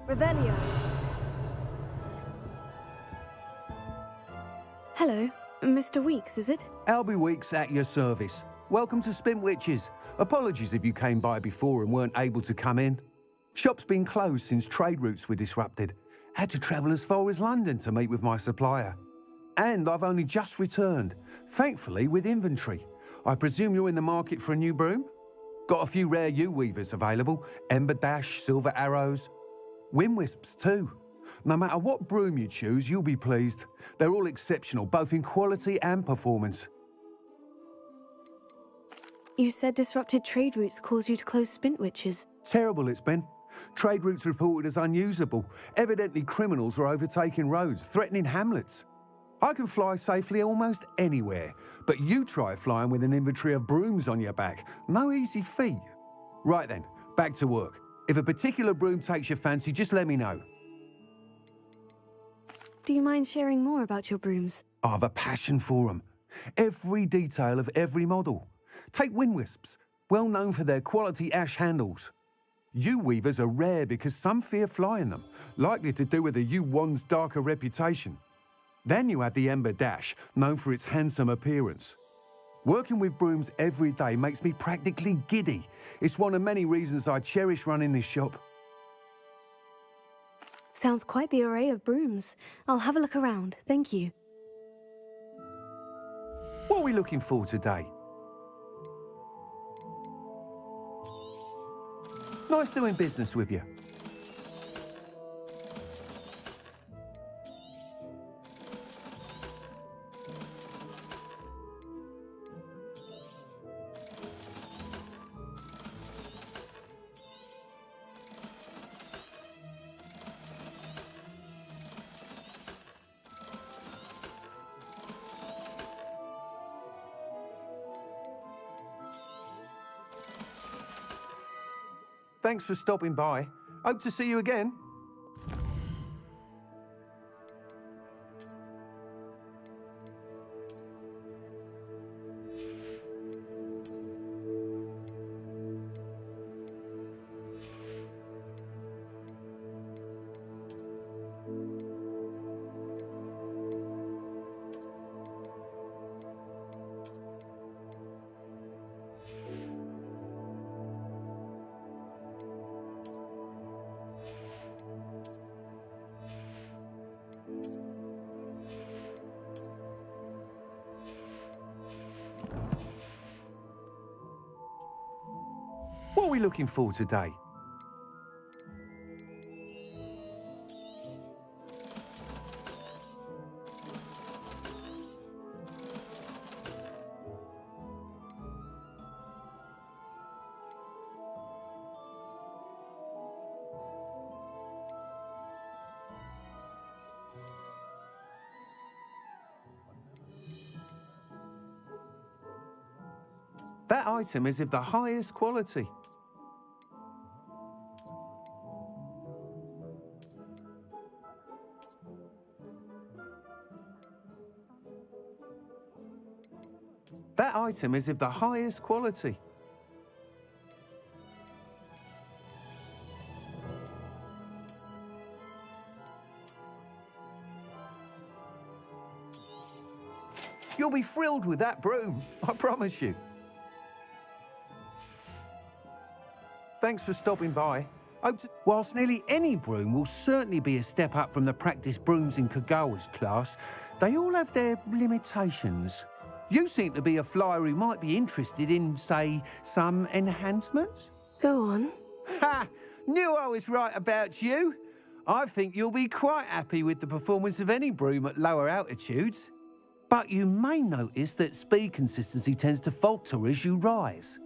Revelio. Hello, Mr. Weeks, is it? Albie Weeks at your service. Welcome to Spintwitches. Apologies if you came by before and weren't able to come in. Shop's been closed since trade routes were disrupted. Had to travel as far as London to meet with my supplier. And I've only just returned, thankfully with inventory. I presume you're in the market for a new broom? Got a few rare U-weavers available, Ember Dash, Silver Arrows. Wind Wisps too. No matter what broom you choose, you'll be pleased. They're all exceptional, both in quality and performance. You said disrupted trade routes caused you to close Spintwitches. Terrible it's been. Trade routes reported as unusable. Evidently criminals were overtaking roads, threatening hamlets. I can fly safely almost anywhere, but you try flying with an inventory of brooms on your back. No easy feat. Right then, back to work. If a particular broom takes your fancy, just let me know. Do you mind sharing more about your brooms? I have a passion for them. Every detail of every model. Take Wind Wisps, well known for their quality ash handles. U-weavers are rare because some fear flying them, likely to do with the U-wand's darker reputation. Then you add the Ember Dash, known for its handsome appearance. Working with brooms every day makes me practically giddy. It's one of many reasons I cherish running this shop. Sounds quite the array of brooms. I'll have a look around, thank you. What are we looking for today? Nice doing business with you. Thanks for stopping by. Hope to see you again. What are we looking for today? That item is of the highest quality. That item is of the highest quality. You'll be thrilled with that broom, I promise you. Thanks for stopping by. Whilst nearly any broom will certainly be a step up from the practice brooms in Kagawa's class, they all have their limitations. You seem to be a flyer who might be interested in, say, some enhancements? Go on. Ha! Knew I was right about you. I think you'll be quite happy with the performance of any broom at lower altitudes. But you may notice that speed consistency tends to falter as you rise.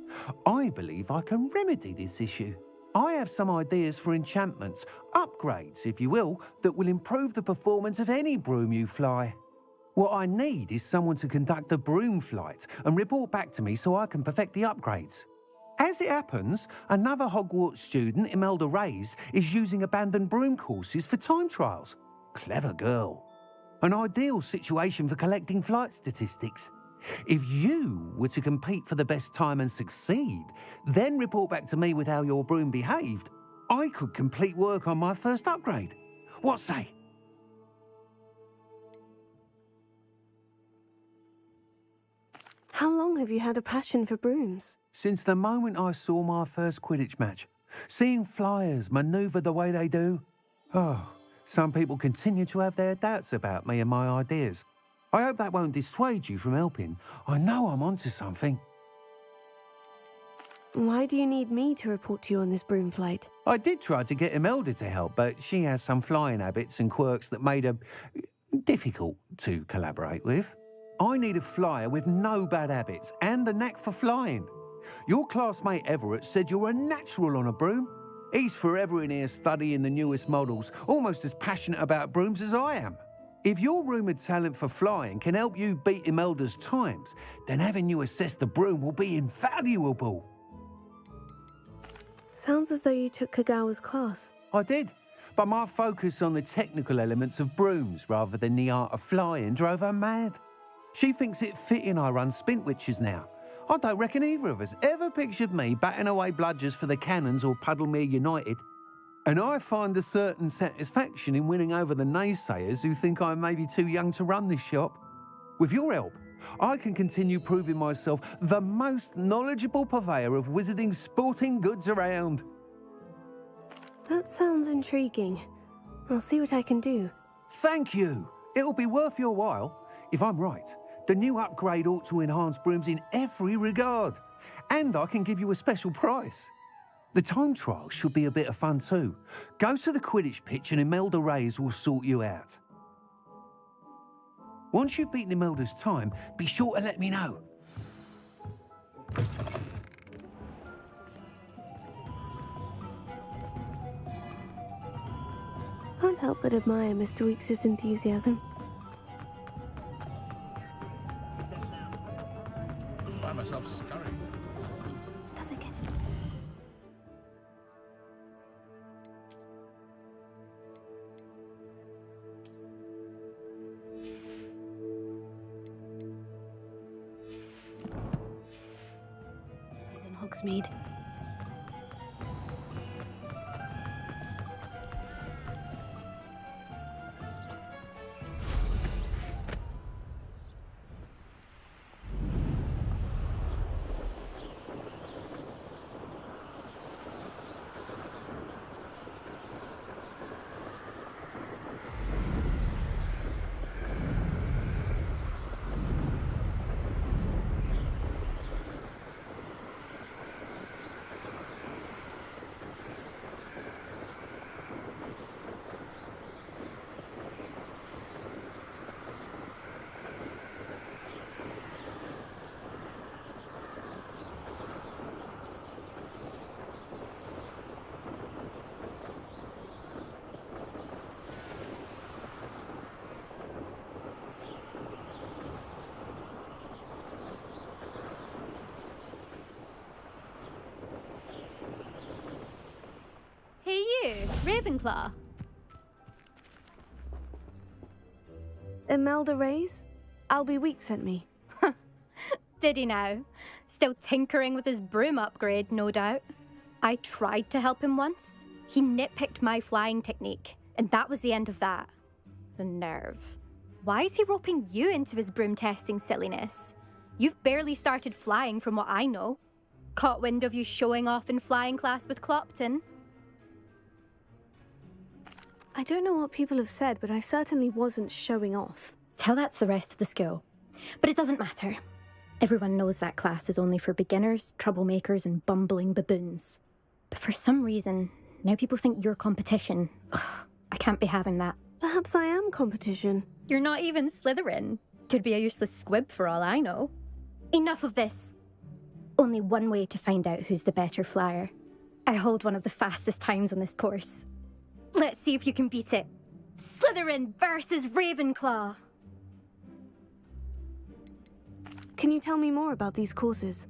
I believe I can remedy this issue. I have some ideas for enchantments, upgrades, if you will, that will improve the performance of any broom you fly. What I need is someone to conduct a broom flight and report back to me so I can perfect the upgrades. As it happens, another Hogwarts student, Imelda Reyes, is using abandoned broom courses for time trials. Clever girl. An ideal situation for collecting flight statistics. If you were to compete for the best time and succeed, then report back to me with how your broom behaved, I could complete work on my first upgrade. What say? How long have you had a passion for brooms? Since the moment I saw my first Quidditch match. Seeing flyers manoeuvre the way they do. Oh, some people continue to have their doubts about me and my ideas. I hope that won't dissuade you from helping. I know I'm onto something. Why do you need me to report to you on this broom flight? I did try to get Imelda to help, but she has some flying habits and quirks that made her difficult to collaborate with. I need a flyer with no bad habits and the knack for flying. Your classmate Everett said you're a natural on a broom. He's forever in here studying the newest models, almost as passionate about brooms as I am. If your rumoured talent for flying can help you beat Imelda's times, then having you assess the broom will be invaluable. Sounds as though you took Kagawa's class. I did, but my focus on the technical elements of brooms rather than the art of flying drove her mad. She thinks it fitting I run Spintwitches now. I don't reckon either of us ever pictured me batting away bludgers for the Cannons or Puddlemere United. And I find a certain satisfaction in winning over the naysayers who think I may be too young to run this shop. With your help, I can continue proving myself the most knowledgeable purveyor of wizarding sporting goods around. That sounds intriguing. I'll see what I can do. Thank you. It'll be worth your while. If I'm right, The new upgrade ought to enhance brooms in every regard. And I can give you a special price. The time trial should be a bit of fun too. Go to the Quidditch pitch and Imelda Reyes will sort you out. Once you've beaten Imelda's time, be sure to let me know. Can't help but admire Mr. Weekes' enthusiasm. Find myself scurrying. Doesn't get it. Better than Hogsmeade. Hey you, Ravenclaw. Imelda Reyes? Albie Weeks sent me. Did he now? Still tinkering with his broom upgrade, no doubt. I tried to help him once. He nitpicked my flying technique, and that was the end of that. The nerve. Why is he roping you into his broom testing silliness? You've barely started flying from what I know. Caught wind of you showing off in flying class with Clopton. I don't know what people have said, but I certainly wasn't showing off. Tell that to the rest of the school. But it doesn't matter. Everyone knows that class is only for beginners, troublemakers, and bumbling baboons. But for some reason, now people think you're competition. Ugh, I can't be having that. Perhaps I am competition. You're not even Slytherin. Could be a useless squib for all I know. Enough of this. Only one way to find out who's the better flyer. I hold one of the fastest times on this course. Let's see if you can beat it. Slytherin versus Ravenclaw. Can you tell me more about these courses?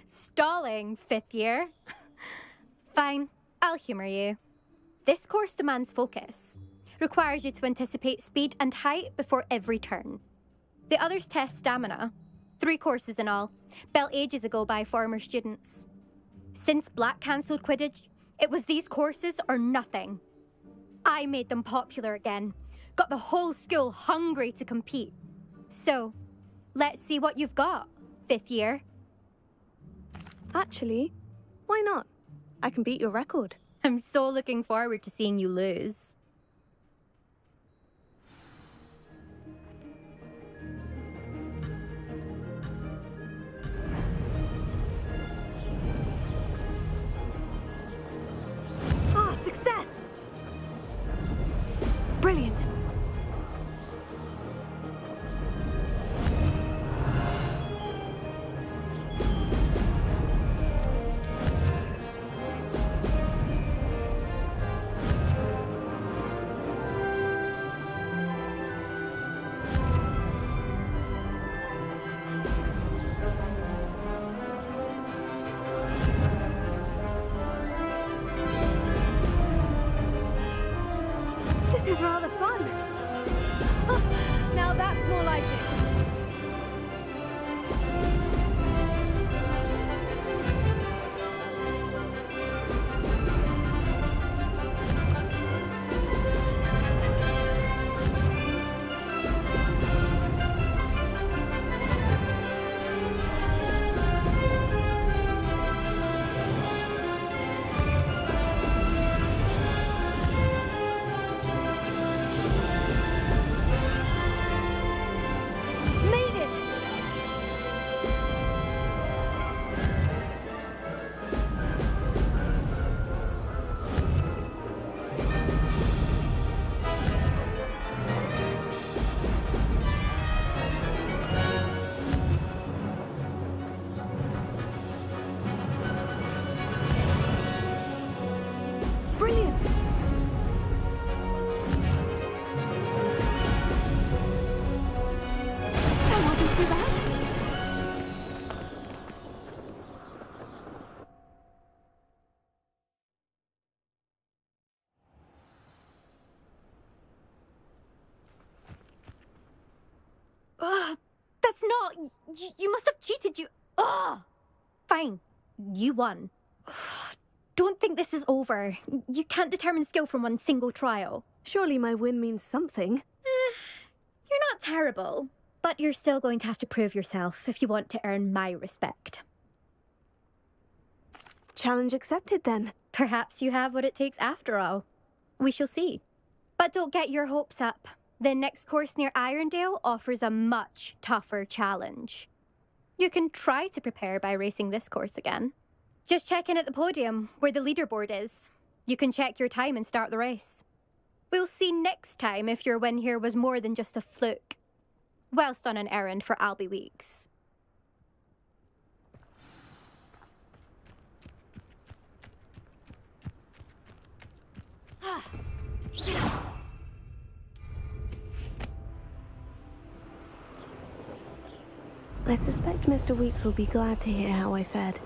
Stalling, 5th year. Fine, I'll humour you. This course demands focus. Requires you to anticipate speed and height before every turn. The others test stamina. 3 courses in all, built ages ago by former students. Since Black cancelled Quidditch, it was these courses or nothing. I made them popular again. Got the whole school hungry to compete. So, let's see what you've got, 5th year. Actually, why not? I can beat your record. I'm so looking forward to seeing you lose. Success! Brilliant! This is rather fun. Oh, you must have cheated, you... Oh! Fine. You won. Don't think this is over. You can't determine skill from one single trial. Surely my win means something. You're not terrible, but you're still going to have to prove yourself if you want to earn my respect. Challenge accepted, then. Perhaps you have what it takes after all. We shall see. But don't get your hopes up. The next course near Irondale offers a much tougher challenge. You can try to prepare by racing this course again. Just check in at the podium, where the leaderboard is. You can check your time and start the race. We'll see next time if your win here was more than just a fluke. Whilst on an errand for Albie Weeks. I suspect Mr. Weeks will be glad to hear how I fared.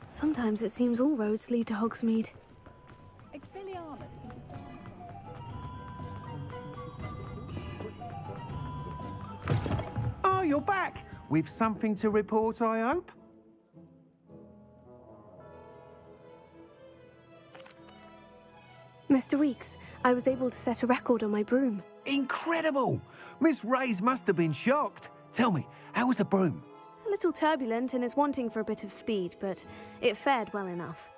Sometimes it seems all roads lead to Hogsmeade. Oh, you're back! With something to report, I hope? Mr. Weeks, I was able to set a record on my broom. Incredible! Miss Reyes must have been shocked. Tell me, how was the broom? A little turbulent and is wanting for a bit of speed, but it fared well enough.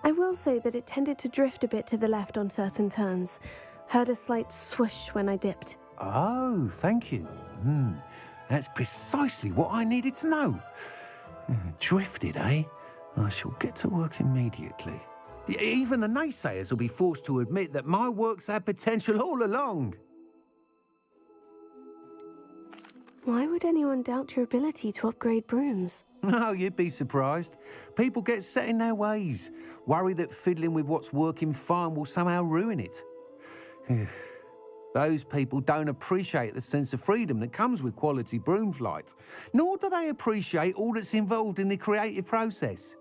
I will say that it tended to drift a bit to the left on certain turns. Heard a slight swoosh when I dipped. Oh, thank you. That's precisely what I needed to know. Drifted, eh? I shall get to work immediately. Even the naysayers will be forced to admit that my work's had potential all along. Why would anyone doubt your ability to upgrade brooms? Oh, you'd be surprised. People get set in their ways, worry that fiddling with what's working fine will somehow ruin it. Those people don't appreciate the sense of freedom that comes with quality broom flight, nor do they appreciate all that's involved in the creative process.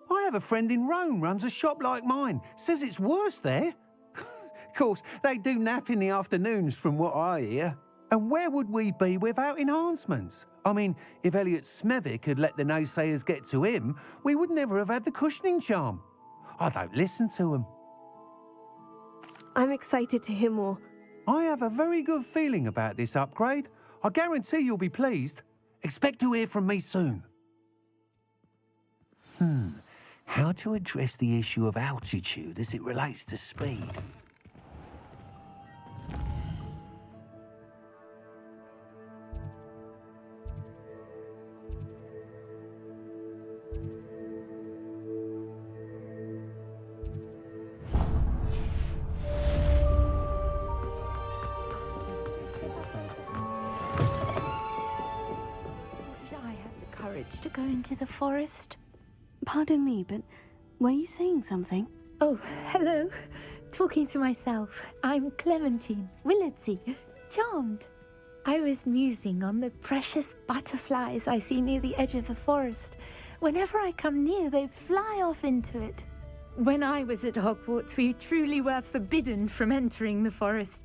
I have a friend in Rome runs a shop like mine, says it's worse there. Of course, they do nap in the afternoons from what I hear. And where would we be without enhancements? I mean, if Elliot Smethwick had let the naysayers get to him, we would never have had the cushioning charm. I don't listen to them. I'm excited to hear more. I have a very good feeling about this upgrade. I guarantee you'll be pleased. Expect to hear from me soon. How to address the issue of altitude as it relates to speed? To go into the forest? Pardon me, but were you saying something? Oh, hello. Talking to myself. I'm Clementine Willardsey. Charmed. I was musing on the precious butterflies I see near the edge of the forest. Whenever I come near, they fly off into it. When I was at Hogwarts, we truly were forbidden from entering the forest.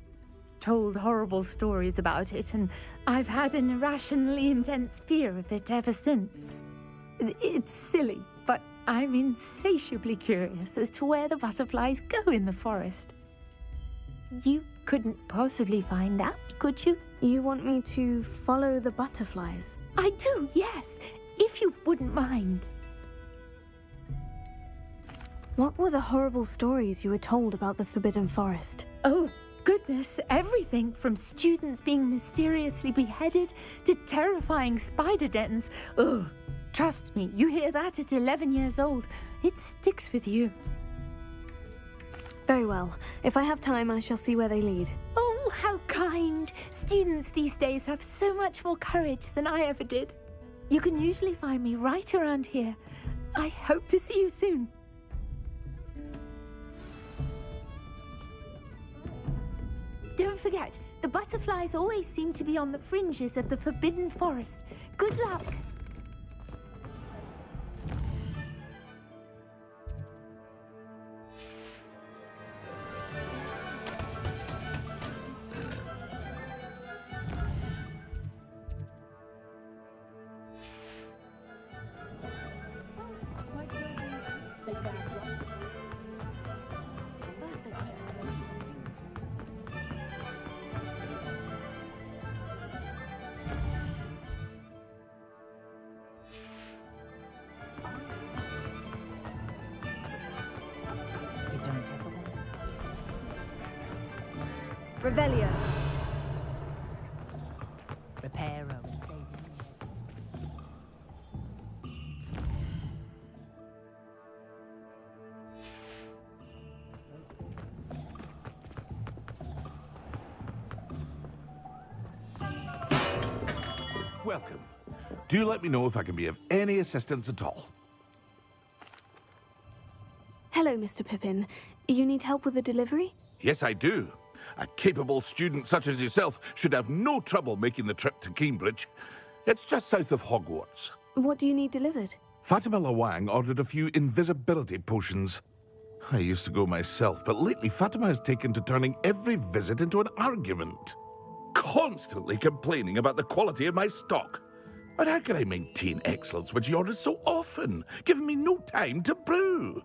Told horrible stories about it, and I've had an irrationally intense fear of it ever since. It's silly, but I'm insatiably curious as to where the butterflies go in the forest. You couldn't possibly find out, could you? You want me to follow the butterflies? I do, yes, if you wouldn't mind. What were the horrible stories you were told about the Forbidden Forest? Oh, good witness everything from students being mysteriously beheaded to terrifying spider dens. Ugh. Trust me, you hear that at 11 years old, it sticks with you. Very well. If I have time, I shall see where they lead. Oh, how kind! Students these days have so much more courage than I ever did. You can usually find me right around here. I hope to see you soon. Don't forget, the butterflies always seem to be on the fringes of the Forbidden Forest. Good luck! Revelio. Reparo. Welcome. Do let me know if I can be of any assistance at all. Hello, Mr. Pippin. You need help with a delivery? Yes, I do. A capable student such as yourself should have no trouble making the trip to Cambridge. It's just south of Hogwarts. What do you need delivered? Fatima Lawang ordered a few invisibility potions. I used to go myself, but lately Fatima has taken to turning every visit into an argument. Constantly complaining about the quality of my stock. But how can I maintain excellence when she orders so often, giving me no time to brew?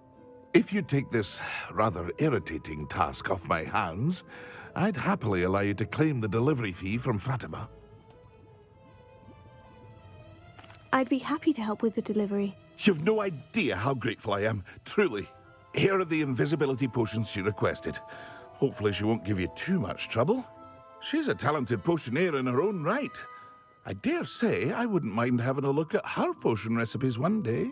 If you take this rather irritating task off my hands, I'd happily allow you to claim the delivery fee from Fatima. I'd be happy to help with the delivery. You've no idea how grateful I am, truly. Here are the invisibility potions she requested. Hopefully she won't give you too much trouble. She's a talented potioneer in her own right. I dare say I wouldn't mind having a look at her potion recipes one day.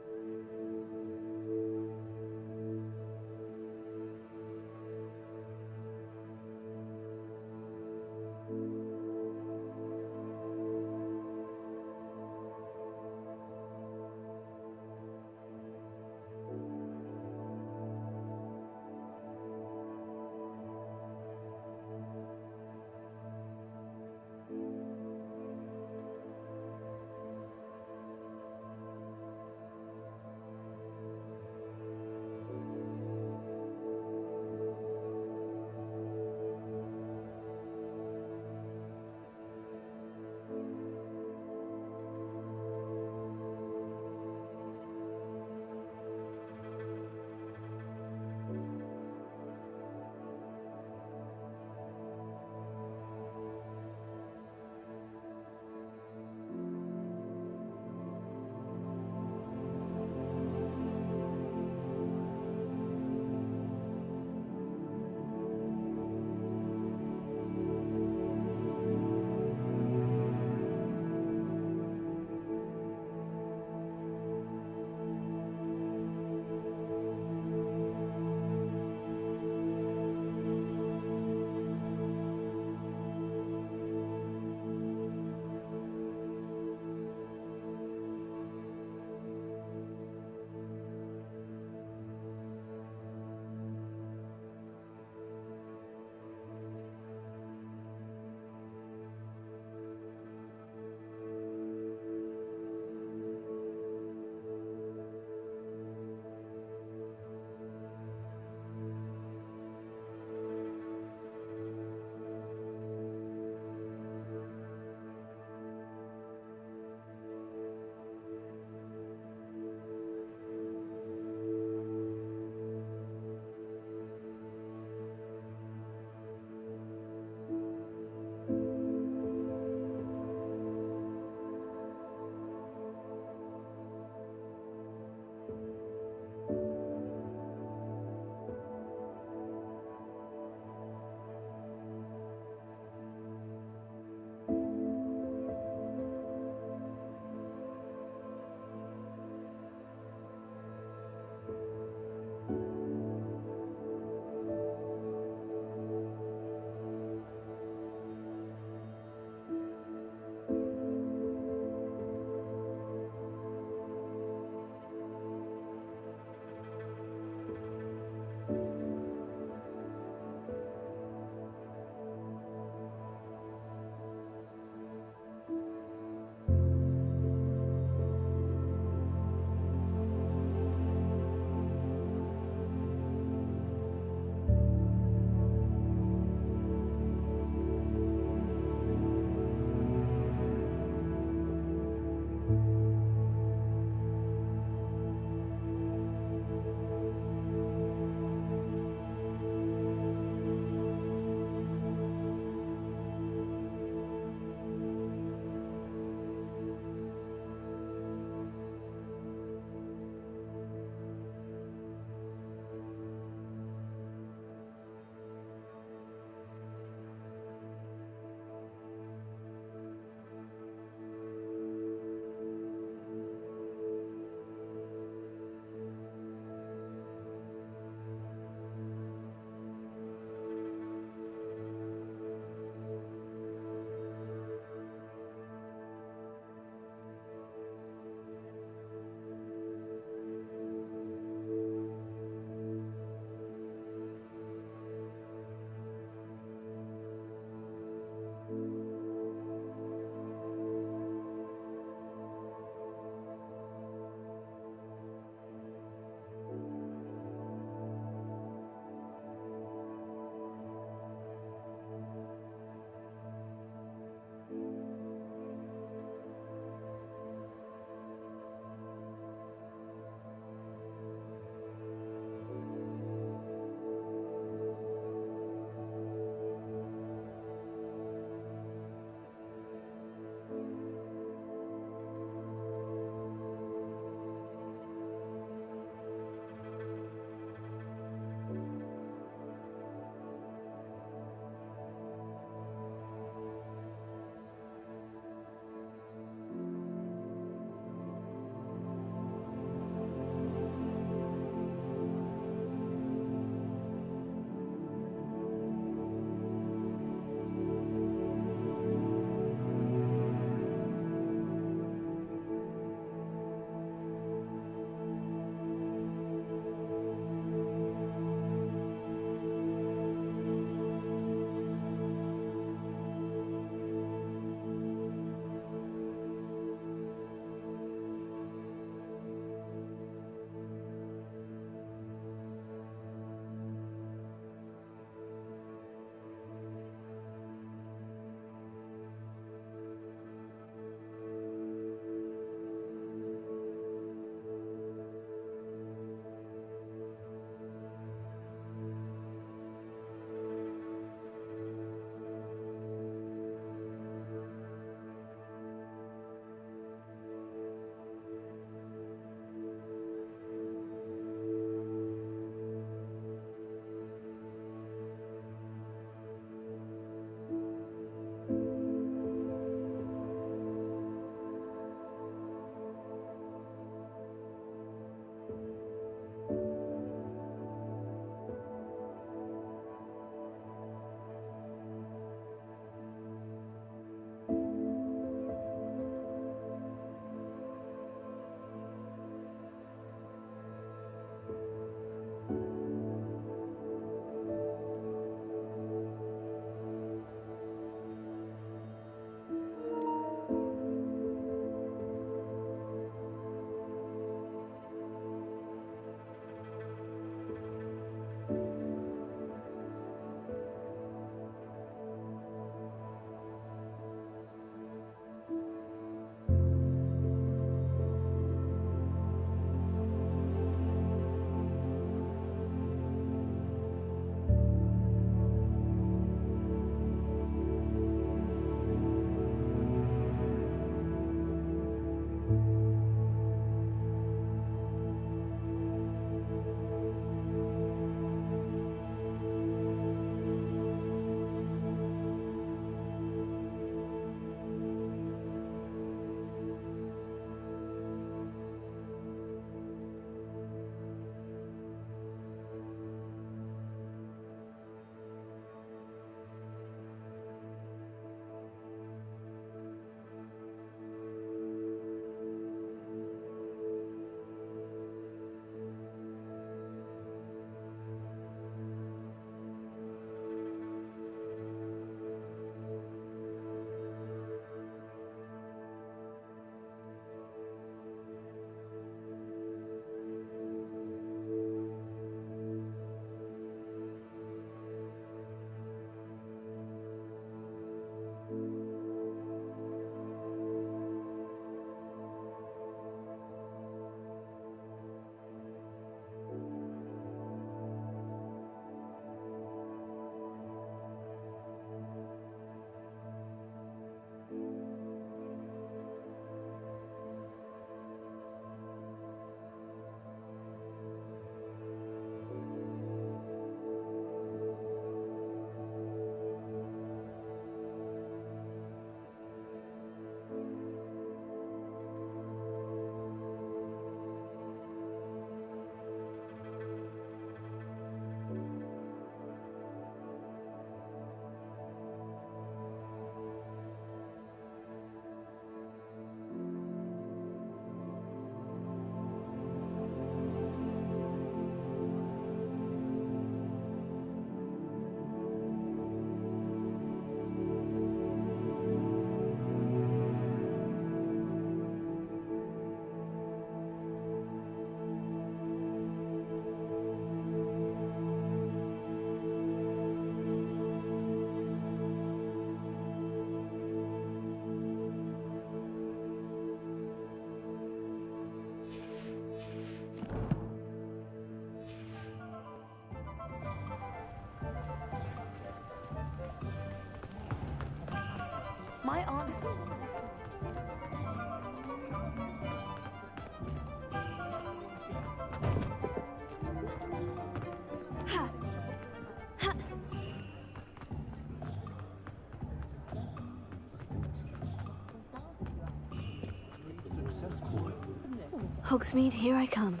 Hogsmeade, here I come.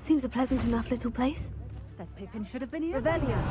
Seems a pleasant enough little place. That Pippin should have been here. Revelio.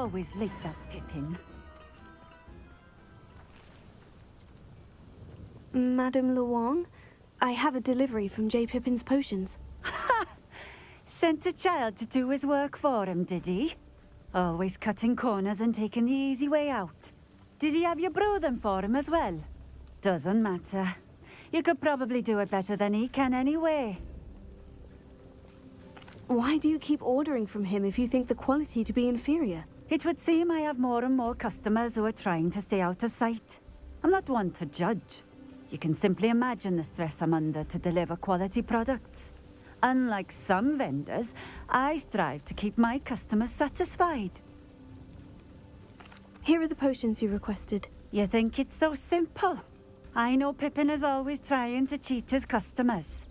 Always like that Pippin. Madame Luong, I have a delivery from J. Pippin's potions. Ha! Sent a child to do his work for him, did he? Always cutting corners and taking the easy way out. Did he have you brew them for him as well? Doesn't matter. You could probably do it better than he can anyway. Why do you keep ordering from him if you think the quality to be inferior? It would seem I have more and more customers who are trying to stay out of sight. I'm not one to judge. You can simply imagine the stress I'm under to deliver quality products. Unlike some vendors, I strive to keep my customers satisfied. Here are the potions you requested. You think it's so simple? I know Pippin is always trying to cheat his customers.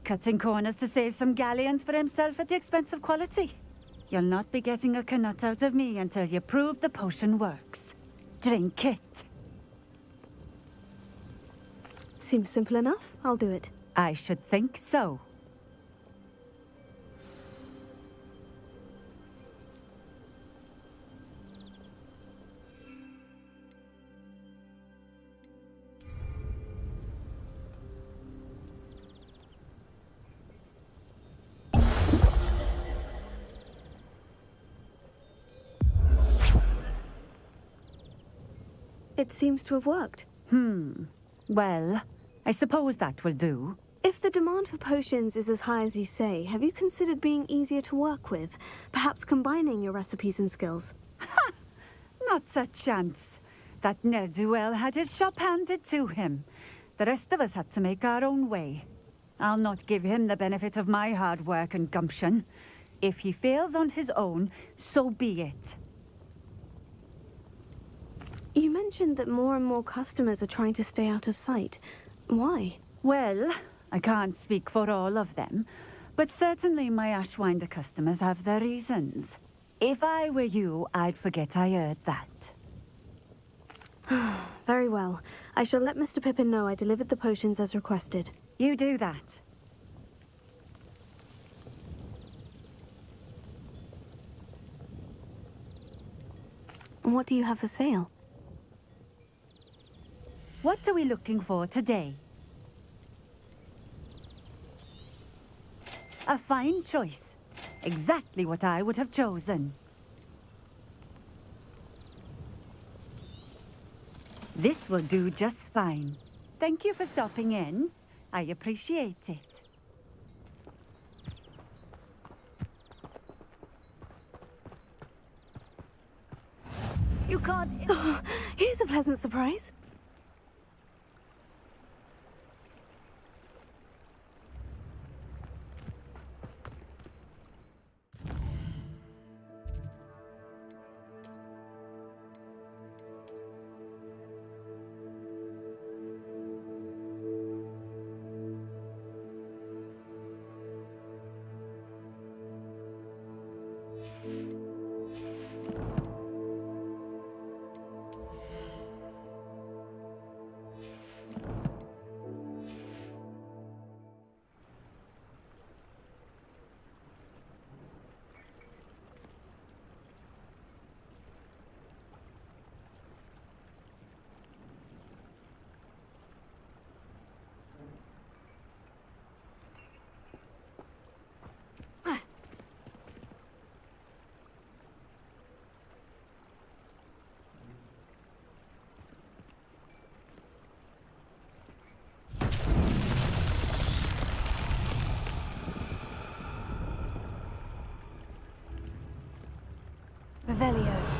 Cutting corners to save some galleons for himself at the expense of quality. You'll not be getting a canut out of me until you prove the potion works. Drink it. Seems simple enough. I'll do it. I should think so. It seems to have worked. Well, I suppose that will do. If the demand for potions is as high as you say, have you considered being easier to work with? Perhaps combining your recipes and skills? Ha! Not a chance. That ne'er-do-well had his shop handed to him. The rest of us had to make our own way. I'll not give him the benefit of my hard work and gumption. If he fails on his own, so be it. You mentioned that more and more customers are trying to stay out of sight. Why? Well, I can't speak for all of them, but certainly my Ashwinder customers have their reasons. If I were you, I'd forget I heard that. Very well. I shall let Mr. Pippin know I delivered the potions as requested. You do that. What do you have for sale? What are we looking for today? A fine choice. Exactly what I would have chosen. This will do just fine. Thank you for stopping in. I appreciate it. You can't... Oh, here's a pleasant surprise. Revelio.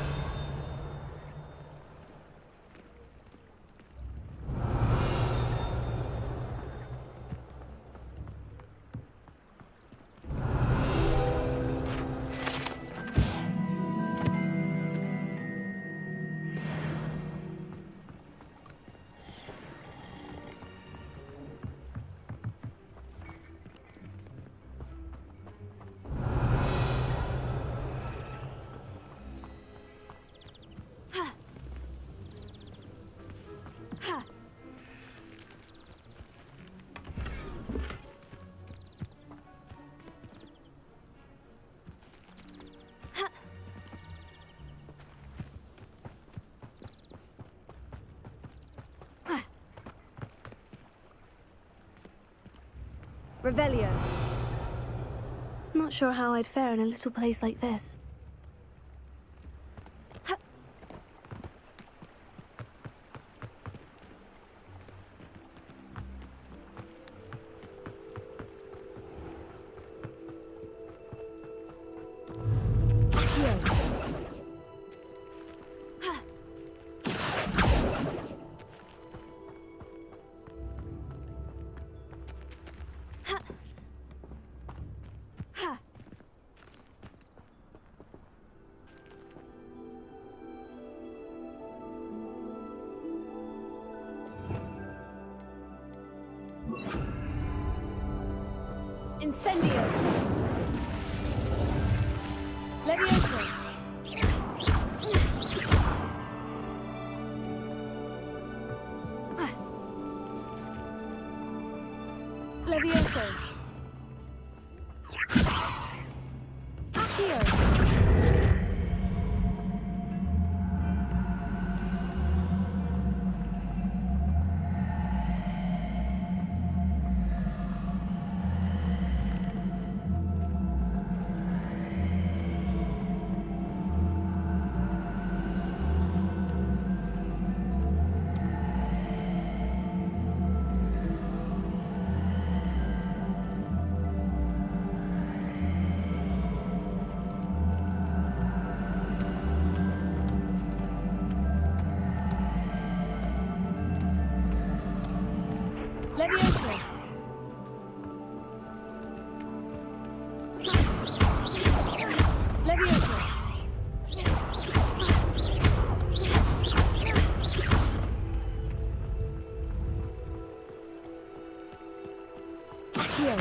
Revelio. Not sure how I'd fare in a little place like this. Incendio! Levioso! Levioso! Accio! Levioso! Levioso! Accio!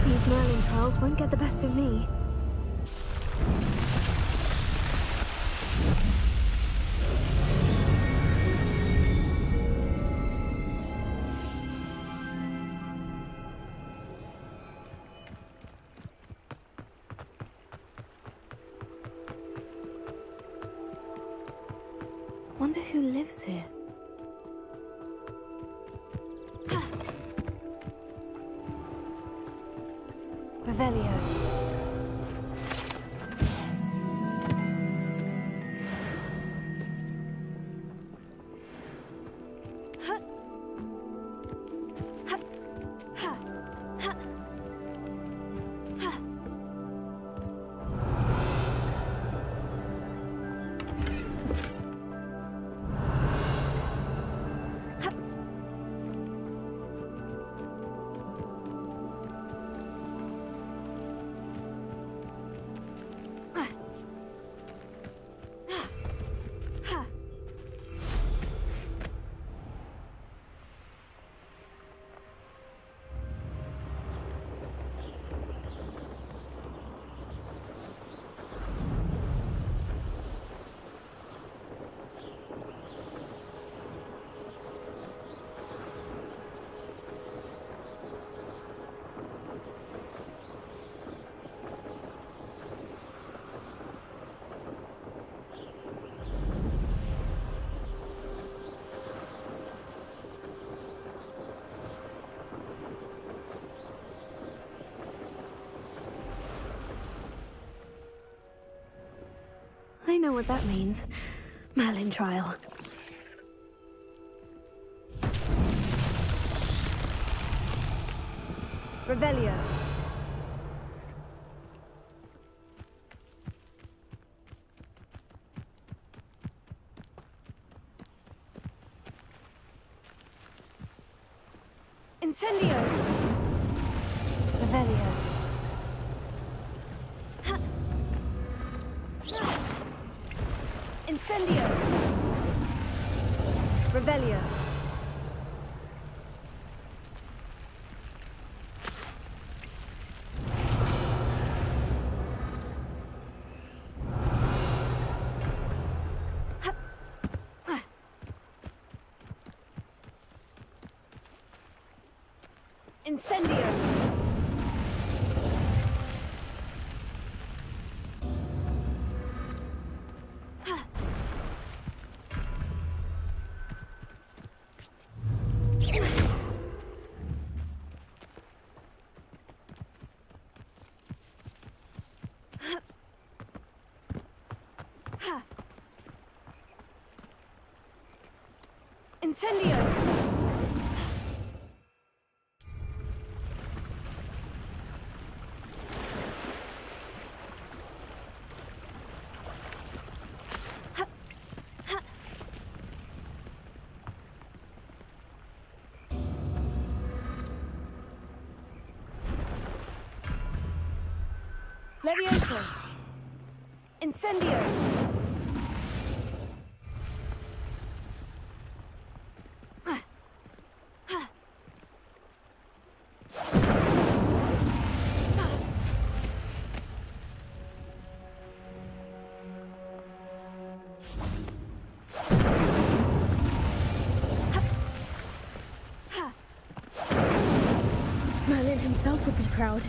These Merlin trials won't get the best of me. Wonder who lives here. Revelio. I know what that means. Merlin trial. Revelio. Incendio. Revelio. Incendio! Revelio. Incendio. Incendio. Levioso. Incendio. Merlin himself would be proud.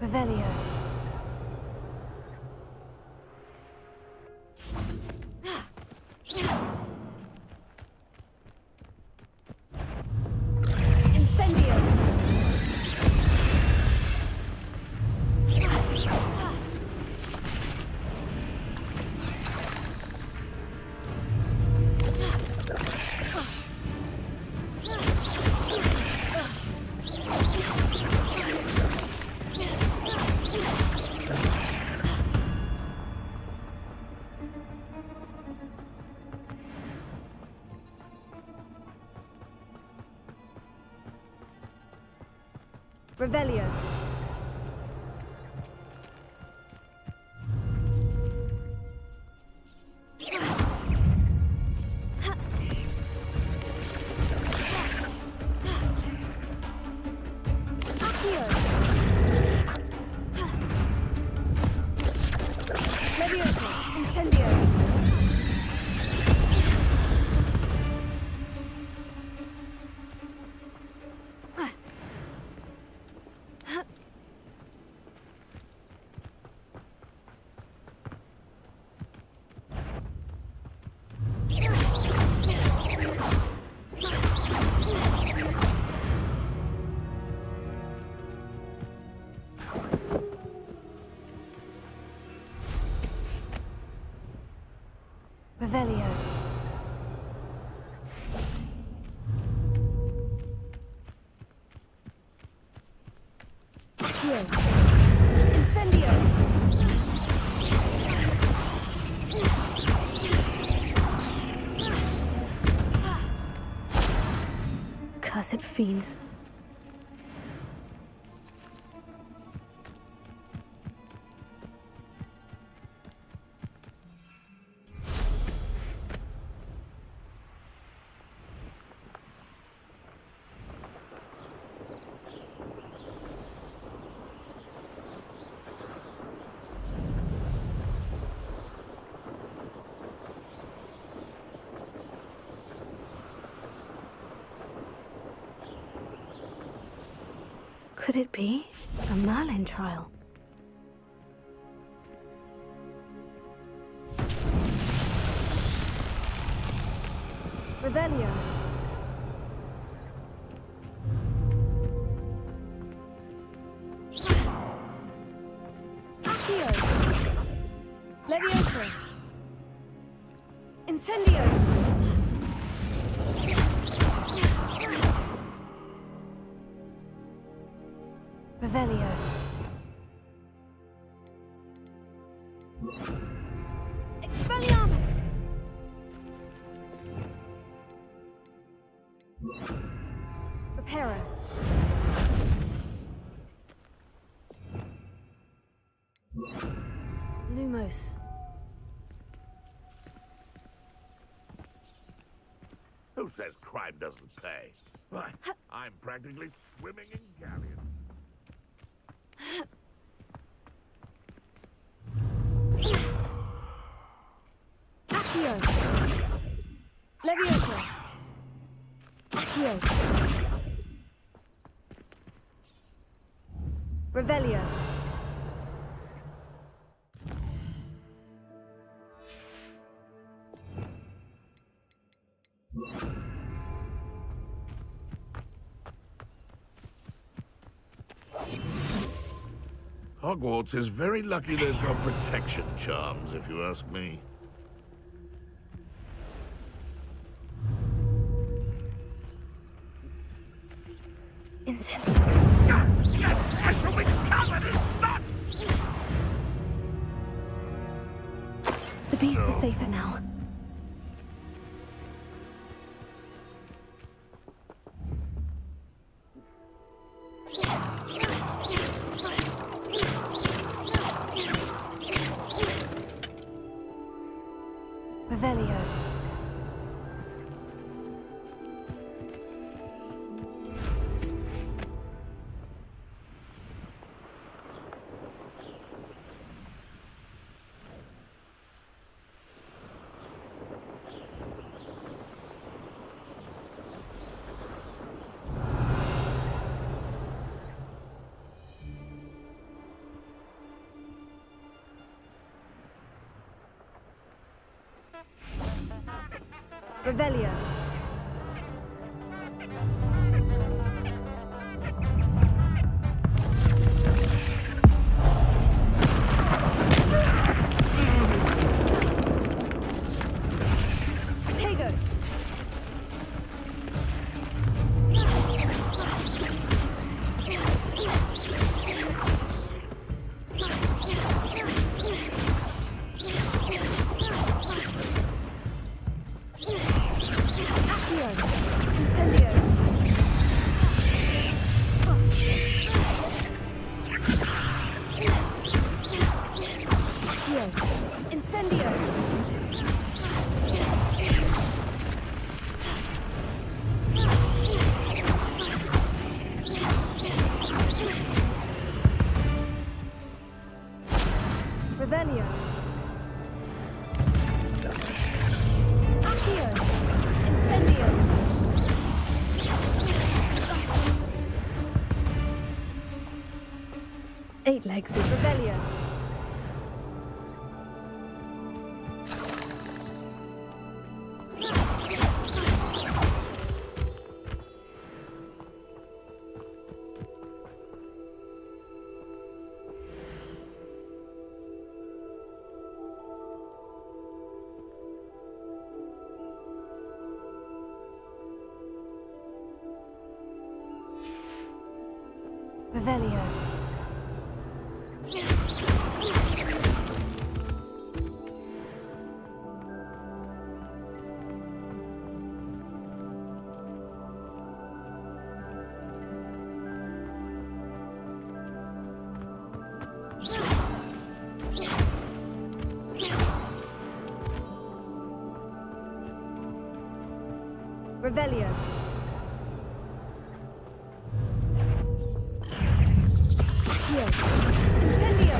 Revelio. Incendio. Revelio. Accio. Levioso. Incendio. Revelio. Accio. Incendio. Cursed fiends. Could it be a Merlin trial? Revelio. Accio. Levioso. Incendio. Revelio. Reparo. Lumos. Who says crime doesn't pay? Why, I'm practically swimming in galleons. Accio. Leviosa. Accio. Revelio. Hogwarts is very lucky they've got protection charms, if you ask me. Incendio. I shall be covered in sun! The beast is safer now. Revelio. Revelio. Protego. Revelio. Accio. Incendio. 8 legs is Revelio. Revelio. Revelio. Accio. Incendio.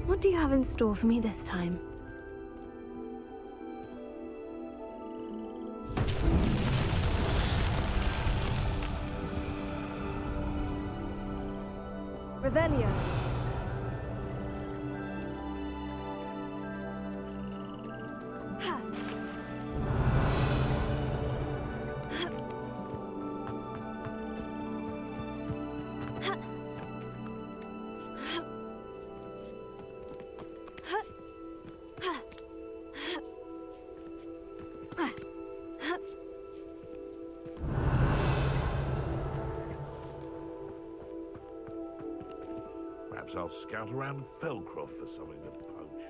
What do you have in store for me this time? Revelio. Perhaps I'll scout around Felcroft for something to poach.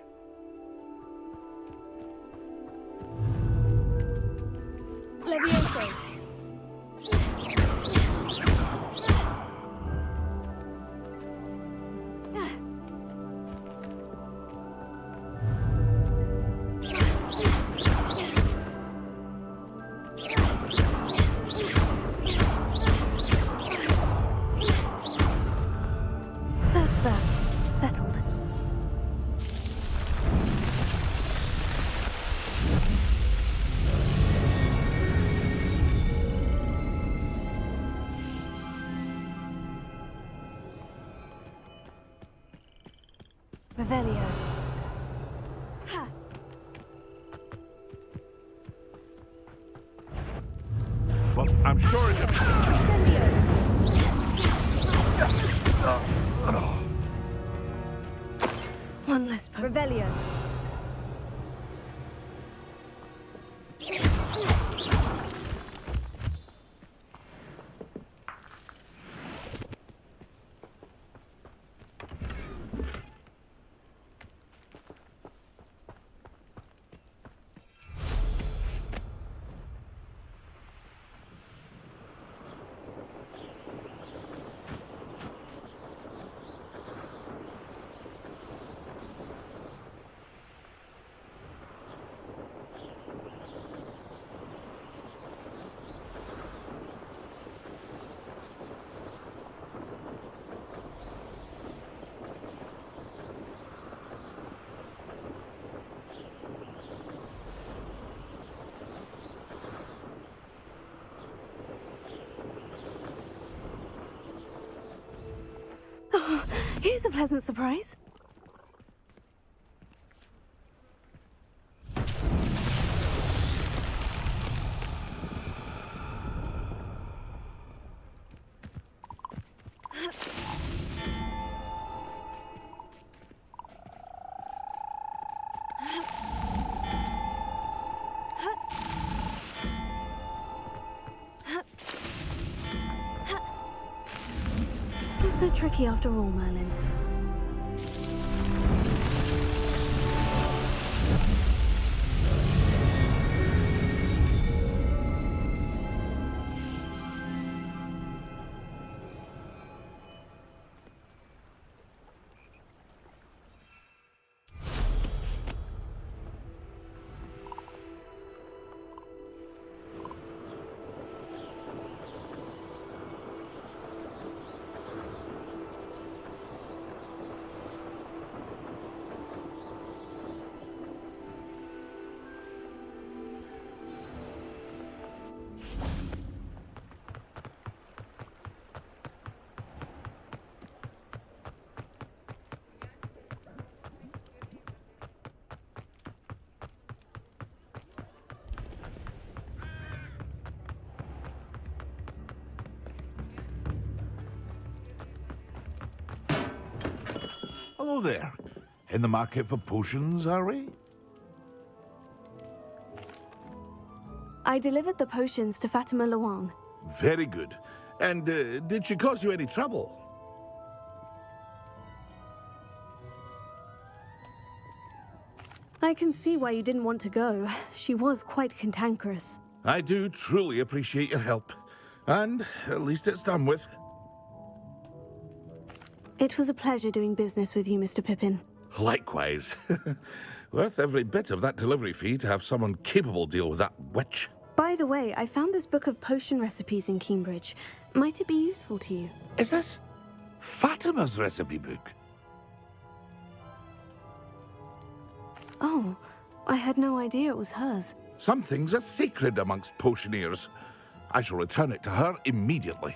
Levioso. That's that. Settled. Revelio. Ha! Well, I'm sure it... One less poke. Revelio. Oh, here's a pleasant surprise. Not so tricky after all, Merlin. Hello there. In the market for potions, are we? I delivered the potions to Fatima Luang. Very good. And did she cause you any trouble? I can see why you didn't want to go. She was quite cantankerous. I do truly appreciate your help. And at least it's done with. It was a pleasure doing business with you, Mr. Pippin. Likewise. Worth every bit of that delivery fee to have someone capable deal with that witch. By the way, I found this book of potion recipes in Cambridge. Might it be useful to you? Is this Fatima's recipe book? Oh, I had no idea it was hers. Some things are sacred amongst potioneers. I shall return it to her immediately.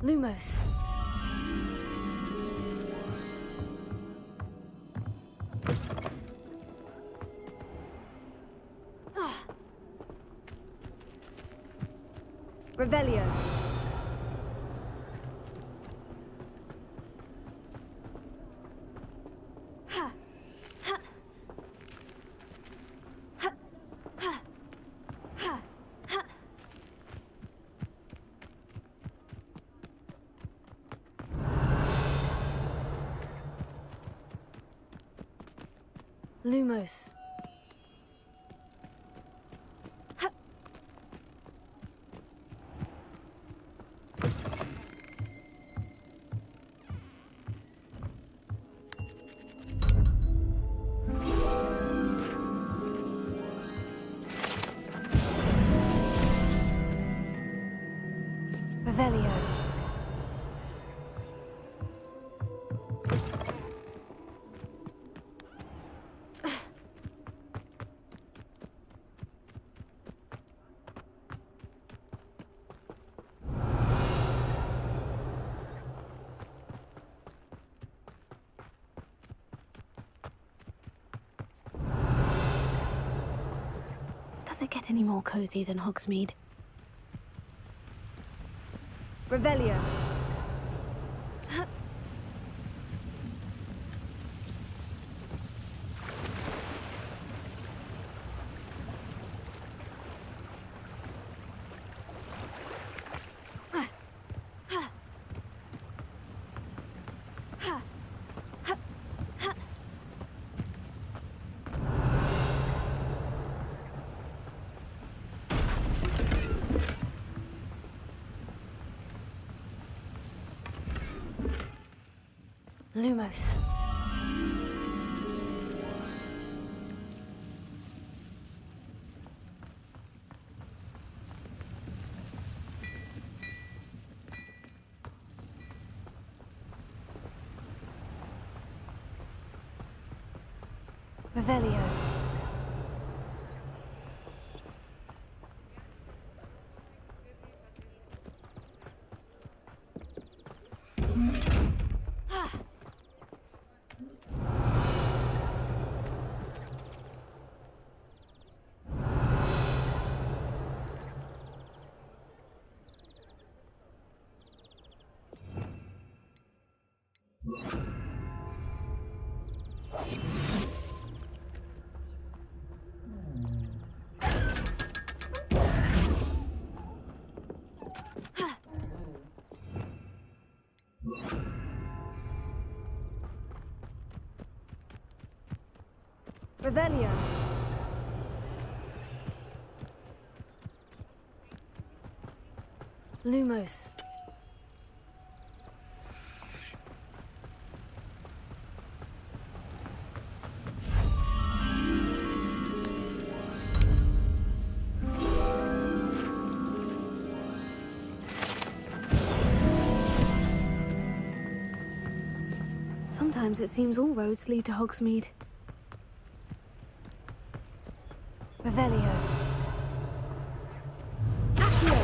Lumos. Revelio. Ha. Ha. Ha. Ha. Ha. Ha. Lumos. Revelio. Does it get any more cozy than Hogsmeade? Revelio. Lumos. Revelio. Revelio. Lumos. Sometimes it seems all roads lead to Hogsmeade. Revelio. Accio.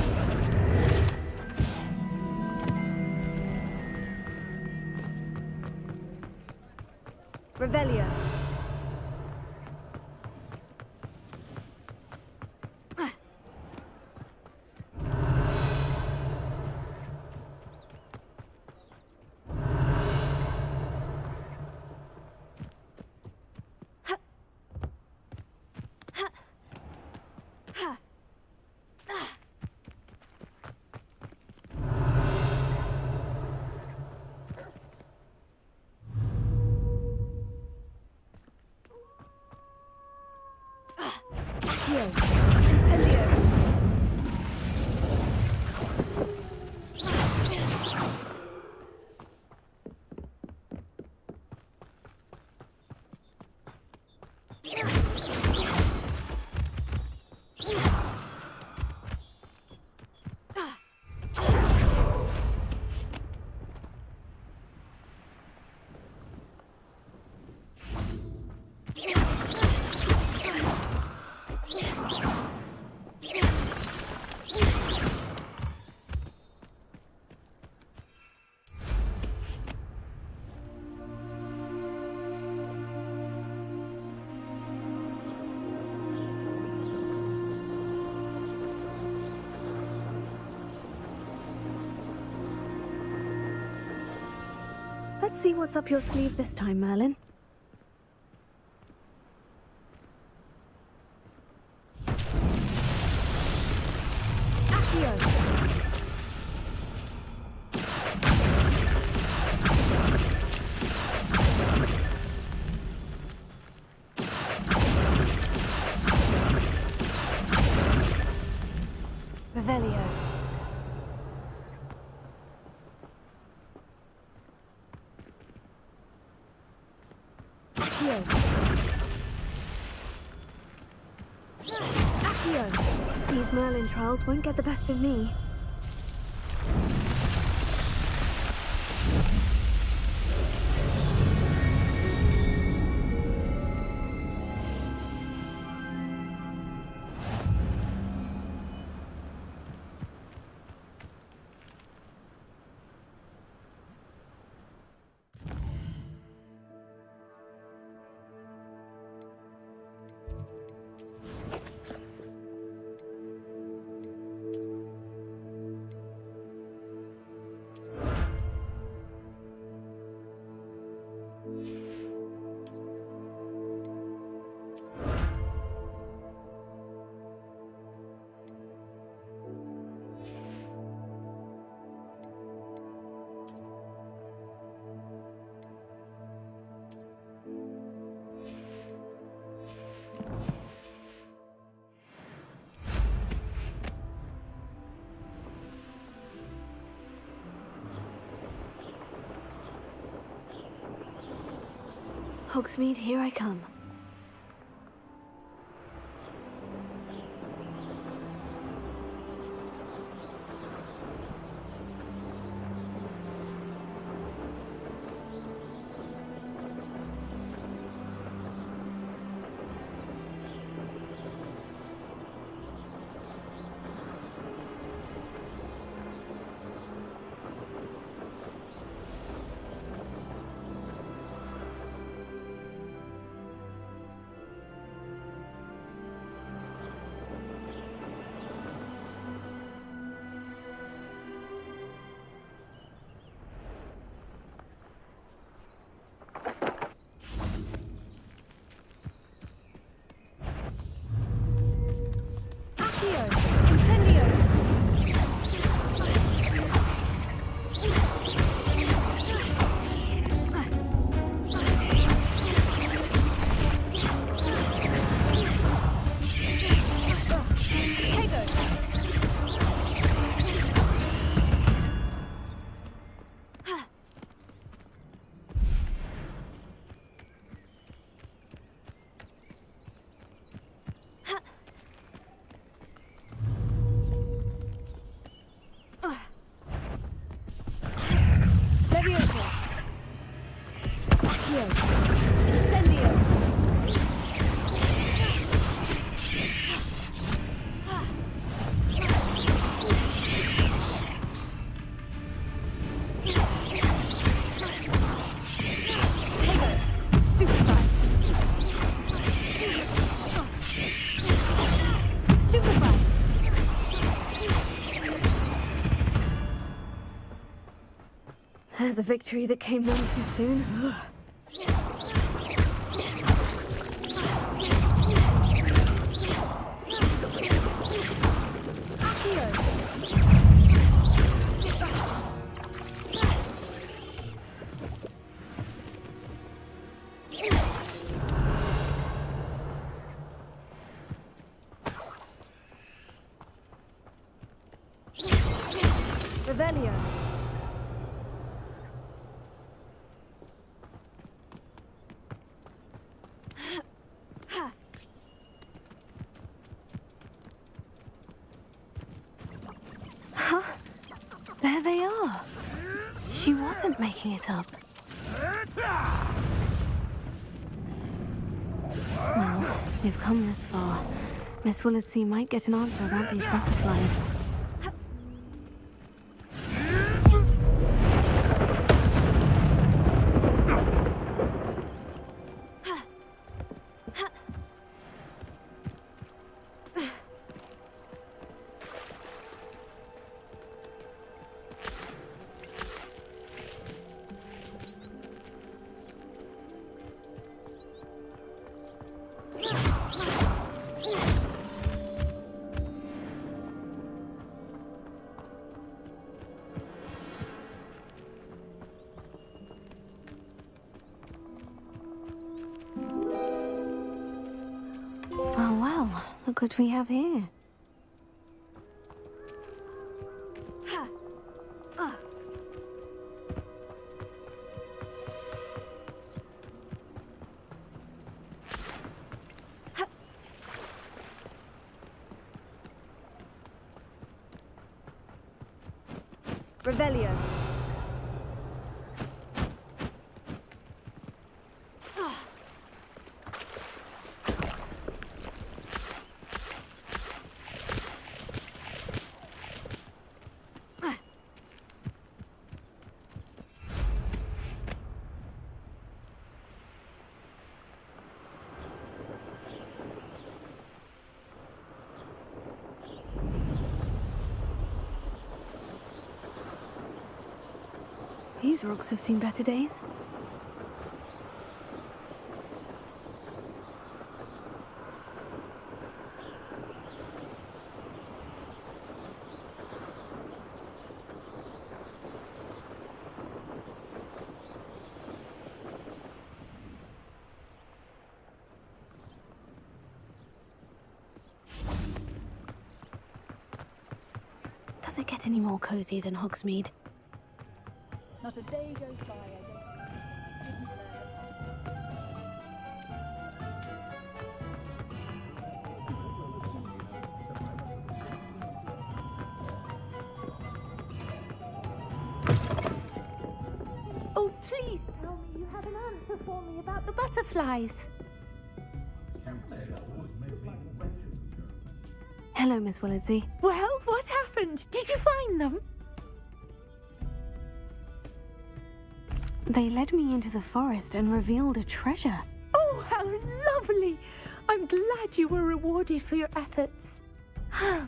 Revelio. Incendio. Let's see what's up your sleeve this time, Merlin. Accio. Revelio. Accio. Accio. These Merlin trials won't get the best of me. Hogsmeade, here I come. There's a victory that came none too soon. Revelio. Huh? There they are. She wasn't making it up. Well, we've come this far. Miss Willardsea might get an answer about these butterflies. could we have here? Revelio. These rocks have seen better days. Does it get any more cozy than Hogsmeade? Not a day goes by I don't... Oh, please tell me you have an answer for me about the butterflies. Hello, Miss Willardsey. Well, what happened? Did you find them? They led me into the forest and revealed a treasure. Oh, how lovely! I'm glad you were rewarded for your efforts.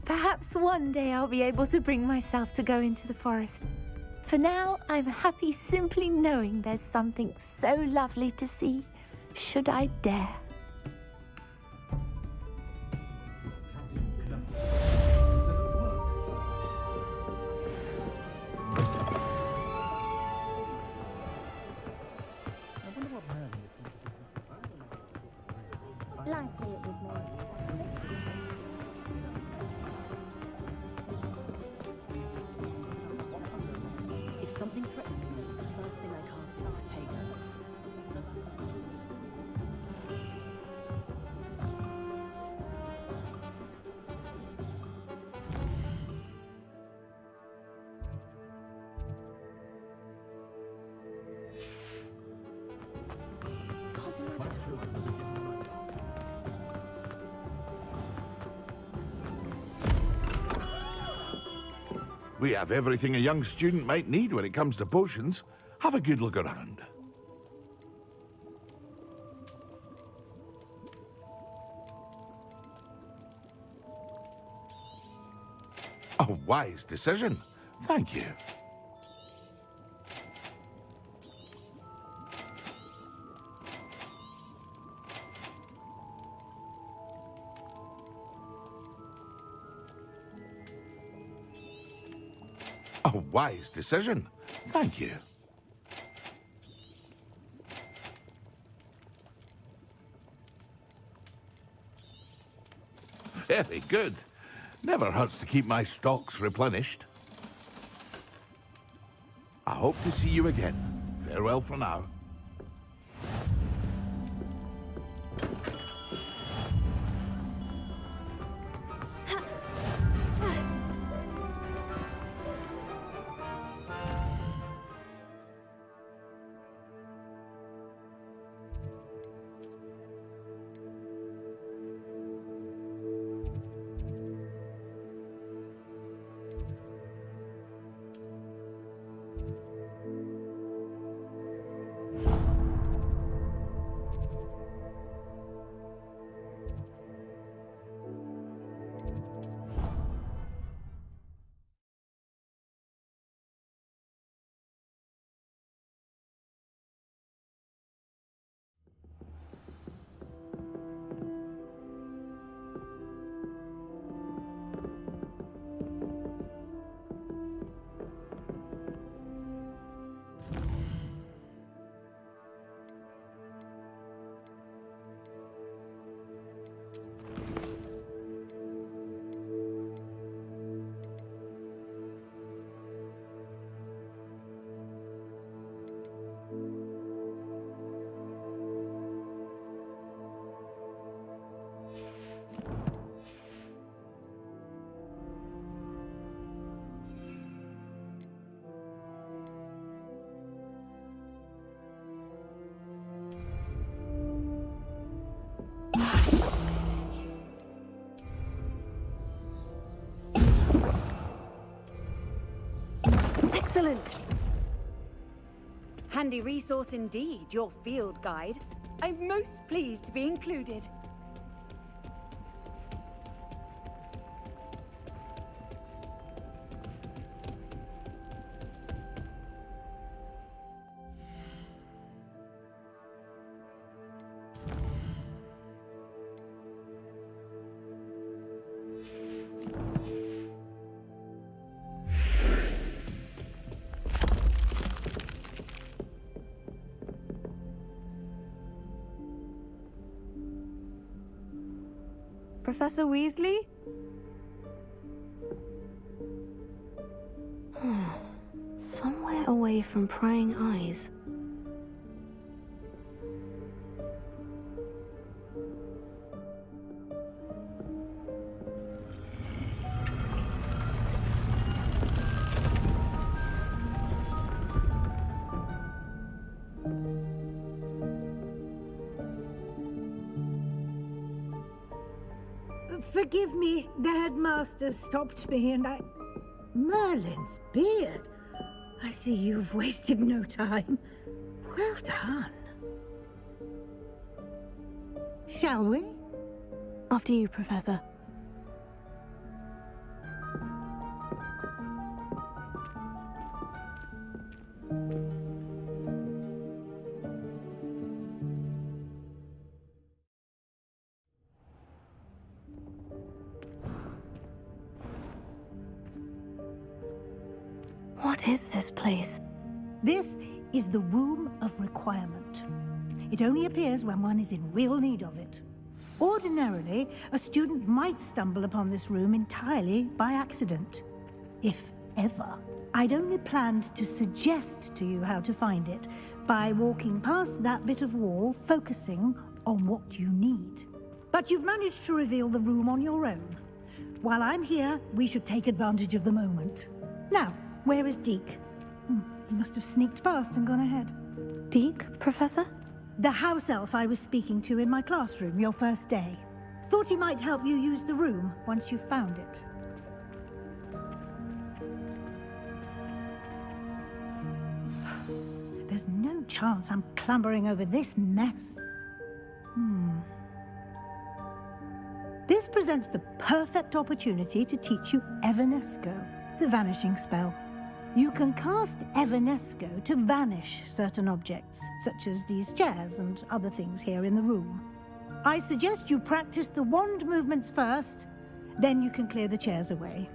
Perhaps one day I'll be able to bring myself to go into the forest. For now, I'm happy simply knowing there's something so lovely to see, should I dare. Likely it was more. If something threatens me, the first thing I cast is Potato. We have everything a young student might need when it comes to potions. Have a good look around. A wise decision. Thank you. A wise decision. Thank you. Very good. Never hurts to keep my stocks replenished. I hope to see you again. Farewell for now. Excellent. Handy resource indeed, your field guide. I'm most pleased to be included. Professor Weasley? Somewhere away from prying eyes. Forgive me, the headmaster stopped me and I... Merlin's beard. I see you've wasted no time. Well done. Shall we? After you, Professor. What is this place? This is the Room of Requirement. It only appears when one is in real need of it. Ordinarily, a student might stumble upon this room entirely by accident. If ever. I'd only planned to suggest to you how to find it by walking past that bit of wall, focusing on what you need. But you've managed to reveal the room on your own. While I'm here, we should take advantage of the moment. Now, where is Deke? He must have sneaked past and gone ahead. Deke, Professor? The house elf I was speaking to in my classroom your first day. Thought he might help you use the room once you found it. There's no chance I'm clambering over this mess. This presents the perfect opportunity to teach you Evanesco, the vanishing spell. You can cast Evanesco to vanish certain objects, such as these chairs and other things here in the room. I suggest you practice the wand movements first, then you can clear the chairs away.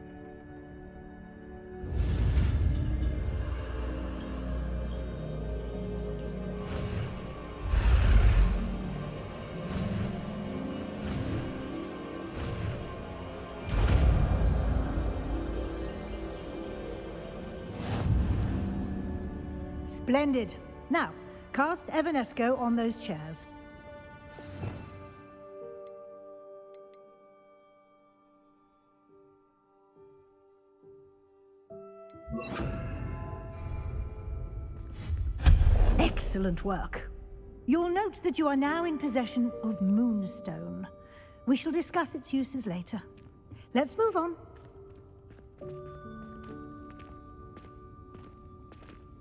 Splendid. Now, cast Evanesco on those chairs. Excellent work. You'll note that you are now in possession of Moonstone. We shall discuss its uses later. Let's move on.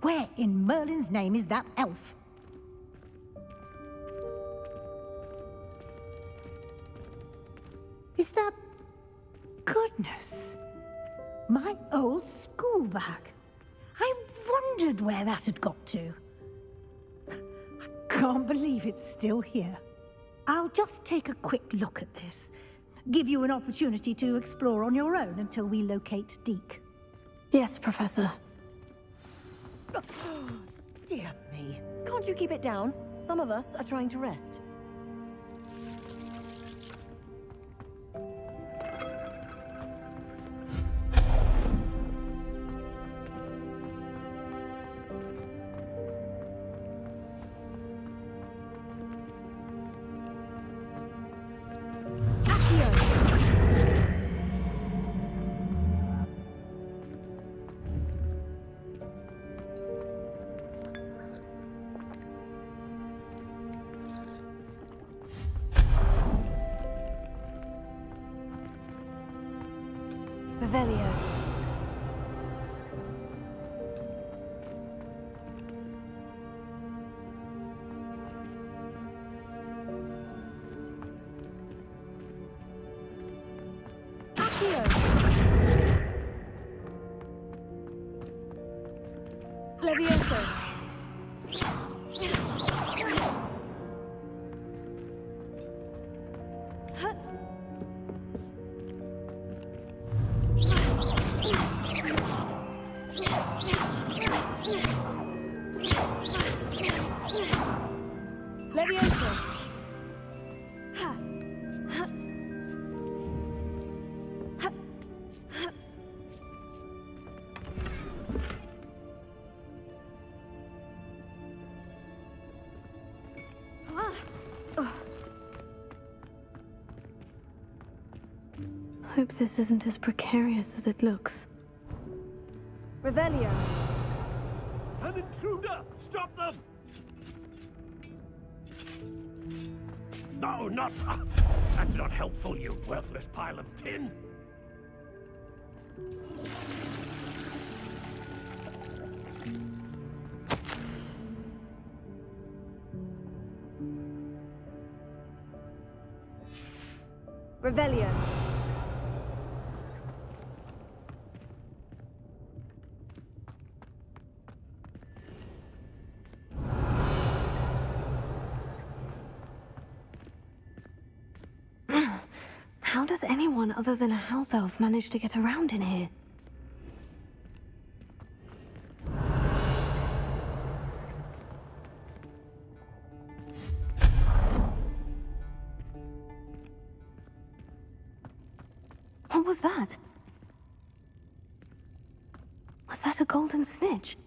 Where in Merlin's name is that elf? Is that... Goodness! My old school bag. I wondered where that had got to. I can't believe it's still here. I'll just take a quick look at this. Give you an opportunity to explore on your own until we locate Deke. Yes, Professor. Dear me. Can't you keep it down? Some of us are trying to rest. Levioso. Levioso. Ha. Ha. Ha. Ha. Hope this isn't as precarious as it looks. Revelio. An intruder! Stop them! No, not... That's not helpful, you worthless pile of tin! Revelio. How does anyone other than a house elf manage to get around in here? What was that? Was that a golden snitch?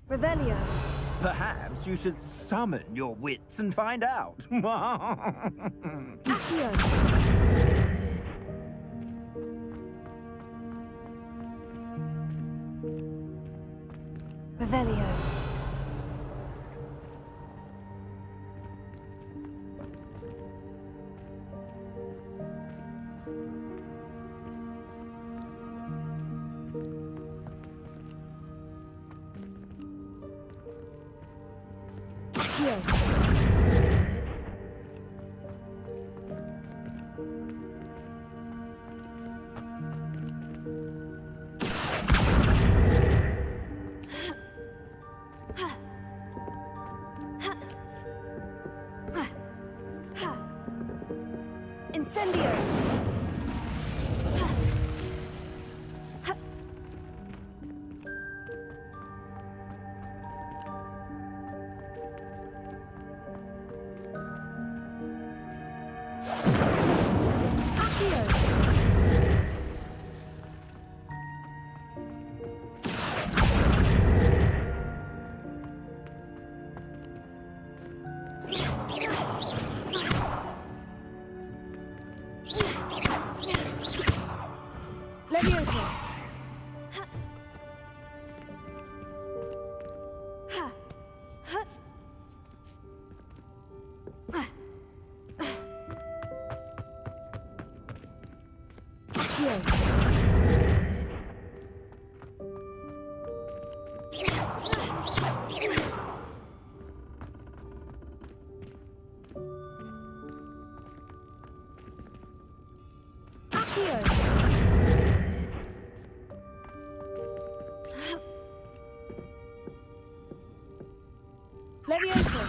Revelio. Perhaps you should summon your wits and find out. Accio. Revelio. Incendio. Levioso. Ha. Ha. Ha. Accio. Levioso.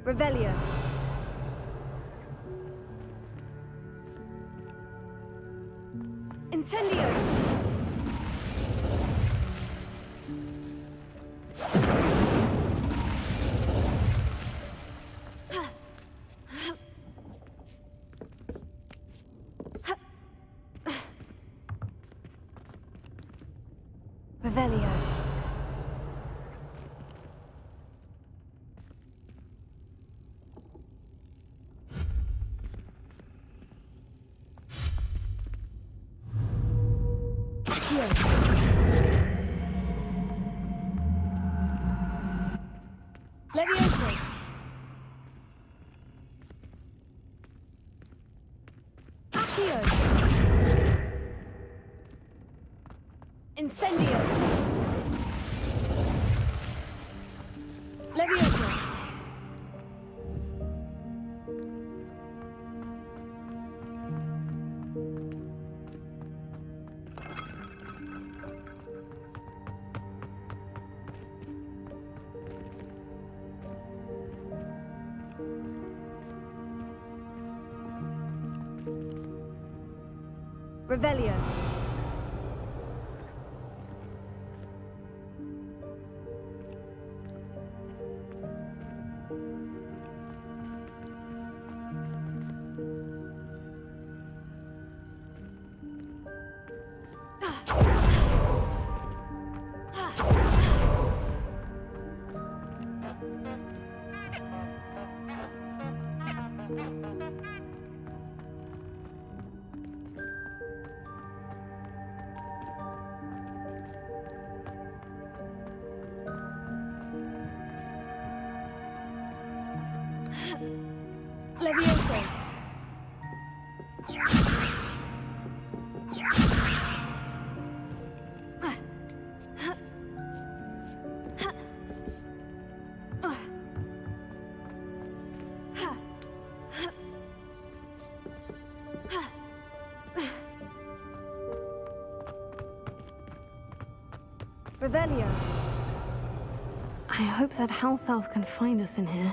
Revelio. Incendio. Revelio. Levioso. Accio. Incendio. Levioso. Revelio. Levioso. Revelio. I hope that house elf can find us in here.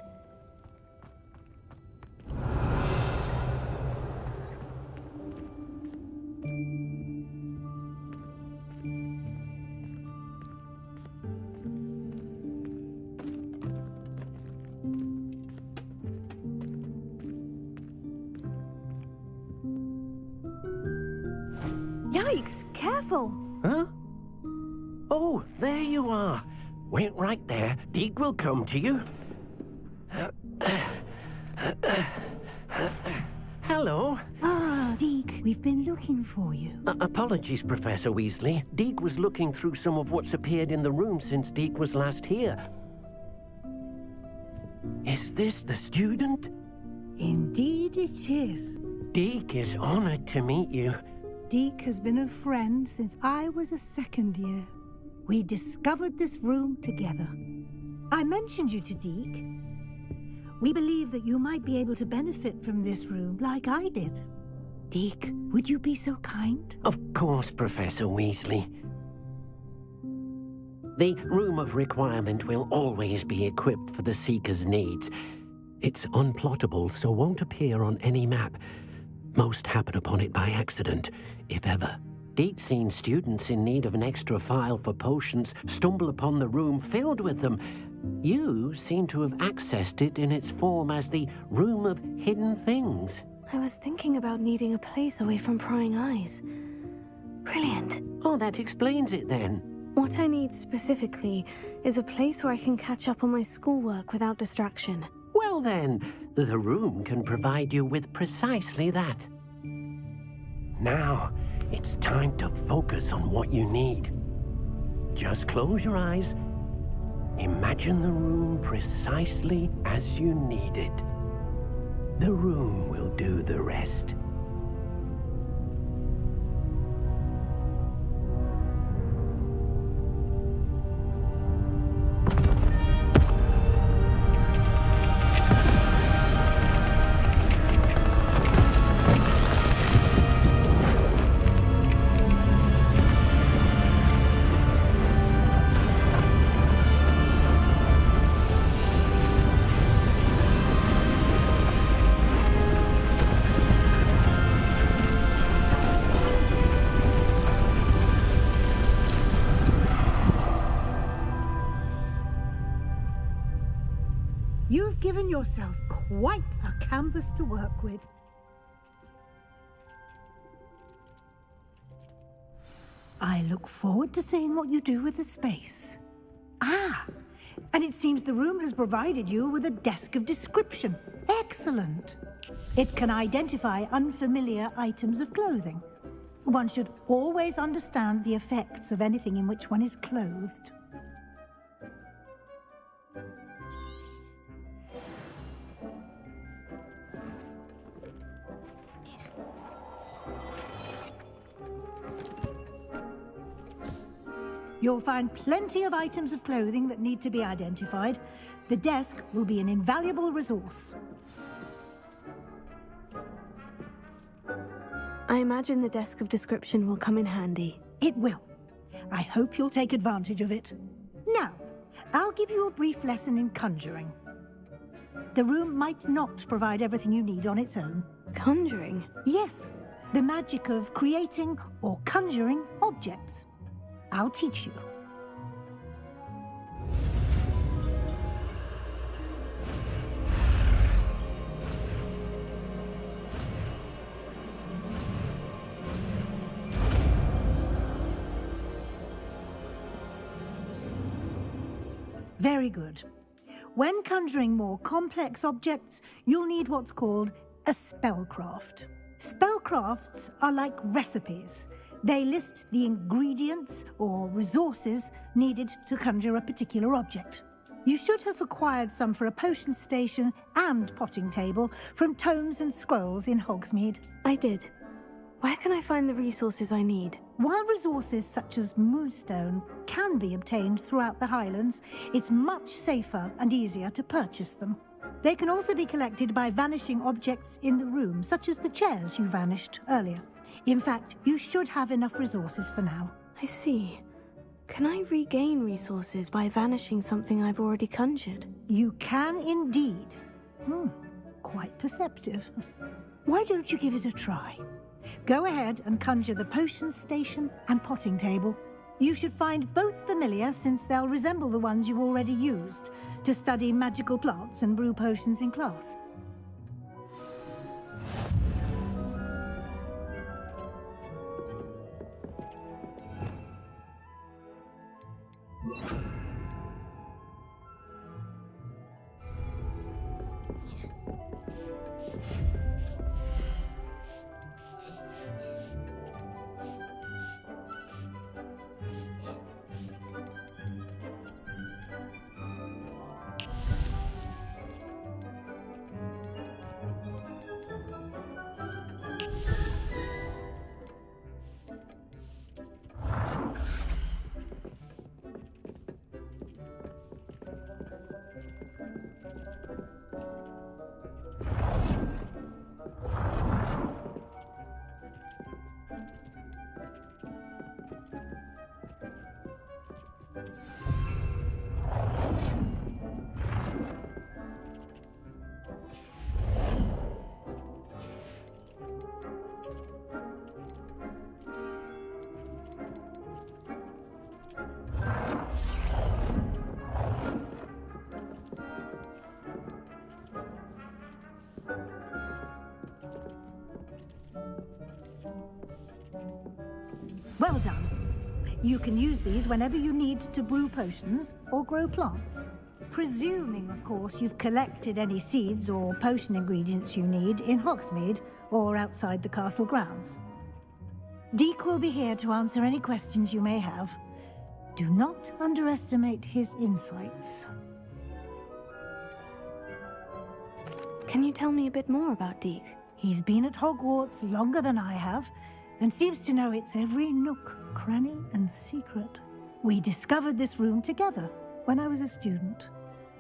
Yikes! Careful! Huh? Oh, there you are. Wait right there. Deek will come to you. Hello. Ah, Deek, we've been looking for you. Apologies, Professor Weasley. Deek was looking through some of what's appeared in the room since Deek was last here. Is this the student? Indeed it is. Deek is honored to meet you. Deek has been a friend since I was a second year. We discovered this room together. I mentioned you to Deek. We believe that you might be able to benefit from this room like I did. Deek, would you be so kind? Of course, Professor Weasley. The Room of Requirement will always be equipped for the Seeker's needs. It's unplottable, so won't appear on any map. Most happen upon it by accident, if ever. Deek's seen students in need of an extra file for potions stumble upon the room filled with them. You seem to have accessed it in its form as the Room of Hidden Things. I was thinking about needing a place away from prying eyes. Brilliant. Oh, that explains it then. What I need specifically is a place where I can catch up on my schoolwork without distraction. Well then, the room can provide you with precisely that. Now, it's time to focus on what you need. Just close your eyes Imagine the room precisely as you need it. The room will do the rest. You've given yourself quite a canvas to work with. I look forward to seeing what you do with the space. Ah, and it seems the room has provided you with a desk of description. Excellent. It can identify unfamiliar items of clothing. One should always understand the effects of anything in which one is clothed. You'll find plenty of items of clothing that need to be identified. The desk will be an invaluable resource. I imagine the desk of description will come in handy. It will. I hope you'll take advantage of it. Now, I'll give you a brief lesson in conjuring. The room might not provide everything you need on its own. Conjuring? Yes, the magic of creating or conjuring objects. I'll teach you. Very good. When conjuring more complex objects, you'll need what's called a spellcraft. Spellcrafts are like recipes. They list the ingredients or resources needed to conjure a particular object. You should have acquired some for a potion station and potting table from tomes and scrolls in Hogsmeade. I did. Where can I find the resources I need? While resources such as moonstone can be obtained throughout the Highlands, it's much safer and easier to purchase them. They can also be collected by vanishing objects in the room, such as the chairs you vanished earlier. In fact, you should have enough resources for now. I see. Can I regain resources by vanishing something I've already conjured? You can indeed. Quite perceptive. Why don't you give it a try? Go ahead and conjure the potion station and potting table. You should find both familiar, since they'll resemble the ones you've already used to study magical plants and brew potions in class. Well done. You can use these whenever you need to brew potions or grow plants. Presuming, of course, you've collected any seeds or potion ingredients you need in Hogsmeade or outside the castle grounds. Deek will be here to answer any questions you may have. Do not underestimate his insights. Can you tell me a bit more about Deke? He's been at Hogwarts longer than I have, and seems to know its every nook, cranny, and secret. We discovered this room together when I was a student.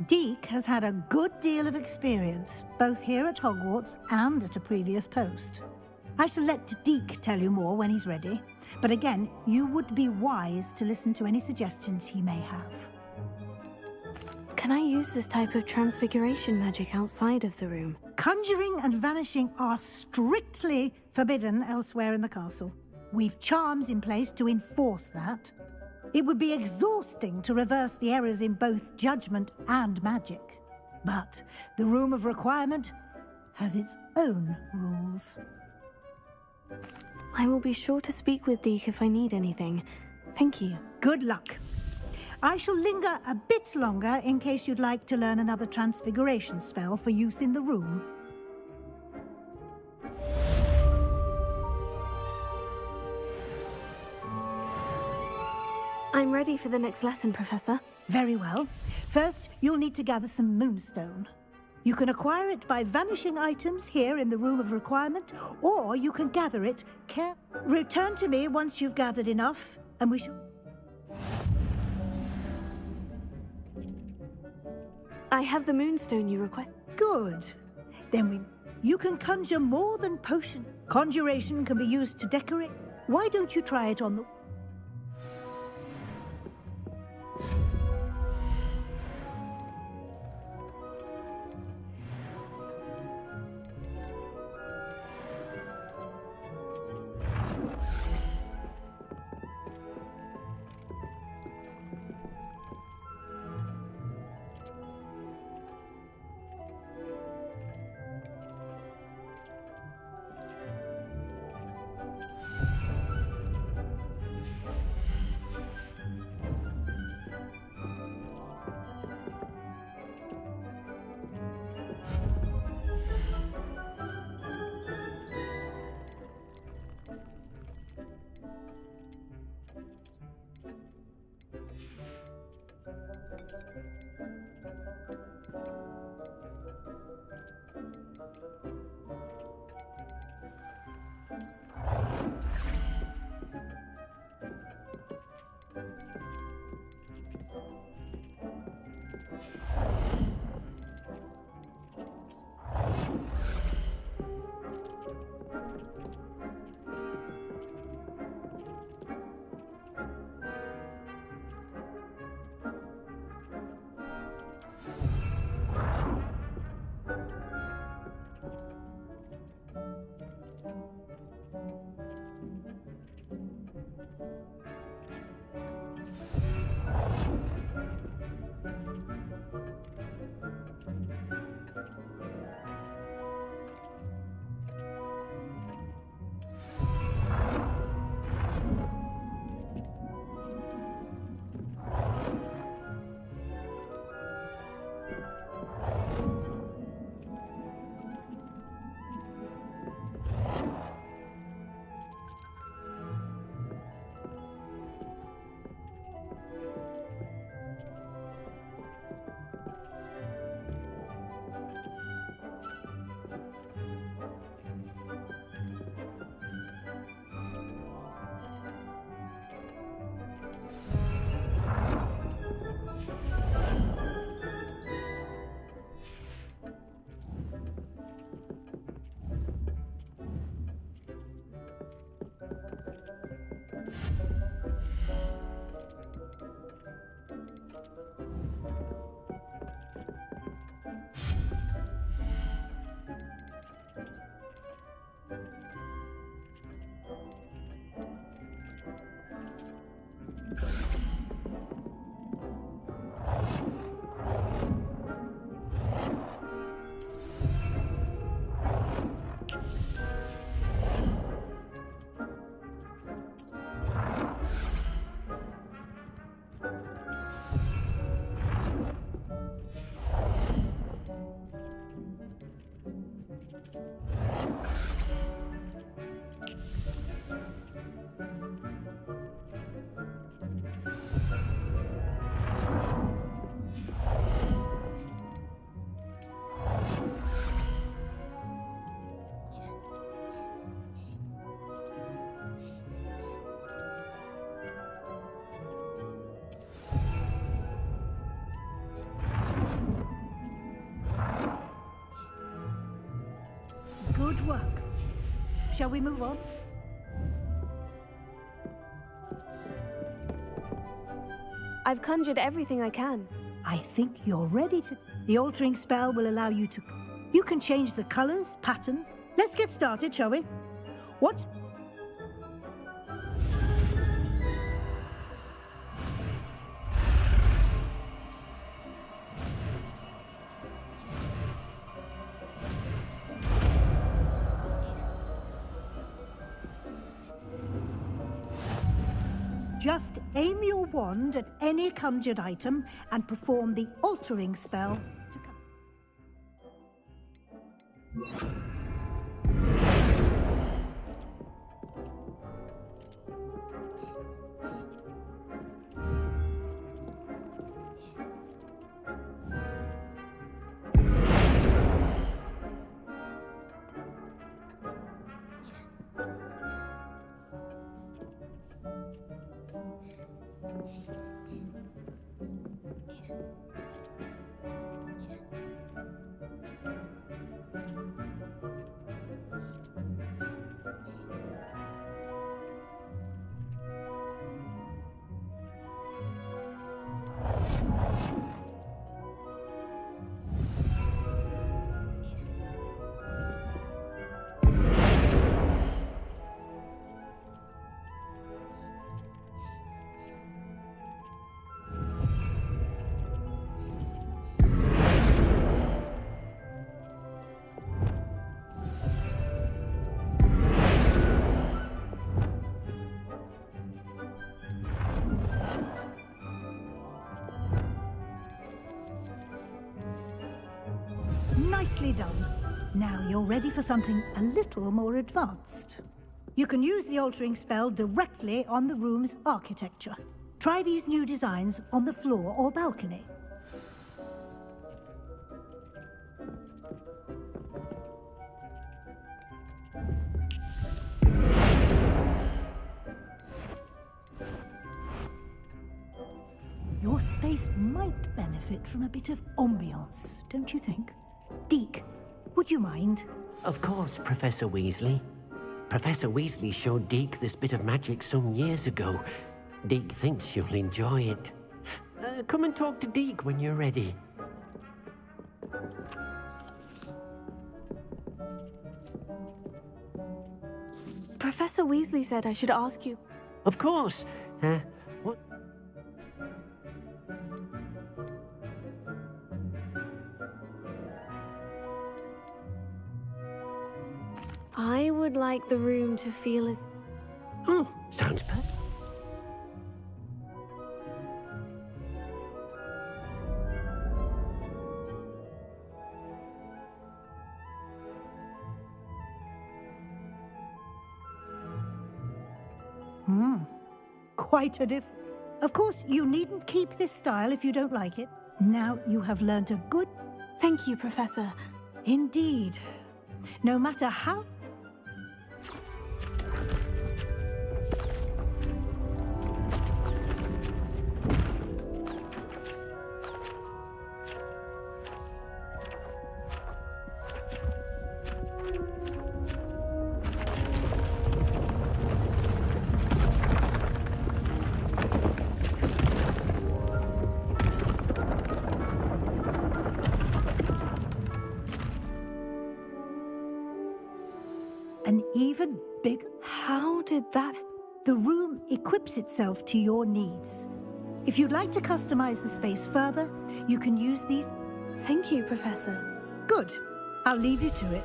Deke has had a good deal of experience, both here at Hogwarts and at a previous post. I shall let Deke tell you more when he's ready, but again, you would be wise to listen to any suggestions he may have. Can I use this type of transfiguration magic outside of the room? Conjuring and vanishing are strictly forbidden elsewhere in the castle. We've charms in place to enforce that. It would be exhausting to reverse the errors in both judgment and magic. But the Room of Requirement has its own rules. I will be sure to speak with Deke if I need anything. Thank you. Good luck. I shall linger a bit longer in case you'd like to learn another transfiguration spell for use in the room. I'm ready for the next lesson, Professor. Very well. First, you'll need to gather some moonstone. You can acquire it by vanishing items here in the Room of Requirement, or you can gather it Return to me once you've gathered enough, and we shall... I have the moonstone you request. Good. Then you can conjure more than potion. Conjuration can be used to decorate. Why don't you try it on the... Good work. Shall we move on? I've conjured everything I can. I think you're ready to... The altering spell will allow you to... You can change the colors, patterns. Let's get started, shall we? What? Just aim your wand at any conjured item and perform the altering spell to come. Nicely done. Now you're ready for something a little more advanced. You can use the altering spell directly on the room's architecture. Try these new designs on the floor or balcony. Your space might benefit from a bit of ambiance, don't you think? Deke, would you mind? Of course, Professor Weasley. Professor Weasley showed Deke this bit of magic some years ago. Deke thinks you'll enjoy it. Come and talk to Deke when you're ready. Professor Weasley said I should ask you. Of course. What? I would like the room to feel as... Oh, sounds perfect. Quite a diff... Of course, you needn't keep this style if you don't like it. Now you have learnt a good... Thank you, Professor. Indeed. No matter how... An even bigger... How did that... The room equips itself to your needs. If you'd like to customize the space further, you can use these... Thank you, Professor. Good. I'll leave you to it.